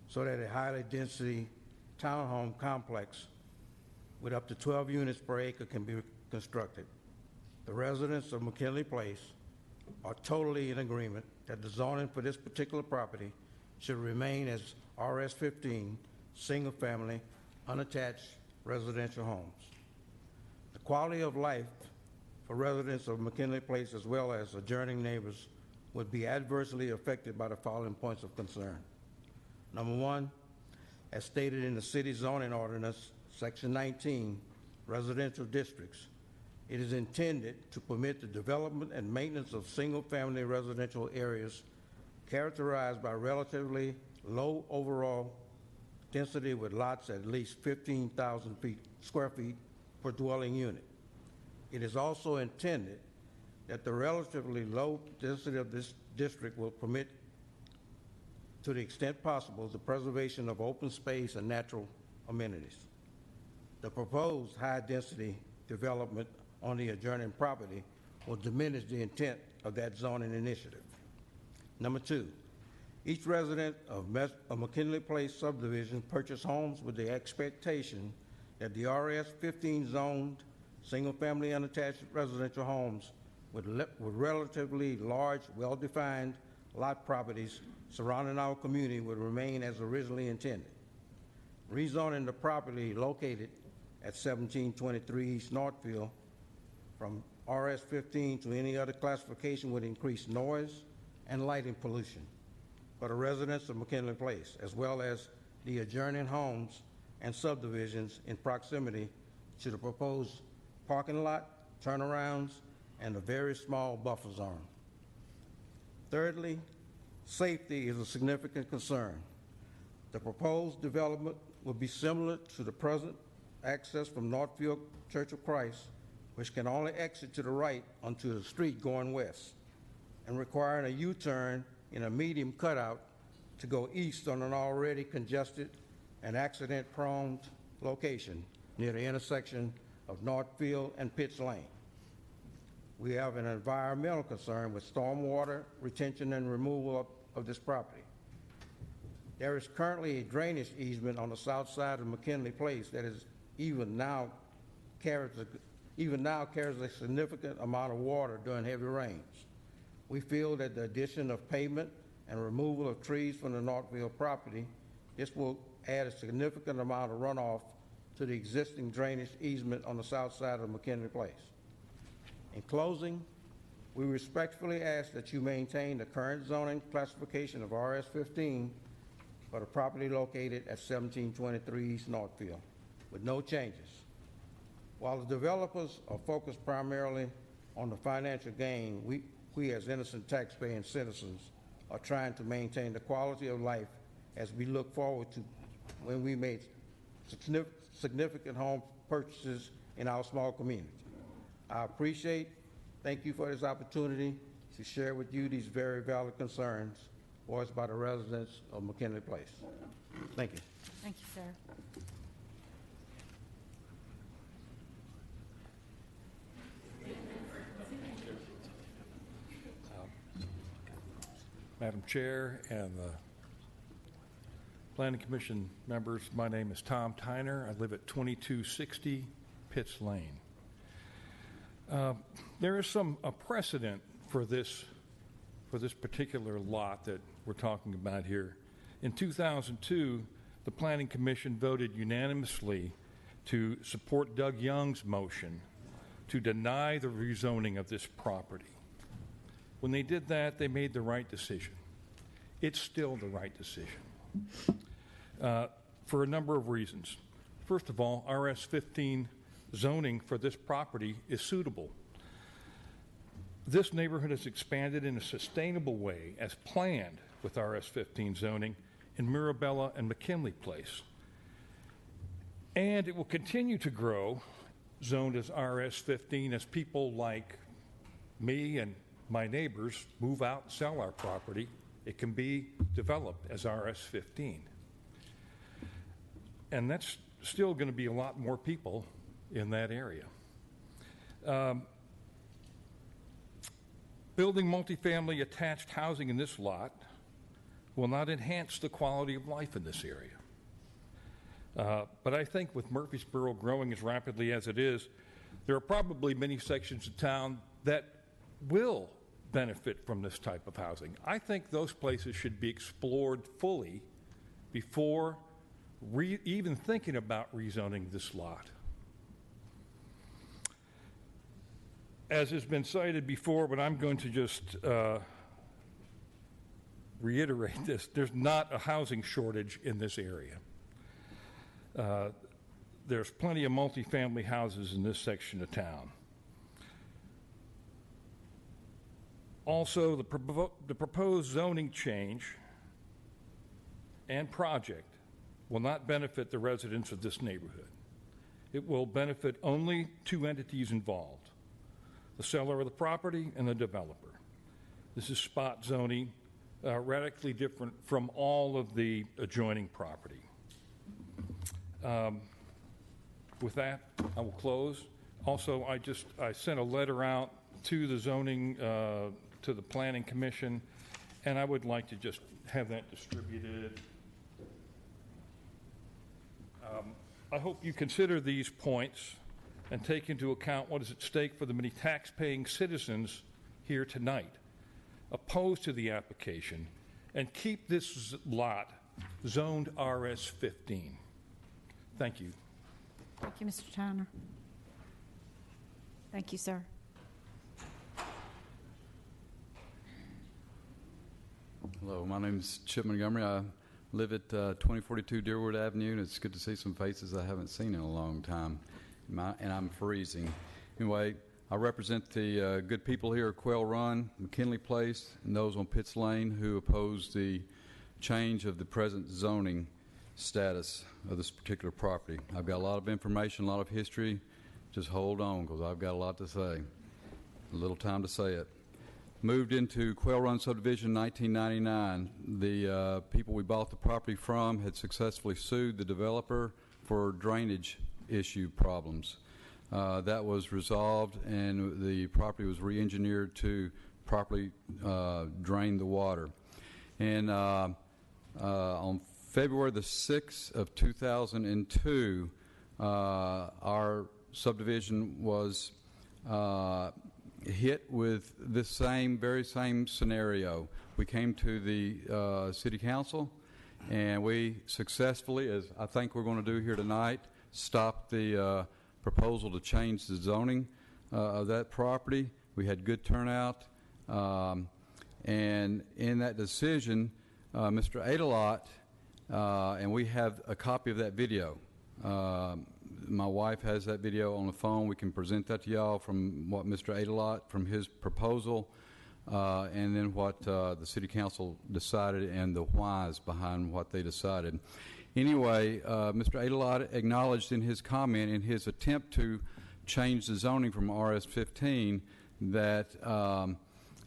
so that a highly density townhome complex with up to 12 units per acre can be constructed. The residents of McKinley Place are totally in agreement that the zoning for this particular property should remain as RS-15 single-family unattached residential homes. The quality of life for residents of McKinley Place as well as adjoining neighbors would be adversely affected by the following points of concern. Number one, as stated in the city zoning ordinance, Section 19, residential districts, it is intended to permit the development and maintenance of single-family residential areas characterized by relatively low overall density with lots at least 15,000 square feet per dwelling unit. It is also intended that the relatively low density of this district will permit, to the extent possible, the preservation of open space and natural amenities. The proposed high-density development on the adjoining property will diminish the intent of that zoning initiative. Number two, each resident of McKinley Place subdivision purchased homes with the expectation that the RS-15 zoned single-family unattached residential homes with relatively large, well-defined lot properties surrounding our community would remain as originally intended. Rezoning the property located at 1723 East Northfield from RS-15 to any other classification would increase noise and lighting pollution for the residents of McKinley Place, as well as the adjoining homes and subdivisions in proximity to the proposed parking lot, turnarounds, and a very small buffer zone. Thirdly, safety is a significant concern. The proposed development will be similar to the present access from Northfield Church of Christ, which can only exit to the right onto the street going west, and requiring a U-turn in a medium cutout to go east on an already congested and accident-prone location near the intersection of Northfield and Pitts Lane. We have an environmental concern with stormwater retention and removal of this property. There is currently a drainage easement on the south side of McKinley Place that is even now carries a significant amount of water during heavy rains. We feel that the addition of pavement and removal of trees from the Northfield property, this will add a significant amount of runoff to the existing drainage easement on the south side of McKinley Place. In closing, we respectfully ask that you maintain the current zoning classification of RS-15 for the property located at 1723 East Northfield, with no changes. While the developers are focused primarily on the financial gain, we as innocent taxpaying citizens are trying to maintain the quality of life as we look forward to when we make significant home purchases in our small community. Thank you for this opportunity to share with you these very valid concerns voiced by the residents of McKinley Place. Thank you. Thank you, sir. Madam Chair and the Planning Commission members, my name is Tom Tyner. I live at 2260 Pitts Lane. There is a precedent for this particular lot that we're talking about here. In 2002, the Planning Commission voted unanimously to support Doug Young's motion to deny the rezoning of this property. When they did that, they made the right decision. It's still the right decision for a number of reasons. First of all, RS-15 zoning for this property is suitable. This neighborhood has expanded in a sustainable way as planned with RS-15 zoning in Mirabella and McKinley Place. And it will continue to grow, zoned as RS-15, as people like me and my neighbors move out and sell our property. It can be developed as RS-15. And that's still going to be a lot more people in that area. Building multifamily attached housing in this lot will not enhance the quality of life in this area. But I think with Murphysboro growing as rapidly as it is, there are probably many sections of town that will benefit from this type of housing. I think those places should be explored fully before even thinking about rezoning this lot. As has been cited before, but I'm going to just reiterate this, there's not a housing shortage in this area. There's plenty of multifamily houses in this section of town. Also, the proposed zoning change and project will not benefit the residents of this neighborhood. It will benefit only two entities involved: the seller of the property and the developer. This is spot zoning, radically different from all of the adjoining property. With that, I will close. Also, I sent a letter out to the zoning, to the Planning Commission, and I would like to just have that distributed. I hope you consider these points and take into account what is at stake for the many tax-paying citizens here tonight opposed to the application, and keep this lot zoned RS-15. Thank you. Thank you, Mr. Tyner. Thank you, sir. Hello, my name is Chip Montgomery. I Live at 2042 Deerwood Avenue, and it's good to see some faces I haven't seen in a long time. And I'm freezing. Anyway, I represent the good people here at Quail Run, McKinley Place, and those on Pitts Lane who oppose the change of the present zoning status of this particular property. I've got a lot of information, a lot of history. Just hold on, because I've got a lot to say. A little time to say it. Moved into Quail Run subdivision in 1999. The people we bought the property from had successfully sued the developer for drainage issue problems. That was resolved, and the property was re-engineered to properly drain the water. And on February the 6th of 2002, our subdivision was hit with this very same scenario. We came to the City Council, and we successfully, as I think we're going to do here tonight, stopped the proposal to change the zoning of that property. We had good turnout, and in that decision, Mr. Adelot, and we have a copy of that video. My wife has that video on the phone. We can present that to y'all from what Mr. Adelot, from his proposal, and then what the City Council decided and the whys behind what they decided. Anyway, Mr. Adelot acknowledged in his comment, in his attempt to change the zoning from RS-15, that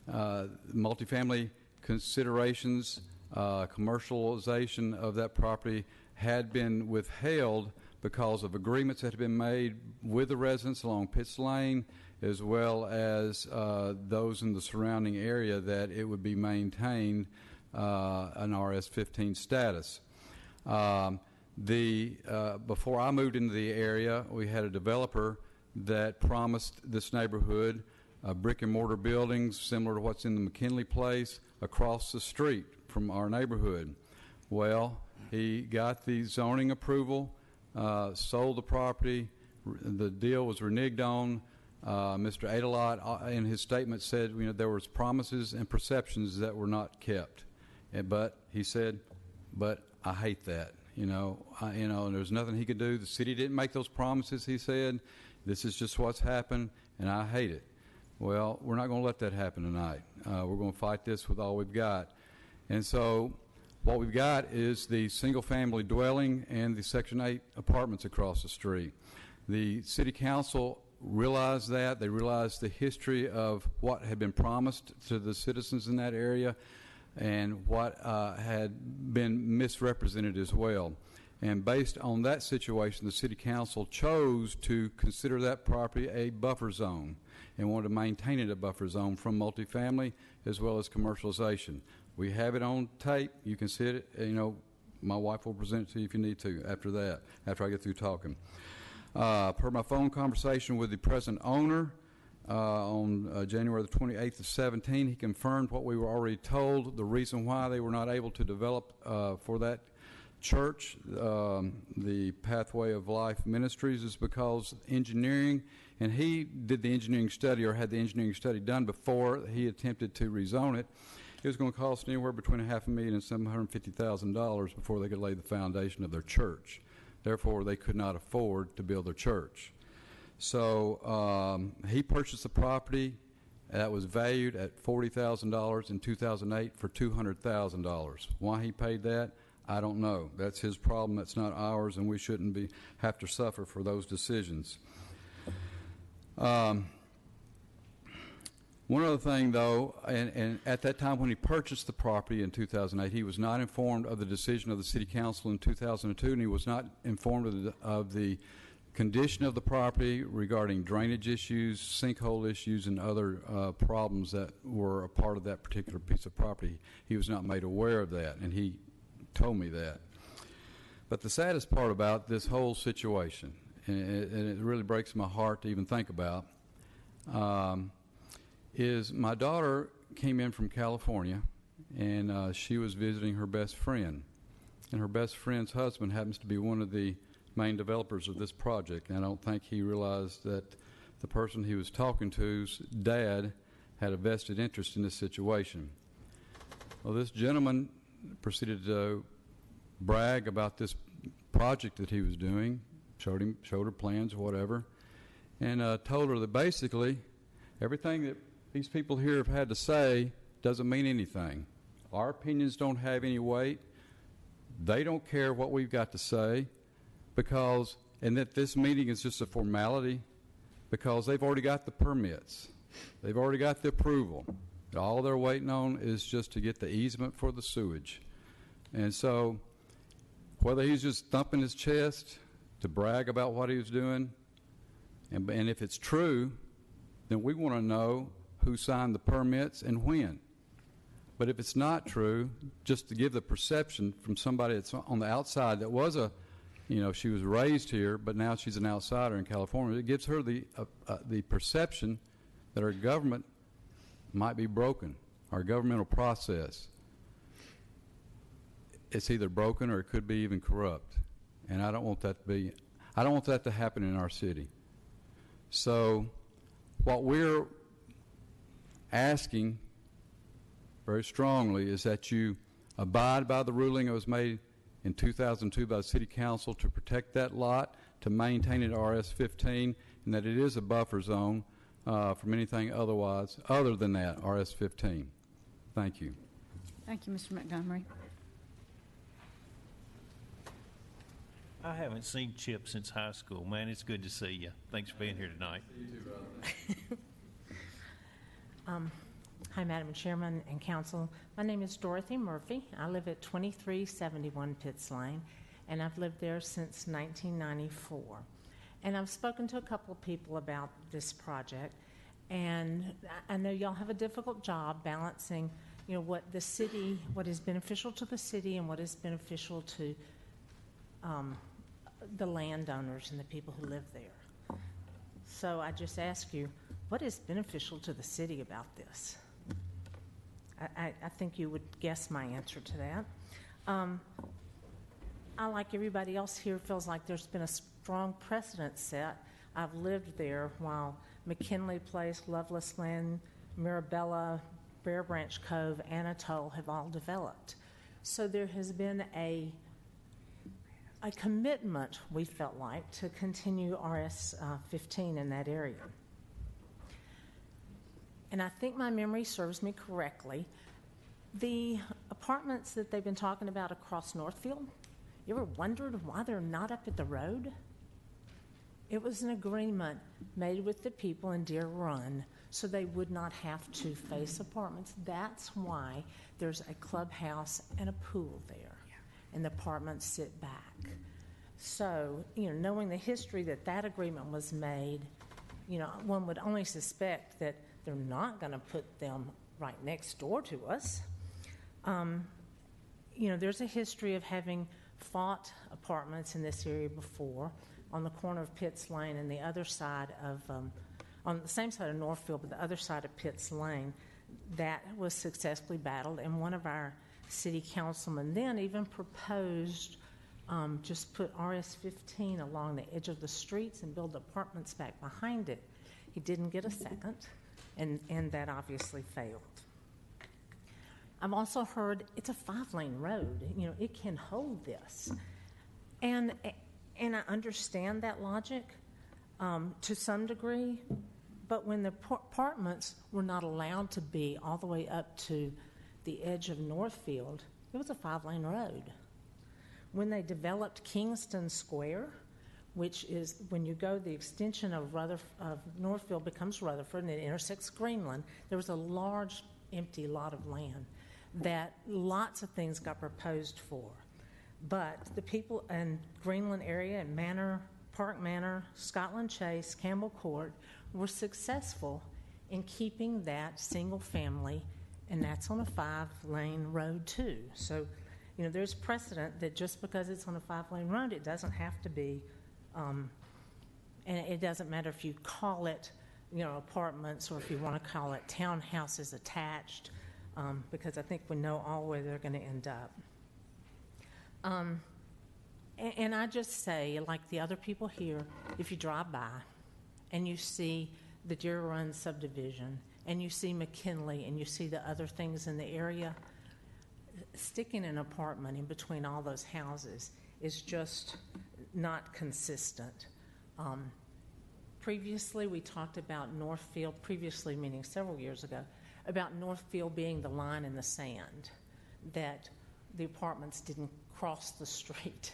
multifamily considerations, commercialization of that property had been withheld because of agreements that had been made with the residents along Pitts Lane, as well as those in the surrounding area, that it would be maintained an RS-15 status. Before I moved into the area, we had a developer that promised this neighborhood brick and mortar buildings similar to what's in the McKinley Place across the street from our neighborhood. Well, he got the zoning approval, sold the property. The deal was reneged on. Mr. Adelot, in his statement, said there was promises and perceptions that were not kept. But he said, "But I hate that." And there's nothing he could do. The city didn't make those promises, he said. This is just what's happened, and I hate it. Well, we're not going to let that happen tonight. We're going to fight this with all we've got. And so what we've got is the single-family dwelling and the Section 8 apartments across the street. The City Council realized that. They realized the history of what had been promised to the citizens in that area and what had been misrepresented as well. And based on that situation, the City Council chose to consider that property a buffer zone and wanted to maintain it a buffer zone from multifamily as well as commercialization. We have it on tape. You can see it. My wife will present it to you if you need to after I get through talking. Per my phone conversation with the present owner on January the 28th of 17, he confirmed what we were already told. The reason why they were not able to develop for that church, the Pathway of Life Ministries, is because engineering, and he did the engineering study or had the engineering study done before he attempted to rezone it. It was going to cost anywhere between $500,000 and $750,000 before they could lay the foundation of their church. Therefore, they could not afford to build their church. So he purchased the property that was valued at $40,000 in 2008 for $200,000. Why he paid that, I don't know. That's his problem. That's not ours, and we shouldn't have to suffer for those decisions. One other thing, though, and at that time when he purchased the property in 2008, he was not informed of the decision of the City Council in 2002, and he was not informed of the condition of the property regarding drainage issues, sinkhole issues, and other problems that were a part of that particular piece of property. He was not made aware of that, and he told me that. But the saddest part about this whole situation, and it really breaks my heart to even think about, is my daughter came in from California, and she was visiting her best friend. And her best friend's husband happens to be one of the main developers of this project. And I don't think he realized that the person he was talking to's dad had a vested interest in this situation. Well, this gentleman proceeded to brag about this project that he was doing, showed her plans or whatever, and told her that basically everything that these people here have had to say doesn't mean anything. Our opinions don't have any weight. They don't care what we've got to say, and that this meeting is just a formality because they've already got the permits. They've already got the approval. All they're waiting on is just to get the easement for the sewage. And so whether he's just thumping his chest to brag about what he was doing, and if it's true, then we want to know who signed the permits and when. But if it's not true, just to give the perception from somebody that's on the outside that was she was raised here, but now she's an outsider in California, it gives her the perception that our government might be broken, our governmental process. It's either broken or it could be even corrupt. And I don't want that to happen in our city. So what we're asking very strongly is that you abide by the ruling that was made in 2002 by the City Council to protect that lot, to maintain it RS-15, and that it is a buffer zone from anything other than that, RS-15. Thank you. Thank you, Mr. Montgomery. I haven't seen Chip since high school. Man, it's good to see you. Thanks for being here tonight. You too, brother. Hi, Madam Chairman and Council. My name is Dorothy Murphy. I live at 2371 Pitts Lane, and I've lived there since 1994. And I've spoken to a couple of people about this project, and I know y'all have a difficult job balancing, what is beneficial to the city and what is beneficial to the landowners and the people who live there. So I just ask you, what is beneficial to the city about this? I think you would guess my answer to that. I, like everybody else here, feels like there's been a strong precedent set. I've lived there while McKinley Place, Loveless Land, Mirabella, Bear Branch Cove, Anatole have all developed. So there has been a commitment, we felt like, to continue RS-15 in that area. And I think my memory serves me correctly. The apartments that they've been talking about across Northfield, you ever wondered why they're not up at the road? It was an agreement made with the people in Deer Run so they would not have to face apartments. That's why there's a clubhouse and a pool there, and the apartments sit back. So, knowing the history that agreement was made, one would only suspect that they're not going to put them right next door to us. There's a history of having fought apartments in this area before on the corner of Pitts Lane and the other side of, on the same side of Northfield, but the other side of Pitts Lane. That was successfully battled, and one of our city councilmen then even proposed just put RS-15 along the edge of the streets and build apartments back behind it. He didn't get a second. And that obviously failed. I've also heard it's a 5-lane road. It can hold this. And I understand that logic to some degree, but when the apartments were not allowed to be all the way up to the edge of Northfield, it was a 5-lane road. When they developed Kingston Square, which is when you go the extension of Northfield becomes Rutherford and it intersects Greenland, there was a large empty lot of land that lots of things got proposed for. But the people in Greenland area and Park Manor, Scotland Chase, Campbell Court were successful in keeping that single family, and that's on a 5-lane road too. So, there's precedent that just because it's on a 5-lane road, it doesn't have to be and it doesn't matter if you call it, apartments or if you want to call it townhouses attached, because I think we know all where they're going to end up. And I just say, like the other people here, if you drive by and you see the Deer Run subdivision and you see McKinley and you see the other things in the area, sticking an apartment in between all those houses is just not consistent. Previously, we talked about Northfield, previously meaning several years ago, about Northfield being the line in the sand, that the apartments didn't cross the street.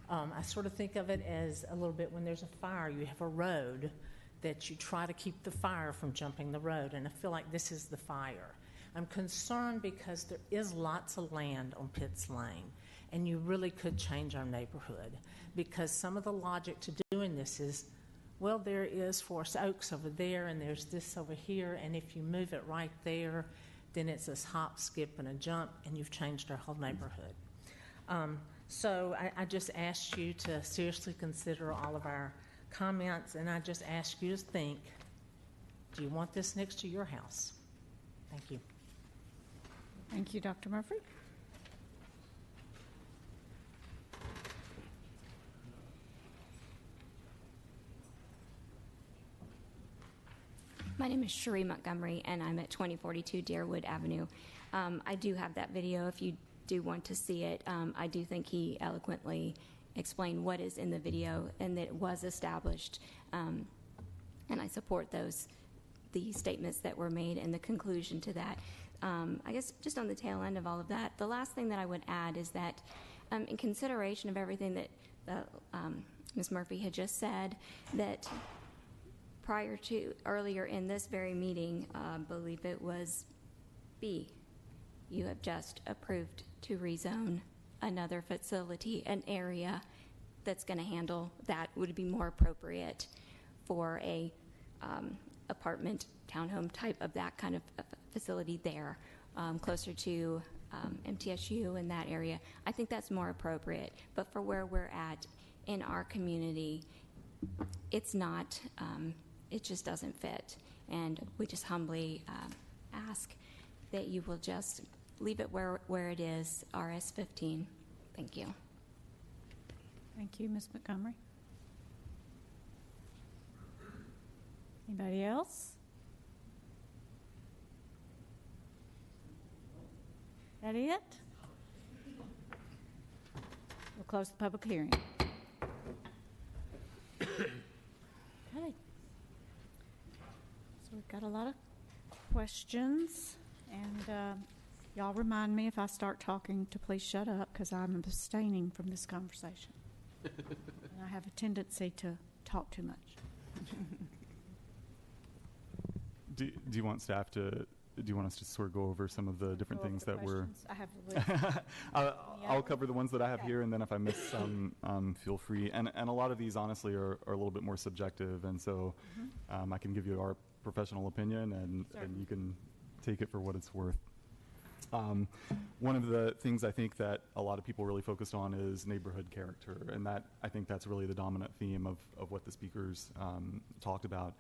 I sort of think of it as a little bit when there's a fire, you have a road that you try to keep the fire from jumping the road, and I feel like this is the fire. I'm concerned because there is lots of land on Pitts Lane, and you really could change our neighborhood, because some of the logic to doing this is, well, there is Forest Oaks over there, and there's this over here, and if you move it right there, then it's this hop, skip, and a jump, and you've changed our whole neighborhood. So I just asked you to seriously consider all of our comments, and I just ask you to think, do you want this next to your house? Thank you. Thank you, Dr. Murphy. My name is Cherie Montgomery, and I'm at 2042 Deerwood Avenue. I do have that video if you do want to see it. I do think he eloquently explained what is in the video and that it was established, and I support the statements that were made and the conclusion to that. I guess just on the tail end of all of that, the last thing that I would add is that in consideration of everything that Ms. Murphy had just said, that prior to earlier in this very meeting, I believe it was B, you have just approved to rezone another facility, an area that's going to handle that would be more appropriate for a apartment, townhome type of that kind of facility there, closer to MTSU in that area. I think that's more appropriate. But for where we're at in our community, it's not, it just doesn't fit. And we just humbly ask that you will just leave it where it is, RS 15. Thank you. Thank you, Ms. Montgomery. Anybody else? That it? We'll close the public hearing. Okay. So we've got a lot of questions, and y'all remind me if I start talking to please shut up, because I'm abstaining from this conversation. And I have a tendency to talk too much. Do you want staff to? Do you want us to sort of go over some of the different things that were? I have a list. I'll cover the ones that I have here, and then if I miss some, feel free. And a lot of these, honestly, are a little bit more subjective, and so I can give you our professional opinion, and you can take it for what it's worth. One of the things I think that a lot of people really focused on is neighborhood character, and that I think that's really the dominant theme of what the speakers talked about.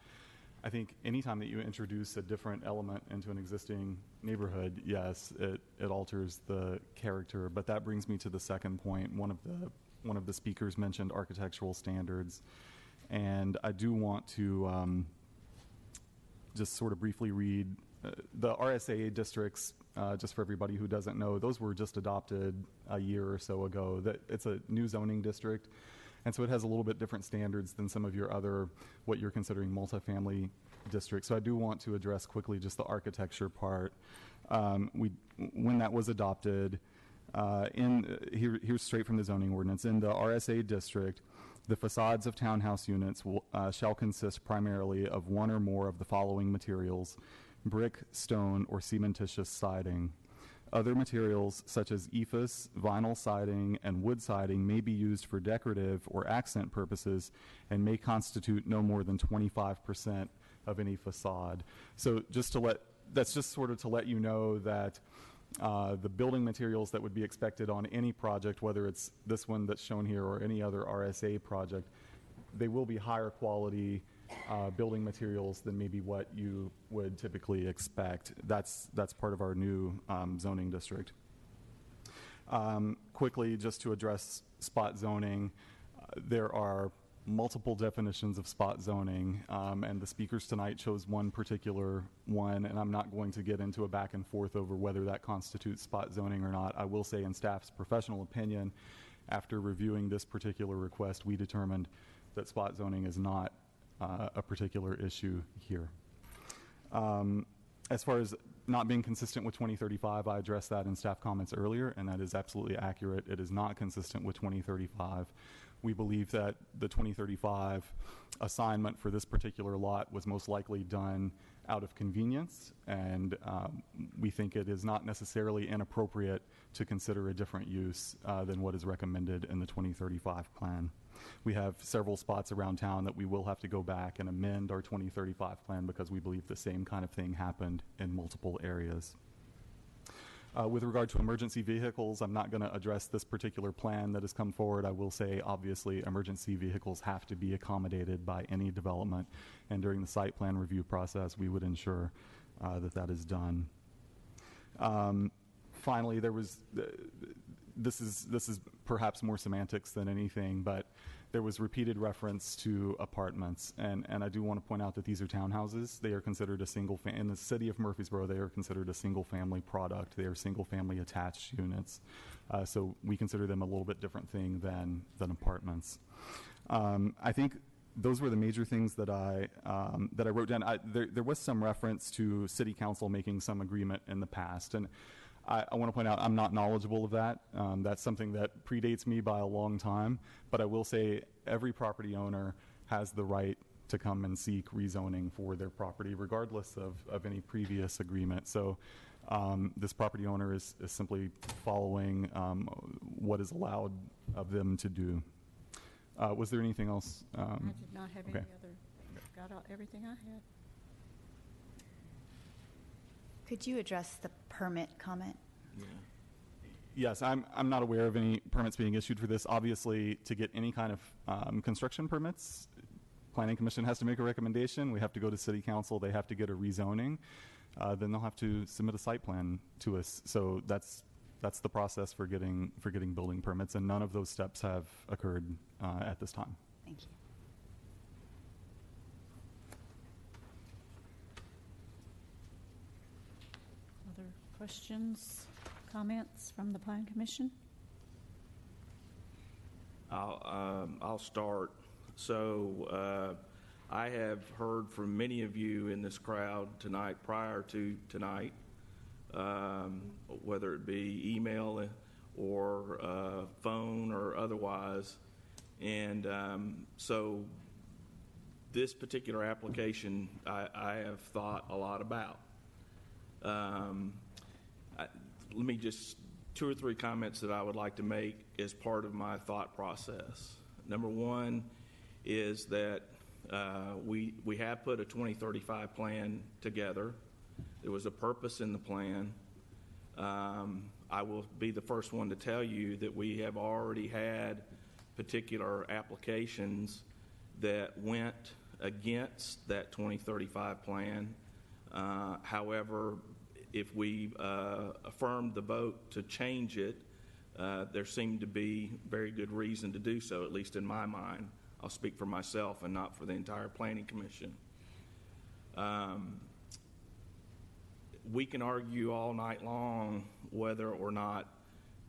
I think anytime that you introduce a different element into an existing neighborhood, yes, it alters the character. But that brings me to the second point. One of the speakers mentioned architectural standards, and I do want to just sort of briefly read the RSA districts. Just for everybody who doesn't know, those were just adopted a year or so ago. That it's a new zoning district. And so it has a little bit different standards than some of your other, what you're considering multifamily districts. So I do want to address quickly just the architecture part. When that was adopted, here's straight from the zoning ordinance. In the RSA district, the facades of townhouse units shall consist primarily of one or more of the following materials: brick, stone, or cementitious siding. Other materials such as EIFS, vinyl siding, and wood siding may be used for decorative or accent purposes and may constitute no more than 25% of any facade. So that's just sort of to let you know that the building materials that would be expected on any project, whether it's this one that's shown here or any other RSA project, they will be higher quality building materials than maybe what you would typically expect. That's part of our new zoning district. Quickly, just to address spot zoning, there are multiple definitions of spot zoning, and the speakers tonight chose one particular one, and I'm not going to get into a back and forth over whether that constitutes spot zoning or not. I will say in staff's professional opinion, after reviewing this particular request, we determined that spot zoning is not a particular issue here. As far as not being consistent with 2035, I addressed that in staff comments earlier, and that is absolutely accurate. It is not consistent with 2035. We believe that the 2035 assignment for this particular lot was most likely done out of convenience, and we think it is not necessarily inappropriate to consider a different use than what is recommended in the 2035 plan. We have several spots around town that we will have to go back and amend our 2035 plan because we believe the same kind of thing happened in multiple areas. With regard to emergency vehicles, I'm not going to address this particular plan that has come forward. I will say, obviously, emergency vehicles have to be accommodated by any development, and during the site plan review process, we would ensure that that is done. Finally, there was, this is perhaps more semantics than anything, but there was repeated reference to apartments, and I do want to point out that these are townhouses. They are considered a in the city of Murphysboro, they are considered a single-family product. They are single-family attached units, so we consider them a little bit different thing than apartments. I think those were the major things that I wrote down. There was some reference to city council making some agreement in the past, and I want to point out I'm not knowledgeable of that. That's something that predates me by a long time, but I will say every property owner has the right to come and seek rezoning for their property regardless of any previous agreement. So this property owner is simply following what is allowed of them to do. Was there anything else? I did not have any other. Got everything I had. Could you address the permit comment? Yeah. Yes, I'm not aware of any permits being issued for this. Obviously, to get any kind of construction permits, Planning Commission has to make a recommendation. We have to go to City Council. They have to get a rezoning. Then they'll have to submit a site plan to us. So that's the process for getting building permits, and none of those steps have occurred at this time. Thank you. Other questions, comments from the Plan Commission? I'll start. So I have heard from many of you in this crowd tonight, prior to tonight, whether it be email or phone or otherwise. And so this particular application I have thought a lot about. Let me just, 2 or 3 comments that I would like to make as part of my thought process. Number one is that we have put a 2035 plan together. There was a purpose in the plan. I will be the first one to tell you that we have already had particular applications that went against that 2035 plan. However, if we affirmed the vote to change it, there seemed to be very good reason to do so, at least in my mind. I'll speak for myself and not for the entire Planning Commission. We can argue all night long whether or not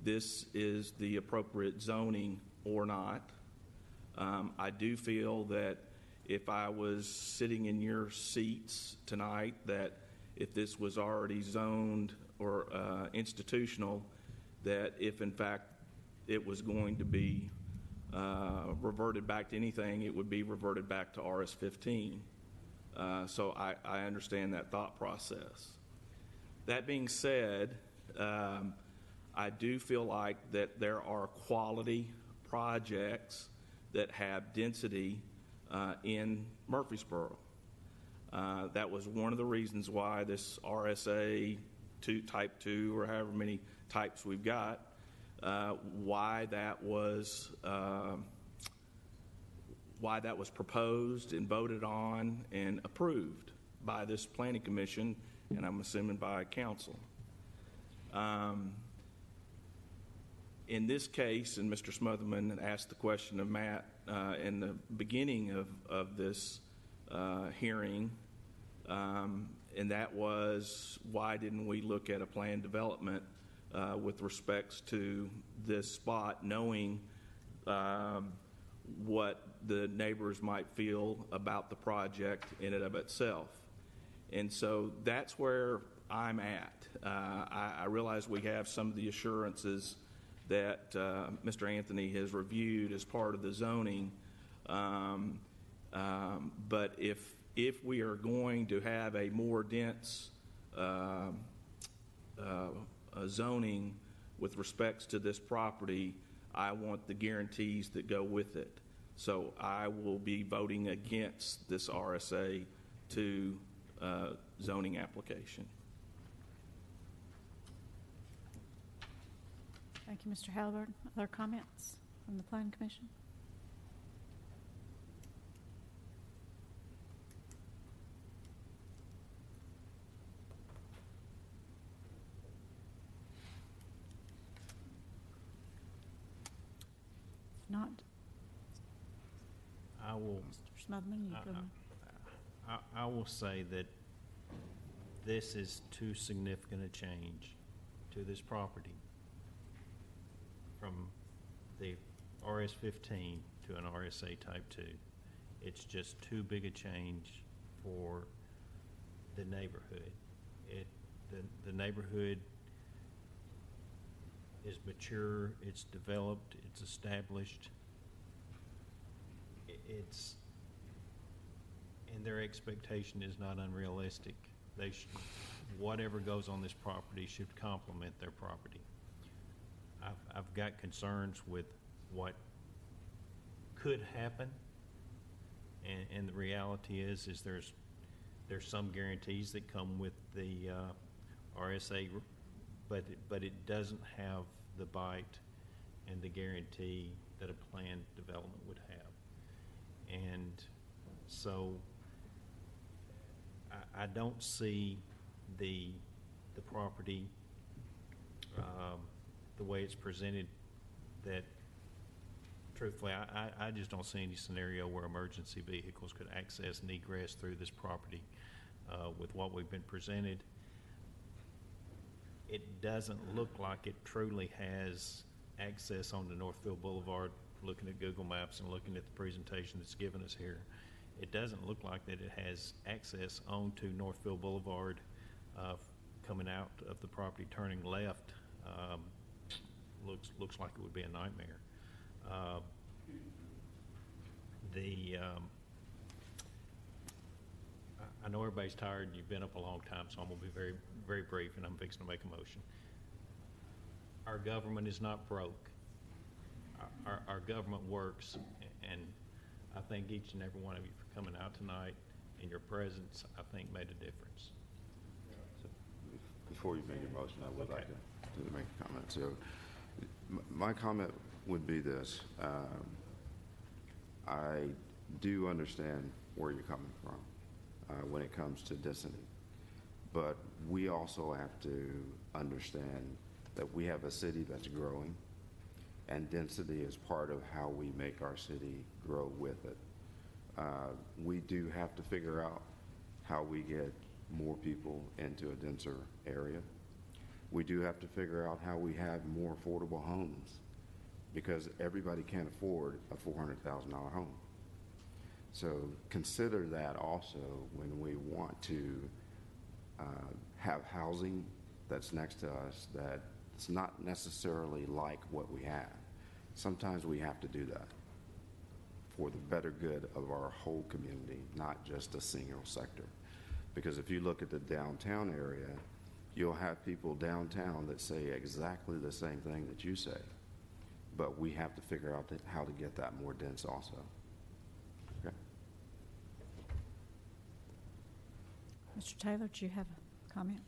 this is the appropriate zoning or not. I do feel that if I was sitting in your seats tonight, that if this was already zoned or institutional, that if in fact it was going to be reverted back to anything, it would be reverted back to RS-15. So I understand that thought process. That being said, I do feel like that there are quality projects that have density in Murphysboro. That was one of the reasons why this RSA type 2 or however many types we've got, why that was proposed and voted on and approved by this Planning Commission, and I'm assuming by council. In this case, and Mr. Smotherman asked the question of Matt in the beginning of this hearing, and that was, why didn't we look at a planned development with respects to this spot, knowing what the neighbors might feel about the project in and of itself. And so that's where I'm at. I realize we have some of the assurances that Mr. Anthony has reviewed as part of the zoning, but if we are going to have a more dense zoning with respects to this property, I want the guarantees that go with it. So I will be voting against this RSA 2 zoning application. Thank you, Mr. Halliburton. Other comments from the Planning Commission? If not, I will. Mr. Smotherman, you go. I will say that this is too significant a change to this property from the RS-15 to an RSA Type 2. It's just too big a change for the neighborhood. The neighborhood is mature, it's developed, it's established. And their expectation is not unrealistic. Whatever goes on this property should complement their property. I've got concerns with what could happen, and the reality is there's some guarantees that come with the RSA, but it doesn't have the bite and the guarantee that a planned development would have. And so I don't see the property the way it's presented, that truthfully I just don't see any scenario where emergency vehicles could access and egress through this property with what we've been presented. It doesn't look like it truly has access onto Northfield Boulevard. Looking at Google Maps and looking at the presentation that's given us here, it doesn't look like that it has access onto Northfield Boulevard coming out of the property, turning left. Looks like it would be a nightmare. I know everybody's tired and you've been up a long time, so I'm going to be very, very brief, and I'm fixing to make a motion. Our government is not broke. Our government works, and I thank each and every one of you for coming out tonight, and your presence, I think, made a difference. So, before you make your motion, I would like to make a comment. So my comment would be this. I do understand where you're coming from when it comes to density, but we also have to understand that we have a city that's growing, and density is part of how we make our city grow with it. We do have to figure out how we get more people into a denser area. We do have to figure out how we have more affordable homes, because everybody can't afford a $400,000 home. So consider that also when we want to have housing that's next to us that's not necessarily like what we have. Sometimes we have to do that for the better good of our whole community, not just a single sector. Because if you look at the downtown area, you'll have people downtown that say exactly the same thing that you say. But we have to figure out how to get that more dense also. Okay. Mr. Taylor, do you have a comment?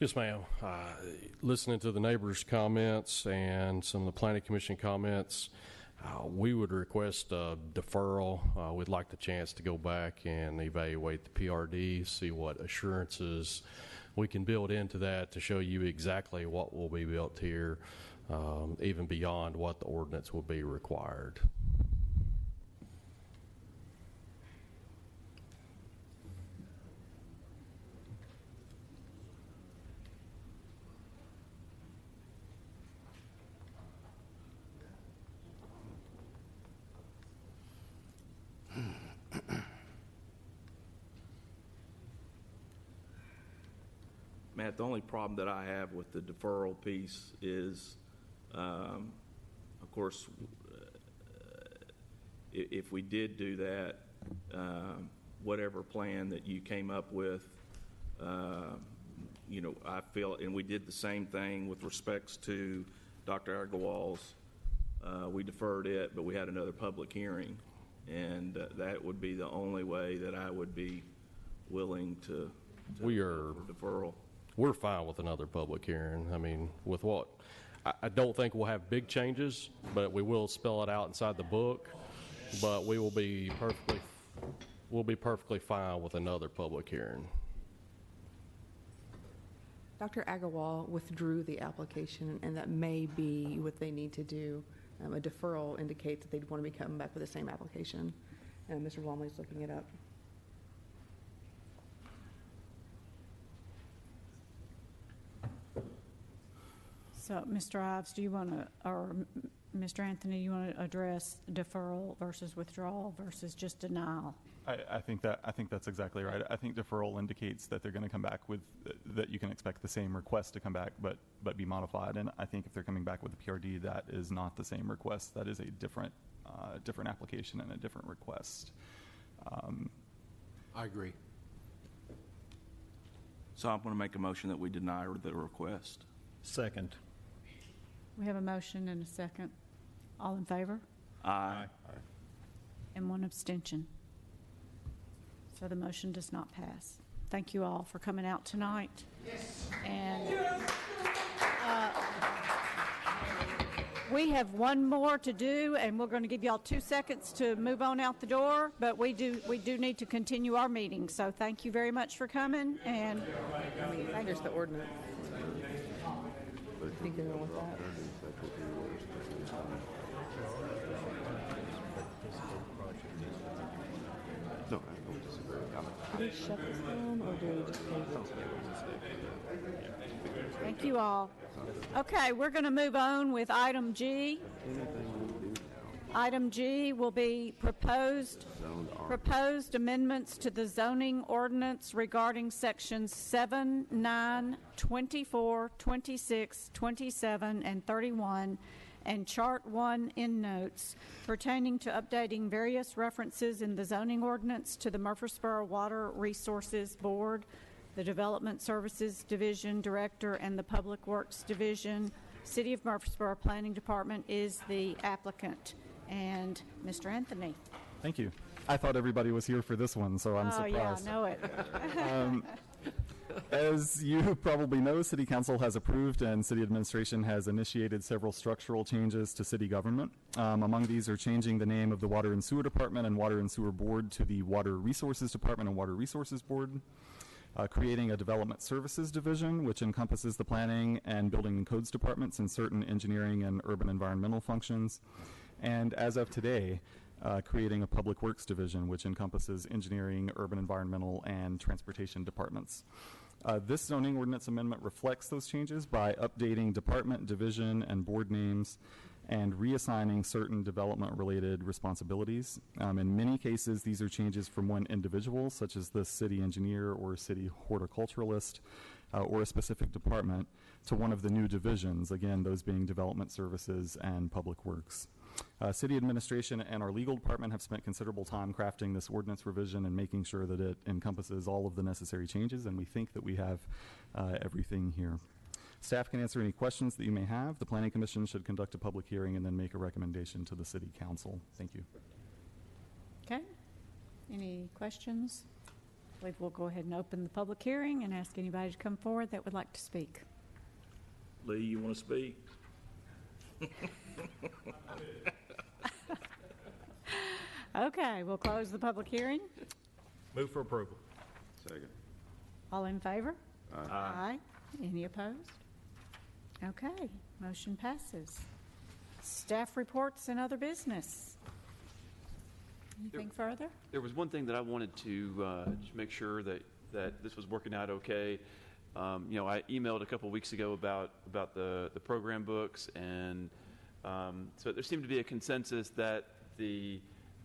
Yes, ma'am. Listening to the neighbors' comments and some of the Planning Commission comments, we would request a deferral. We'd like the chance to go back and evaluate the PRD, see what assurances we can build into that to show you exactly what will be built here. even beyond what the ordinance would be required. Matt, the only problem that I have with the deferral piece is, of course, if we did do that, whatever plan that you came up with, I feel, and we did the same thing with respects to Dr. Agarwal's. We deferred it, but we had another public hearing, and that would be the only way that I would be willing to deferral. We're fine with another public hearing. I mean, with what, I don't think we'll have big changes, but we will spell it out inside the book. But we will be perfectly fine with another public hearing. Dr. Agarwal withdrew the application, and that may be what they need to do. A deferral indicates that they'd want to be coming back with the same application. And Mr. Blomley's looking it up. So, Mr. Ives, do you want to, or Mr. Anthony, you want to address deferral versus withdrawal versus just denial? I think that's exactly right. I think deferral indicates that they're going to come back with that you can expect the same request to come back, but be modified. And I think if they're coming back with the PRD, that is not the same request. That is a different application and a different request. I agree. So I'm going to make a motion that we deny the request. Second. We have a motion and a second. All in favor? Aye. And one abstention. So the motion does not pass. Thank you all for coming out tonight. Yes. And we have one more to do, and we're going to give y'all 2 seconds to move on out the door. But we do need to continue our meeting. So thank you very much for coming. And There's the ordinance. I think you're going with that. No, I don't disagree. Do we shut this down, or do we just close it? thank you all. Okay, we're going to move on with item G. Item G will be proposed amendments to the zoning ordinance regarding sections 7, 9, 24, 26, 27, and 31, and Chart 1 in notes pertaining to updating various references in the zoning ordinance to the Murphysboro Water Resources Board, the Development Services Division Director, and the Public Works Division. City of Murphysboro Planning Department is the applicant. And Mr. Anthony. Thank you. I thought everybody was here for this one, so I'm surprised. Yeah, I know it. As you probably know, City Council has approved and City Administration has initiated several structural changes to city government. Among these are changing the name of the Water and Sewer Department and Water and Sewer Board to the Water Resources Department and Water Resources Board, creating a Development Services Division, which encompasses the Planning and Building and Codes Departments and certain engineering and urban environmental functions. And as of today, creating a Public Works Division, which encompasses engineering, urban environmental, and transportation departments. This zoning ordinance amendment reflects those changes by updating department, division, and board names and reassigning certain development-related responsibilities. In many cases, these are changes from one individual, such as the city engineer or city horticulturalist, or a specific department, to one of the new divisions, again, those being Development Services and Public Works. City Administration and our legal department have spent considerable time crafting this ordinance revision and making sure that it encompasses all of the necessary changes, and we think that we have everything here. Staff can answer any questions that you may have. The Planning Commission should conduct a public hearing and then make a recommendation to the City Council. Thank you. Okay. Any questions? I believe we'll go ahead and open the public hearing and ask anybody to come forward that would like to speak. Lee, you want to speak? Okay, we'll close the public hearing. Move for approval. Second. All in favor? Aye. Aye. Any opposed? Okay, motion passes. Staff reports and other business. Anything further? There was one thing that I wanted to just make sure that this was working out okay. I emailed a couple weeks ago about the program books, and so there seemed to be a consensus that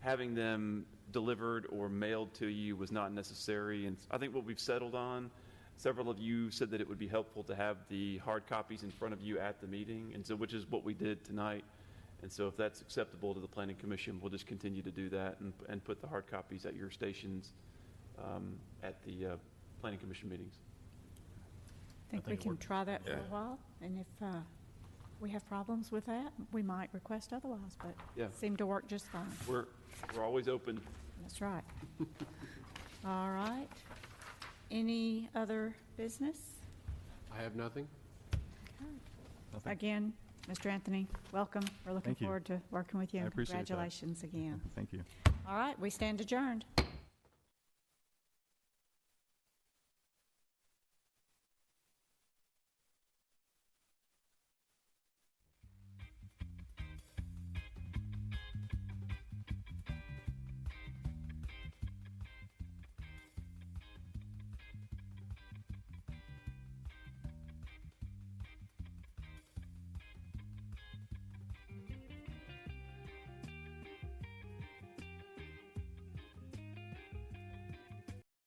having them delivered or mailed to you was not necessary. And I think what we've settled on, several of you said that it would be helpful to have the hard copies in front of you at the meeting, and so which is what we did tonight. And so if that's acceptable to the Planning Commission, we'll just continue to do that and put the hard copies at your stations at the Planning Commission meetings. I think we can try that for a while, and if we have problems with that, we might request otherwise, but Yeah. it seemed to work just fine. We're always open. That's right. All right. Any other business? I have nothing. Okay. Again, Mr. Anthony, welcome. We're looking Thank you. forward to working with you. I appreciate that. Congratulations again. Thank you. All right, we stand adjourned.